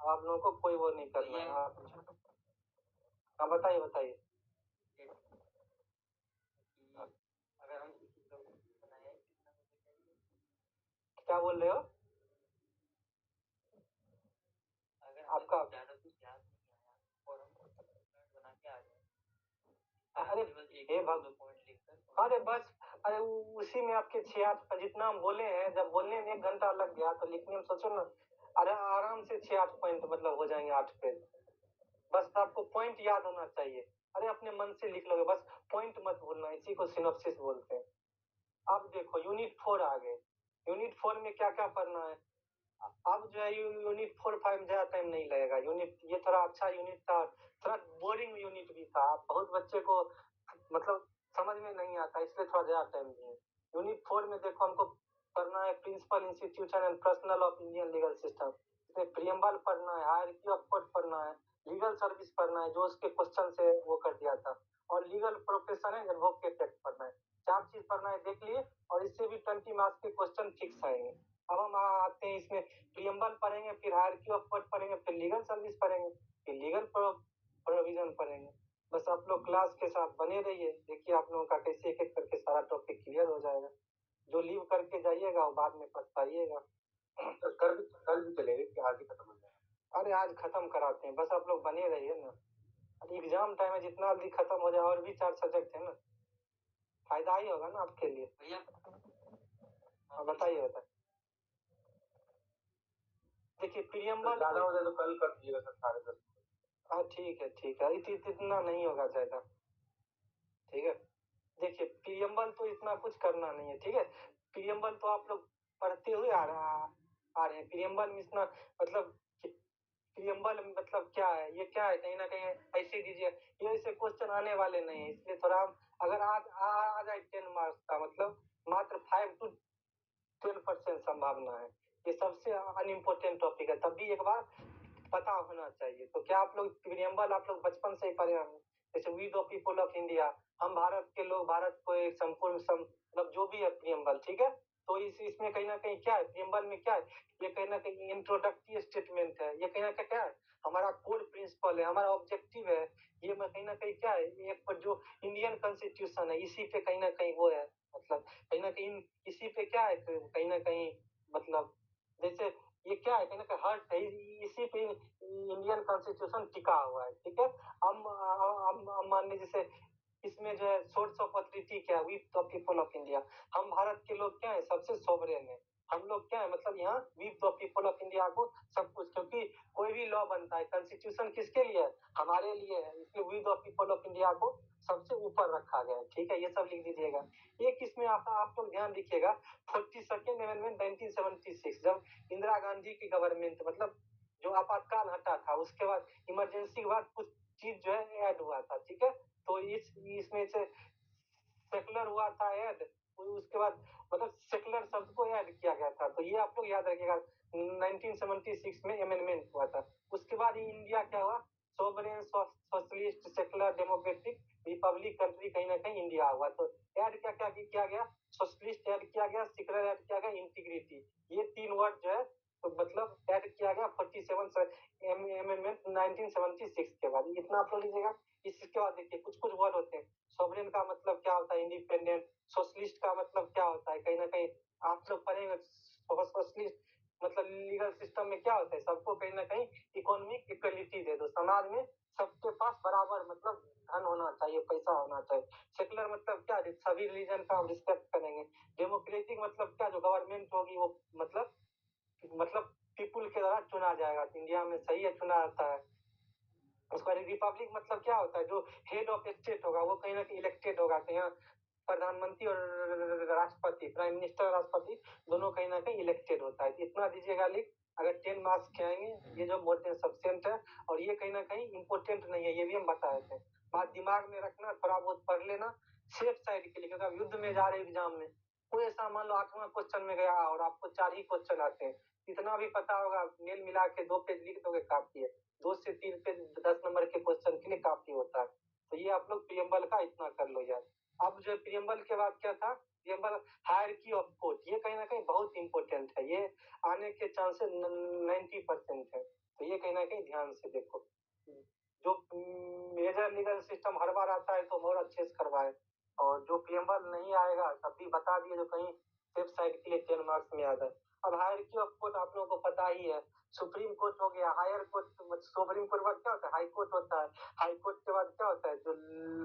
आप लोगों को कोई वो नहीं करना है। हाँ बताइए बताइए। अगर हम किसी को बनाए क्या बोल रहे हो? अगर आपका ज्यादा कुछ याद नहीं आया और हम बना के आ जाए, अरे हे भगवान, पॉइंट लिखकर अरे बस, अरे उसी में आपके 6-8 जितना हम बोले हैं, जब बोलने में 1 घंटा लग गया तो लिखने में सोचो ना, अरे आराम से 6-8 पॉइंट मतलब हो जाएंगे 8 पेज। बस आपको पॉइंट याद होना चाहिए, अरे अपने मन से लिख लोगे, बस पॉइंट मत भूलना, इसी को सिनॉप्सिस बोलते हैं। अब देखो यूनिट 4 आ गए, यूनिट 4 में क्या क्या पढ़ना है। अब जो है यूनिट 4-5 ज्यादा टाइम नहीं लगेगा। यूनिट ये थोड़ा अच्छा यूनिट था, थोड़ा बोरिंग यूनिट भी था, बहुत बच्चे को मतलब समझ में नहीं आता, इसलिए थोड़ा ज्यादा टाइम दिए। यूनिट 4 में देखो हमको पढ़ना है principal institution and personnel of Indian legal system, इसमें प्रियम्बल पढ़ना है, हायरार्की ऑफ कोर्ट पढ़ना है, लीगल सर्विस पढ़ना है जो उसके क्वेश्चन से वो कर दिया था, और लीगल प्रोफेशन है, एडवोकेट एक्ट पढ़ना है। 4 चीज पढ़ना है, देख लिए, और इससे भी 20 मार्क्स के क्वेश्चन फिक्स आएंगे। अब हम आते हैं इसमें, प्रियम्बल पढ़ेंगे, फिर हायरार्की ऑफ कोर्ट पढ़ेंगे, फिर लीगल सर्विस पढ़ेंगे, फिर लीगल प्रोविजन पढ़ेंगे। बस आप लोग क्लास के साथ बने रहिए, देखिए आप लोगों का कैसे एक एक करके सारा टॉपिक क्लियर हो जाएगा। जो लीव करके जाइएगा वो बाद में पछताइएगा। तो कल भी चलेगा कि आज ही खत्म हो जाएगा? अरे आज खत्म कराते हैं, बस आप लोग बने रहिए ना। एग्जाम टाइम है, जितना जल्दी खत्म हो जाए, और भी 4 सब्जेक्ट है ना, फायदा ही होगा ना आपके लिए। भैया बताइए बताइए। देखिए प्रियम्बल ज्यादा हो जाए तो कल कर दीजिएगा सर, 10:30। हाँ ठीक है ठीक है, इतना नहीं होगा ज्यादा, ठीक है। देखिए प्रियम्बल तो इतना कुछ करना नहीं है, ठीक है। प्रियम्बल तो आप लोग पढ़ते हुए आ रहे हैं। प्रियम्बल में इतना मतलब, प्रियम्बल मतलब क्या है, ये क्या है, कहीं ना कहीं ऐसे दीजिए, ये ऐसे क्वेश्चन आने वाले नहीं है, इसलिए थोड़ा अगर आज आ जाए 10 मार्क्स का मतलब मात्र 5 to 10% संभावना है। ये सबसे अनइम्पोर्टेंट टॉपिक है, तब भी एक बार पता होना चाहिए। तो क्या आप लोग प्रियम्बल आप लोग बचपन से ही पढ़े होंगे, जैसे we the people of India, हम भारत के लोग, भारत को एक संपूर्ण मतलब जो भी है प्रियम्बल, ठीक है। तो इसमें कहीं ना कहीं क्या है, प्रियम्बल में क्या है, ये कहीं ना कहीं इंट्रोडक्टरी स्टेटमेंट है, ये कहीं ना कहीं क्या है, हमारा कोर प्रिंसिपल है, हमारा ऑब्जेक्टिव है, ये कहीं ना कहीं क्या है, ये जो इंडियन कॉन्स्टिट्यूशन है इसी पे कहीं ना कहीं वो है, मतलब कहीं ना कहीं इसी पे क्या है, कहीं ना कहीं मतलब जैसे ये क्या है, कहीं ना कहीं हर्ट है, इसी पे इंडियन कॉन्स्टिट्यूशन टिका हुआ है, ठीक है। हम मान लीजिए जैसे इसमें जो है सोर्स ऑफ अथॉरिटी क्या है, we the people of India, हम भारत के लोग क्या है, सबसे सोवरेन है, हम लोग क्या है, मतलब यहाँ we the people of India को सब कुछ, क्योंकि कोई भी लॉ बनता है, कॉन्स्टिट्यूशन किसके लिए है, हमारे लिए है, इसलिए we the people of India को सबसे ऊपर रखा गया है, ठीक है, ये सब लिख दीजिएगा। एक इसमें आप लोग ध्यान रखिएगा, 42nd अमेंडमेंट 1976, जब इंदिरा गांधी की गवर्नमेंट, मतलब जो आपातकाल हटा था, उसके बाद इमरजेंसी के बाद कुछ चीज जो है ऐड हुआ था, ठीक है, तो इसमें से सेकुलर हुआ था ऐड, उसके बाद मतलब सेकुलर शब्द को ऐड किया गया था, तो ये आप लोग याद रखिएगा, 1976 में अमेंडमेंट हुआ था। उसके बाद इंडिया क्या हुआ, sovereign socialist secular democratic Republic country कहीं ना कहीं इंडिया हुआ, तो ऐड क्या क्या किया गया, सोशलिस्ट ऐड किया गया, सेकुलर ऐड किया गया, इंटीग्रिटी, ये तीन वर्ड जो है तो मतलब ऐड किया गया 47 अमेंडमेंट 1976 के बाद, इतना आप लोग लीजिएगा। इसके बाद देखिए कुछ कुछ वर्ड होते हैं, सोवरेन का मतलब क्या होता है, इंडिपेंडेंट, सोशलिस्ट का मतलब क्या होता है, कहीं ना कहीं आप लोग पढ़ेंगे, सोशलिस्ट मतलब लीगल सिस्टम में क्या होता है, सबको कहीं ना कहीं इकोनॉमिक इक्वलिटी दे दो, समाज में सबके पास बराबर मतलब धन होना चाहिए, पैसा होना चाहिए। सेकुलर मतलब क्या है, सभी रिलीजन का हम रिस्पेक्ट करेंगे। डेमोक्रेटिक मतलब क्या, जो गवर्नमेंट होगी वो मतलब पीपुल के द्वारा चुना जाएगा, इंडिया में सही है, चुना जाता है। उसका रिपब्लिक मतलब क्या होता है, जो हेड ऑफ स्टेट होगा वो कहीं ना कहीं इलेक्टेड होगा, तो यहाँ प्रधानमंत्री और राष्ट्रपति, प्राइम मिनिस्टर राष्ट्रपति दोनों कहीं ना कहीं इलेक्टेड होता है, इतना दीजिएगा लिख। अगर 10 मार्क्स के आएंगे, ये जो मोर देन सफिशिएंट है, और ये कहीं ना कहीं इम्पोर्टेंट नहीं है, ये भी हम बता देते हैं, बात दिमाग में रखना, थोड़ा बहुत पढ़ लेना सेफ साइड के लिए, क्योंकि आप युद्ध में जा रहे एग्जाम में, कोई ऐसा मान लो 8वां क्वेश्चन में गया और आपको 4 ही क्वेश्चन आते हैं, इतना भी पता होगा, मेल मिला के 2 पेज लिख दोगे काफी है, 2 से 3 पेज 10 नंबर के क्वेश्चन के लिए काफी होता है। तो ये आप लोग प्रियम्बल का इतना कर लो यार। अब जो प्रियम्बल के बाद क्या था, प्रियम्बल हायरार्की ऑफ कोर्ट, ये कहीं ना कहीं बहुत इंपॉर्टेंट है, ये आने के चांसेस 90% है, तो ये कहीं ना कहीं ध्यान से देखो। जो मेजर लीगल सिस्टम हर बार आता है तो और अच्छे से करवाए, और जो प्रियम्बल नहीं आएगा तब भी बता दिए, जो कहीं सेफ साइड के लिए 10 मार्क्स में आ जाए। अब हायरार्की ऑफ कोर्ट आप लोगों को पता ही है, सुप्रीम कोर्ट हो गया, हायर कोर्ट, सुप्रीम कोर्ट बाद क्या होता है, हाई कोर्ट होता है, हाई कोर्ट के बाद क्या होता है, जो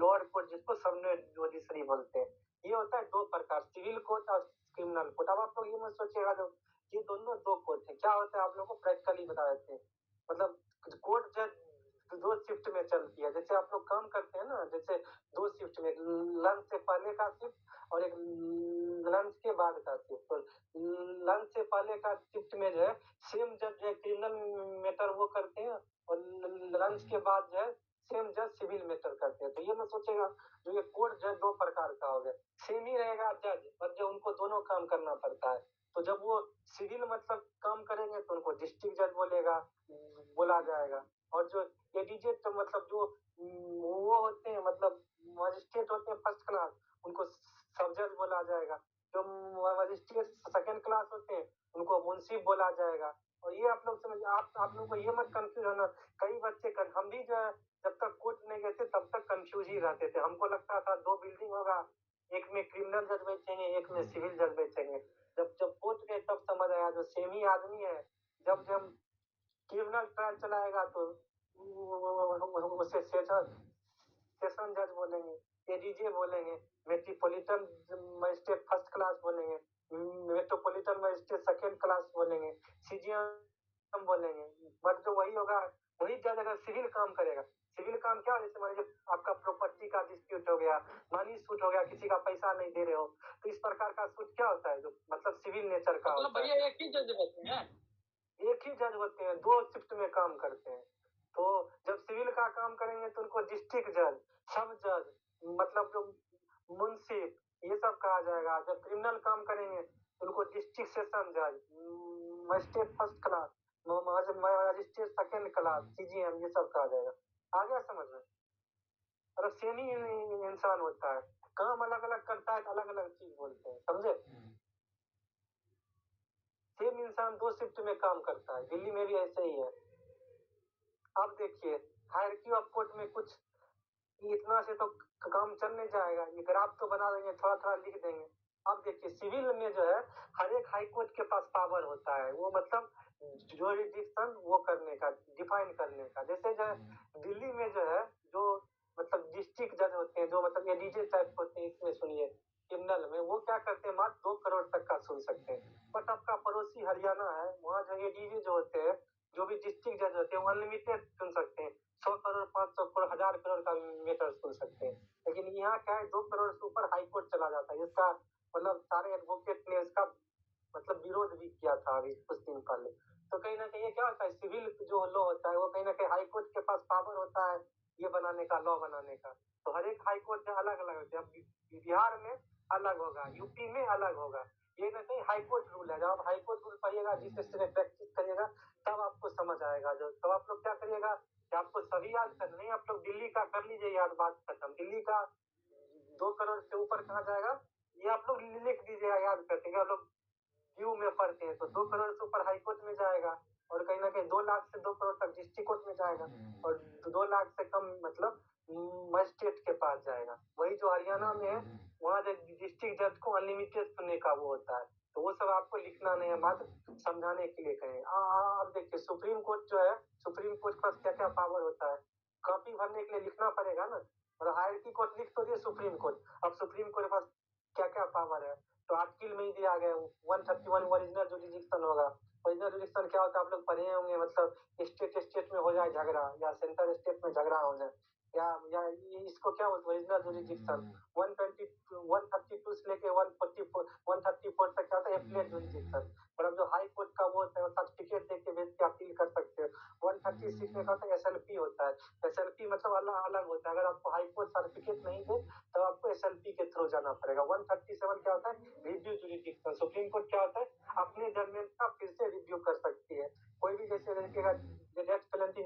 लोअर कोर्ट जिसको सबने जुडिशरी बोलते हैं, ये होता है 2 प्रकार, सिविल कोर्ट और क्रिमिनल कोर्ट। अब आप लोग ये मत सोचिएगा जो ये दोनों 2 कोर्ट है, क्या होता है आप लोगों को प्रैक्टिकली बता देते हैं, मतलब कोर्ट जज 2 शिफ्ट में चलती है, जैसे आप लोग काम करते हैं ना, जैसे 2 शिफ्ट में, लंच से पहले का शिफ्ट और एक लंच के बाद का शिफ्ट, तो लंच से पहले का शिफ्ट में जो है सेम जज जो है क्रिमिनल मैटर वो करते हैं, और लंच के बाद जो है सेम जज सिविल मैटर करते हैं, तो ये मैं सोचेगा जो ये कोर्ट जज 2 प्रकार का हो गया, सेम ही रहेगा जज, पर जो उनको दोनों काम करना पड़ता है, तो जब वो सिविल मतलब काम करेंगे तो उनको डिस्ट्रिक्ट जज बोला जाएगा, और जो एडिजेट तो मतलब जो वो होते हैं मतलब मजिस्ट्रेट होते हैं फर्स्ट क्लास, उनको सब जज बोला जाएगा, जो मजिस्ट्रेट सेकंड क्लास होते हैं उनको मुंशी बोला जाएगा। और ये आप लोग समझ, आप लोग को ये मत कंफ्यूज होना, कई बच्चे हम भी जो है जब तक कोर्ट नहीं गए थे तब तक कंफ्यूज ही रहते थे, हमको लगता था 2 बिल्डिंग होगा, एक में क्रिमिनल जज बैठेंगे, एक में सिविल जज बैठेंगे, जब कोर्ट गए तब समझ आया जो सेम ही आदमी है, जब जब क्रिमिनल ट्रायल चलाएगा तो उसे सेशन जज बोलेंगे, एडीजे बोलेंगे, मेट्रोपॉलिटन मजिस्ट्रेट फर्स्ट क्लास बोलेंगे, मेट्रोपॉलिटन मजिस्ट्रेट सेकंड क्लास बोलेंगे, सीजीएम बोलेंगे, बट जो वही होगा वही जज अगर सिविल काम करेगा, सिविल काम क्या, जैसे मान लीजिए आपका प्रॉपर्टी का डिस्प्यूट हो गया, मनी सूट हो गया, किसी का पैसा नहीं दे रहे हो, तो इस प्रकार का सूट क्या होता है, जो मतलब सिविल नेचर का होता है। एक ही जज होते हैं, एक ही जज होते हैं, 2 शिफ्ट में काम करते हैं, तो जब सिविल का काम करेंगे तो उनको डिस्ट्रिक्ट जज, सब जज, मतलब जो मुंशी, ये सब कहा जाएगा, जब क्रिमिनल काम करेंगे तो उनको डिस्ट्रिक्ट सेशन जज, magistrate first class, magistrate second class, CGM, ये सब कहा जाएगा। आ गया समझ में, मतलब सेम ही इंसान होता है, काम अलग अलग करता है, अलग अलग चीज बोलते हैं, समझे। इंसान 2 शिफ्ट में काम करता है, दिल्ली में भी ऐसे ही है। अब देखिए हायरार्की ऑफ कोर्ट में कुछ इतना से तो काम चल नहीं जाएगा, ये ग्राफ तो बना देंगे, थोड़ा थोड़ा लिख देंगे। अब देखिए सिविल में जो है हर एक हाई कोर्ट के पास पावर होता है, वो मतलब जुरिडिक्शन वो करने का, डिफाइन करने का। जैसे जो है दिल्ली में जो है, जो मतलब डिस्ट्रिक्ट जज होते हैं, जो मतलब एडीजे टाइप होते हैं, इसमें सुनिए क्रिमिनल में वो क्या करते हैं, मात्र 2 करोड़ तक का सुन सकते हैं। बट आपका पड़ोसी हरियाणा है, वहाँ जो एडीजे जो होते हैं, जो भी डिस्ट्रिक्ट जज होते हैं, वो अनलिमिटेड सुन सकते हैं, 100 करोड़ 500 करोड़ 1000 करोड़ का मैटर सुन सकते हैं। लेकिन यहाँ क्या है, 2 करोड़ से ऊपर हाई कोर्ट चला जाता है। इसका मतलब सारे एडवोकेट ने इसका मतलब विरोध भी किया था अभी कुछ दिन पहले। तो कहीं ना कहीं ये क्या होता है, सिविल जो लॉ होता है वो कहीं ना कहीं हाई कोर्ट के पास पावर होता है ये बनाने का, लॉ बनाने का। तो हर एक हाई कोर्ट अलग अलग होते हैं। अब बिहार में अलग होगा, यूपी में अलग होगा, ये ना कहीं हाई कोर्ट रूल है। जब आप हाई कोर्ट रूल पढ़िएगा, जिस स्टेट प्रैक्टिस करिएगा, तब आपको समझ आएगा। जो तो आप लोग क्या करिएगा कि आपको सभी याद करना नहीं, आप लोग दिल्ली का कर लीजिए याद, बात खत्म। दिल्ली का 2 करोड़ से ऊपर कहाँ जाएगा ये आप लोग लिख दीजिएगा, याद करते आप लोग व्यू में पढ़ते हैं। तो 2 करोड़ से ऊपर हाई कोर्ट में जाएगा, और कहीं ना कहीं 2 लाख से 2 करोड़ तक डिस्ट्रिक्ट कोर्ट में जाएगा, और 2 लाख से कम मतलब मजिस्ट्रेट के पास जाएगा। वही जो हरियाणा में है, वहाँ जो डिस्ट्रिक्ट जज को अनलिमिटेड सुनने का वो होता है। तो वो सब आपको लिखना नहीं है, मात्र समझाने के लिए कहें। अब देखिए सुप्रीम कोर्ट जो है, सुप्रीम कोर्ट के पास क्या क्या पावर होता है, कॉपी भरने के लिए लिखना पड़ेगा ना। और हायरार्की कोर्ट लिख तो दिए सुप्रीम कोर्ट, अब सुप्रीम कोर्ट के पास क्या क्या पावर है तो आर्टिकल में ही दिया गया है। 131 ओरिजिनल जुरिडिक्शन होगा। ओरिजिनल जुरिडिक्शन क्या होता है आप लोग पढ़े होंगे, मतलब स्टेट स्टेट में हो जाए झगड़ा, या सेंट्रल स्टेट में झगड़ा हो जाए, या इसको क्या बोलते हैं ओरिजिनल जुरिडिक्शन। 132 से लेके 134 तक क्या होता है एप्लेट जुरिडिक्शन। और अब जो हाई कोर्ट का वो होता है सर्टिफिकेट देके भेज के अपील कर सकते हैं। 136 में क्या होता है एसएलपी होता है। एसएलपी मतलब अलग अलग होता है, अगर आपको हाई कोर्ट सर्टिफिकेट नहीं दे तो आपको एसएलपी के थ्रू जाना पड़ेगा। 137 क्या होता है रिव्यू जुरिडिक्शन। सुप्रीम कोर्ट क्या होता है अपने जजमेंट का फिर से रिव्यू कर सकती है। कोई भी जैसे देखिएगा death penalty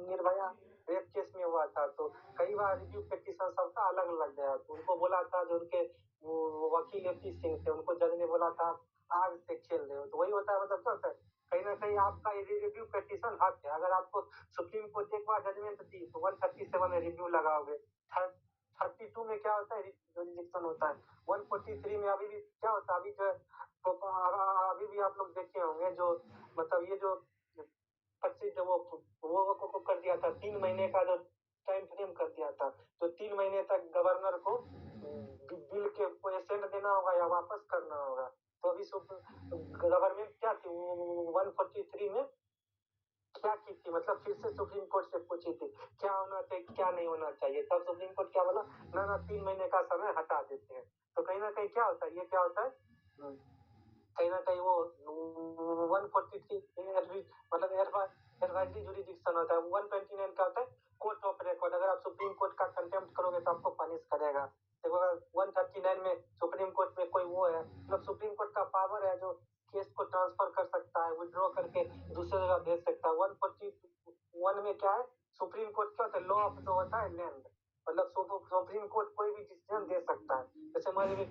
Nirbhaya rape case में हुआ था, तो कई बार रिव्यू पिटीशन सबका अलग अलग गया। तो उनको बोला था जो उनके वो वकील एपी सिंह थे, उनको जज ने बोला था आग से खेल रहे हो। तो वही होता है, मतलब क्या होता है कहीं ना कहीं आपका रिव्यू पिटीशन हक है। अगर आपको सुप्रीम कोर्ट एक बार जजमेंट दी तो 137 में रिव्यू लगाओगे। 32 में क्या होता है जुरिडिक्शन होता है। 143 में अभी भी क्या होता है, अभी जो अभी भी आप लोग देखे होंगे जो मतलब ये जो 25 वो कर दिया था 3 महीने का जो टाइम फ्रेम कर दिया था, तो 3 महीने तक गवर्नर को बिल के पेशेंट देना होगा या वापस करना होगा। तो अभी गवर्नमेंट क्या थी 143 में क्या की थी, मतलब फिर से सुप्रीम कोर्ट से पूछी थी क्या होना चाहिए क्या नहीं होना चाहिए। तब सुप्रीम कोर्ट क्या बोला, ना 3 महीने का समय हटा देते हैं। तो कहीं ना कहीं क्या होता है, ये क्या होता है कहीं ना कहीं वो 143 मतलब एडवाइजरी जुरिडिक्शन होता है। 129 का होता है कोर्ट ऑफ रिकॉर्ड। अगर आप सुप्रीम कोर्ट का कंटेम्प्ट करोगे तो आपको पनिश करेगा। देखो अगर 139 में सुप्रीम कोर्ट में कोई वो है, मतलब सुप्रीम कोर्ट का पावर है जो केस को ट्रांसफर कर सकता है, विड्रॉ करके दूसरे जगह भेज सकता है। 141 में क्या है सुप्रीम कोर्ट क्या होता है लॉ ऑफ जो होता है लैंड, मतलब सुप्रीम कोर्ट कोई भी डिसीजन दे सकता है। जैसे मान लीजिए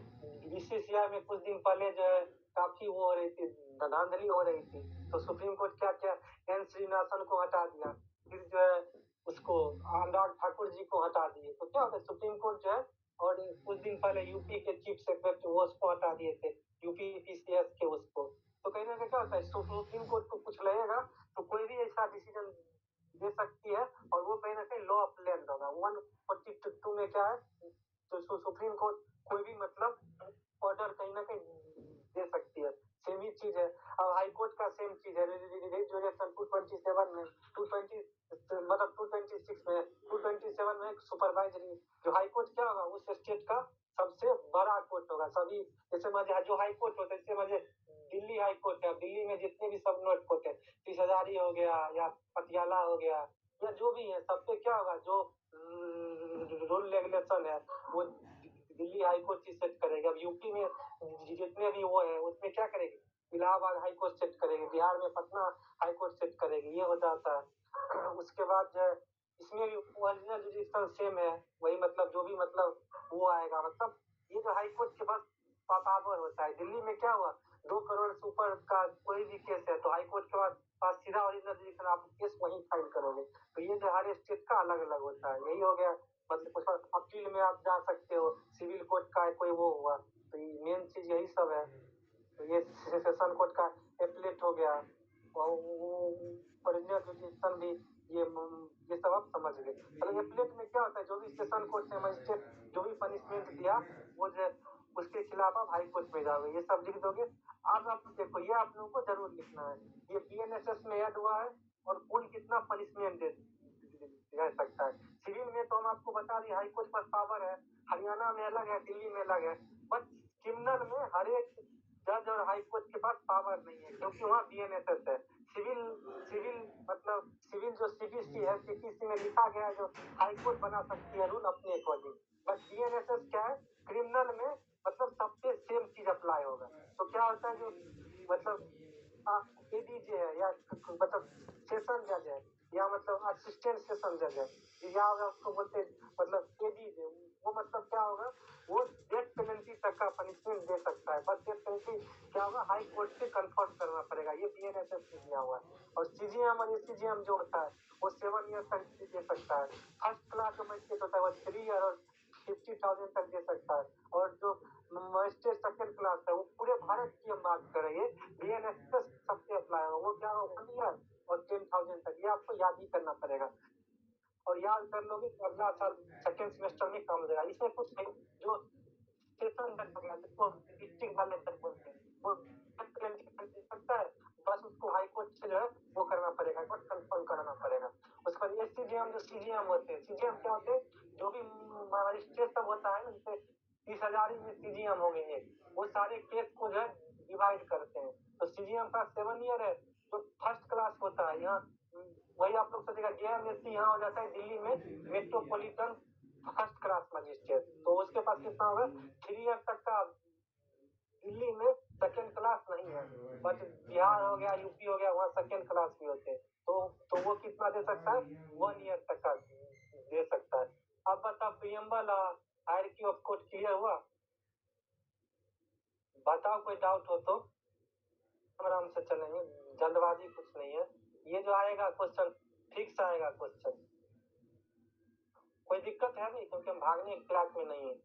बीसीसीआई में कुछ दिन पहले जो है काफी वो हो रही थी, धांधली हो रही थी, तो सुप्रीम कोर्ट क्या किया एन श्रीनिवासन को हटा दिया, फिर जो है उसको अनुराग ठाकुर जी को हटा दिए। तो क्या होता है सुप्रीम कोर्ट जो है, और कुछ दिन पहले यूपी के चीफ सेक्रेटरी वो उसको हटा दिए थे, यूपी पीसीएस के उसको। तो कहीं ना कहीं क्या होता है सुप्रीम कोर्ट को कुछ लगेगा तो कोई भी ऐसा डिसीजन दे सकती है, और वो कहीं ना कहीं लॉ ऑफ लैंड होगा। 142 में क्या है तो सुप्रीम कोर्ट कोई भी मतलब ऑर्डर कहीं ना कहीं दे सकती है। सेम ही चीज है। अब हाई कोर्ट का सेम चीज है, रेजुलेशन 227 में 220 मतलब 226 में 227 में सुपरवाइजरी जो हाई कोर्ट क्या होगा उस स्टेट का सबसे बड़ा कोर्ट होगा। सभी जैसे मजे जो हाई कोर्ट होता है, जैसे मजे दिल्ली हाई कोर्ट है, दिल्ली में जितने भी सब नोट कोर्ट है, 30,000 हो गया या पटियाला हो गया या जो भी है, सब पे क्या होगा जो रूल रेगुलेशन है वो दिल्ली हाई कोर्ट ही सेट करेगी। अब यूपी में जितने भी वो है उसमें क्या करेगी इलाहाबाद हाई कोर्ट सेट करेगी, बिहार में पटना हाई कोर्ट सेट करेगी, ये हो जाता है। उसके बाद जो है इसमें भी ओरिजिनल जुरिडिक्शन सेम है, वही मतलब जो भी मतलब वो आएगा, मतलब ये जो हाई कोर्ट के पास पावर होता है। दिल्ली में क्या हुआ, 2 करोड़ से ऊपर का कोई भी केस है तो हाई कोर्ट के पास सीधा ओरिजिनल लिखना, आप केस वहीं फाइल करोगे। तो ये जो हर स्टेट का अलग अलग होता है, यही हो गया। मतलब कुछ अपील में आप जा सकते हो, सिविल कोर्ट का कोई वो हुआ, तो ये मेन चीज यही सब है। तो ये सेशन कोर्ट का एप्लेट हो गया, ओरिजिनल जुडिशन भी, ये सब आप समझ गए। मतलब एप्लेट में क्या होता है, जो भी सेशन कोर्ट से मजिस्ट्रेट जो भी पनिशमेंट दिया, वो जो उसके खिलाफ आप हाई कोर्ट में जाओगे, ये सब लिख दोगे। अब आप देखो, ये आप लोगों को जरूर लिखना है, ये बीएनएसएस में ऐड हुआ है और कौन कितना पनिशमेंट दे सकता है। सिविल में तो हम आपको बता दिए हाई कोर्ट पर पावर है, हरियाणा में अलग है, दिल्ली में अलग है, बट क्रिमिनल में हर एक जज और हाई कोर्ट के पास पावर नहीं है, क्योंकि वहाँ बीएनएसएस है। सिविल मतलब सिविल जो सीबीसी है, सीबीसी में लिखा गया है जो हाई कोर्ट बना सकती है रूल अपने अकॉर्डिंग, बट बीएनएसएस क्या है, क्रिमिनल में मतलब सबसे सेम चीज अप्लाई होगा। तो क्या होता है, जो मतलब एडीजे है या मतलब सेशन जज है या मतलब असिस्टेंट सेशन जज है, या होगा उसको बोलते मतलब एडीजे, वो मतलब क्या होगा, वो डेथ पेनल्टी तक का पनिशमेंट दे सकता है। बस डेथ पेनल्टी क्या होगा, हाई कोर्ट से कंफर्म करना पड़ेगा, ये बीएनएसएस से दिया हुआ है। और सीजीएम और एसीजीएम जो होता है वो 7 ईयर तक दे सकता है। फर्स्ट क्लास जो मजिस्ट्रेट होता है वो 3 ईयर और 50,000 तक दे सकता है। और जो मजिस्ट्रेट सेकंड क्लास है वो पूरे भारत की हम बात कर रहे हैं, बीएनएसएस सबसे अप्लाई होगा, वो क्या होगा 1 ईयर और 10,000 तक। ये आपको याद ही करना पड़ेगा, और याद कर लोगे तो अगला साल सेकंड सेमेस्टर में काम देगा। इसमें कुछ नहीं, जो सेशन तक हो गया जिसको डिस्ट्रिक्ट वाले तक बोलते हैं, वो दे सकता है, बस उसको हाई कोर्ट से जो है वो करना पड़ेगा, बस कंफर्म कराना पड़ेगा। उसके बाद एससीजीएम जो सीजीएम होते हैं, सीजीएम क्या होते हैं, जो भी मजिस्ट्रेट सब होता है ना, जैसे 30,000 में सीजीएम हो गए, वो सारे केस को जो है डिवाइड करते हैं। तो सीजीएम का 7 ईयर है, जो फर्स्ट क्लास होता है, यहाँ वही आप लोग सोचेगा जेएमएससी यहाँ हो जाता है दिल्ली में मेट्रोपॉलिटन फर्स्ट क्लास मजिस्ट्रेट, तो उसके पास कितना होगा 3 ईयर तक का। दिल्ली में सेकंड क्लास नहीं है, बट बिहार हो गया, यूपी हो गया, वहाँ सेकंड क्लास भी होते हैं, तो वो कितना दे सकता है, 1 ईयर तक का दे सकता है। अब बताओ preamble hierarchy of court clear हुआ? बताओ कोई डाउट हो तो, आराम से चलेंगे, जल्दबाजी कुछ नहीं है। ये जो आएगा क्वेश्चन फिक्स आएगा क्वेश्चन, कोई दिक्कत है नहीं, क्योंकि हम भागने की क्लास में नहीं है।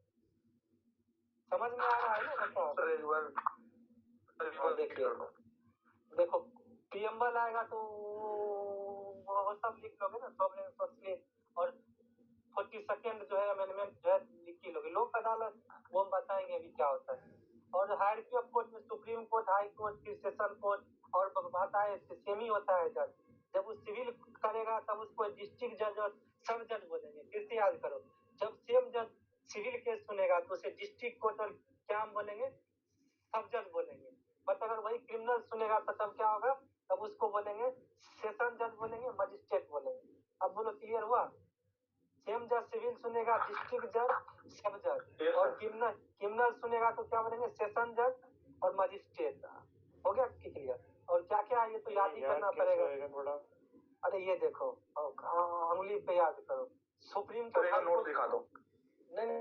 समझ में आ रहा है ना? बताओ। देखो प्रियम्बल आएगा तो वो सब लिख लोगे ना, सॉवरेन और 42nd जो है अमेंडमेंट जो है लिख ही लोगे। लोक अदालत वो हम बताएंगे अभी क्या होता है। और हायरार्की ऑफ कोर्ट में सुप्रीम कोर्ट, हाई कोर्ट, फिर सेशन कोर्ट, और बात है सेमी होता है जज। जब वो सिविल करेगा तब उसको डिस्ट्रिक्ट जज और सब जज बोलेंगे। फिर से याद करो, जब सेम जज सिविल केस सुनेगा तो उसे डिस्ट्रिक्ट कोर्ट और क्या हम बोलेंगे, सब जज बोलेंगे। बट अगर वही क्रिमिनल सुनेगा तो तब क्या होगा, तब उसको बोलेंगे सेशन जज बोलेंगे, मजिस्ट्रेट बोलेंगे। अब बोलो क्लियर हुआ? सेम जज सिविल सुनेगा डिस्ट्रिक्ट जज, सब जज, और क्रिमिनल सुनेगा तो क्या बोलेंगे, सेशन जज और मजिस्ट्रेट। हो गया क्लियर? और क्या क्या है ये तो याद ही करना पड़ेगा। अरे ये देखो, उंगली पे याद करो, सुप्रीम कोर्ट नोट दिखा दो। नहीं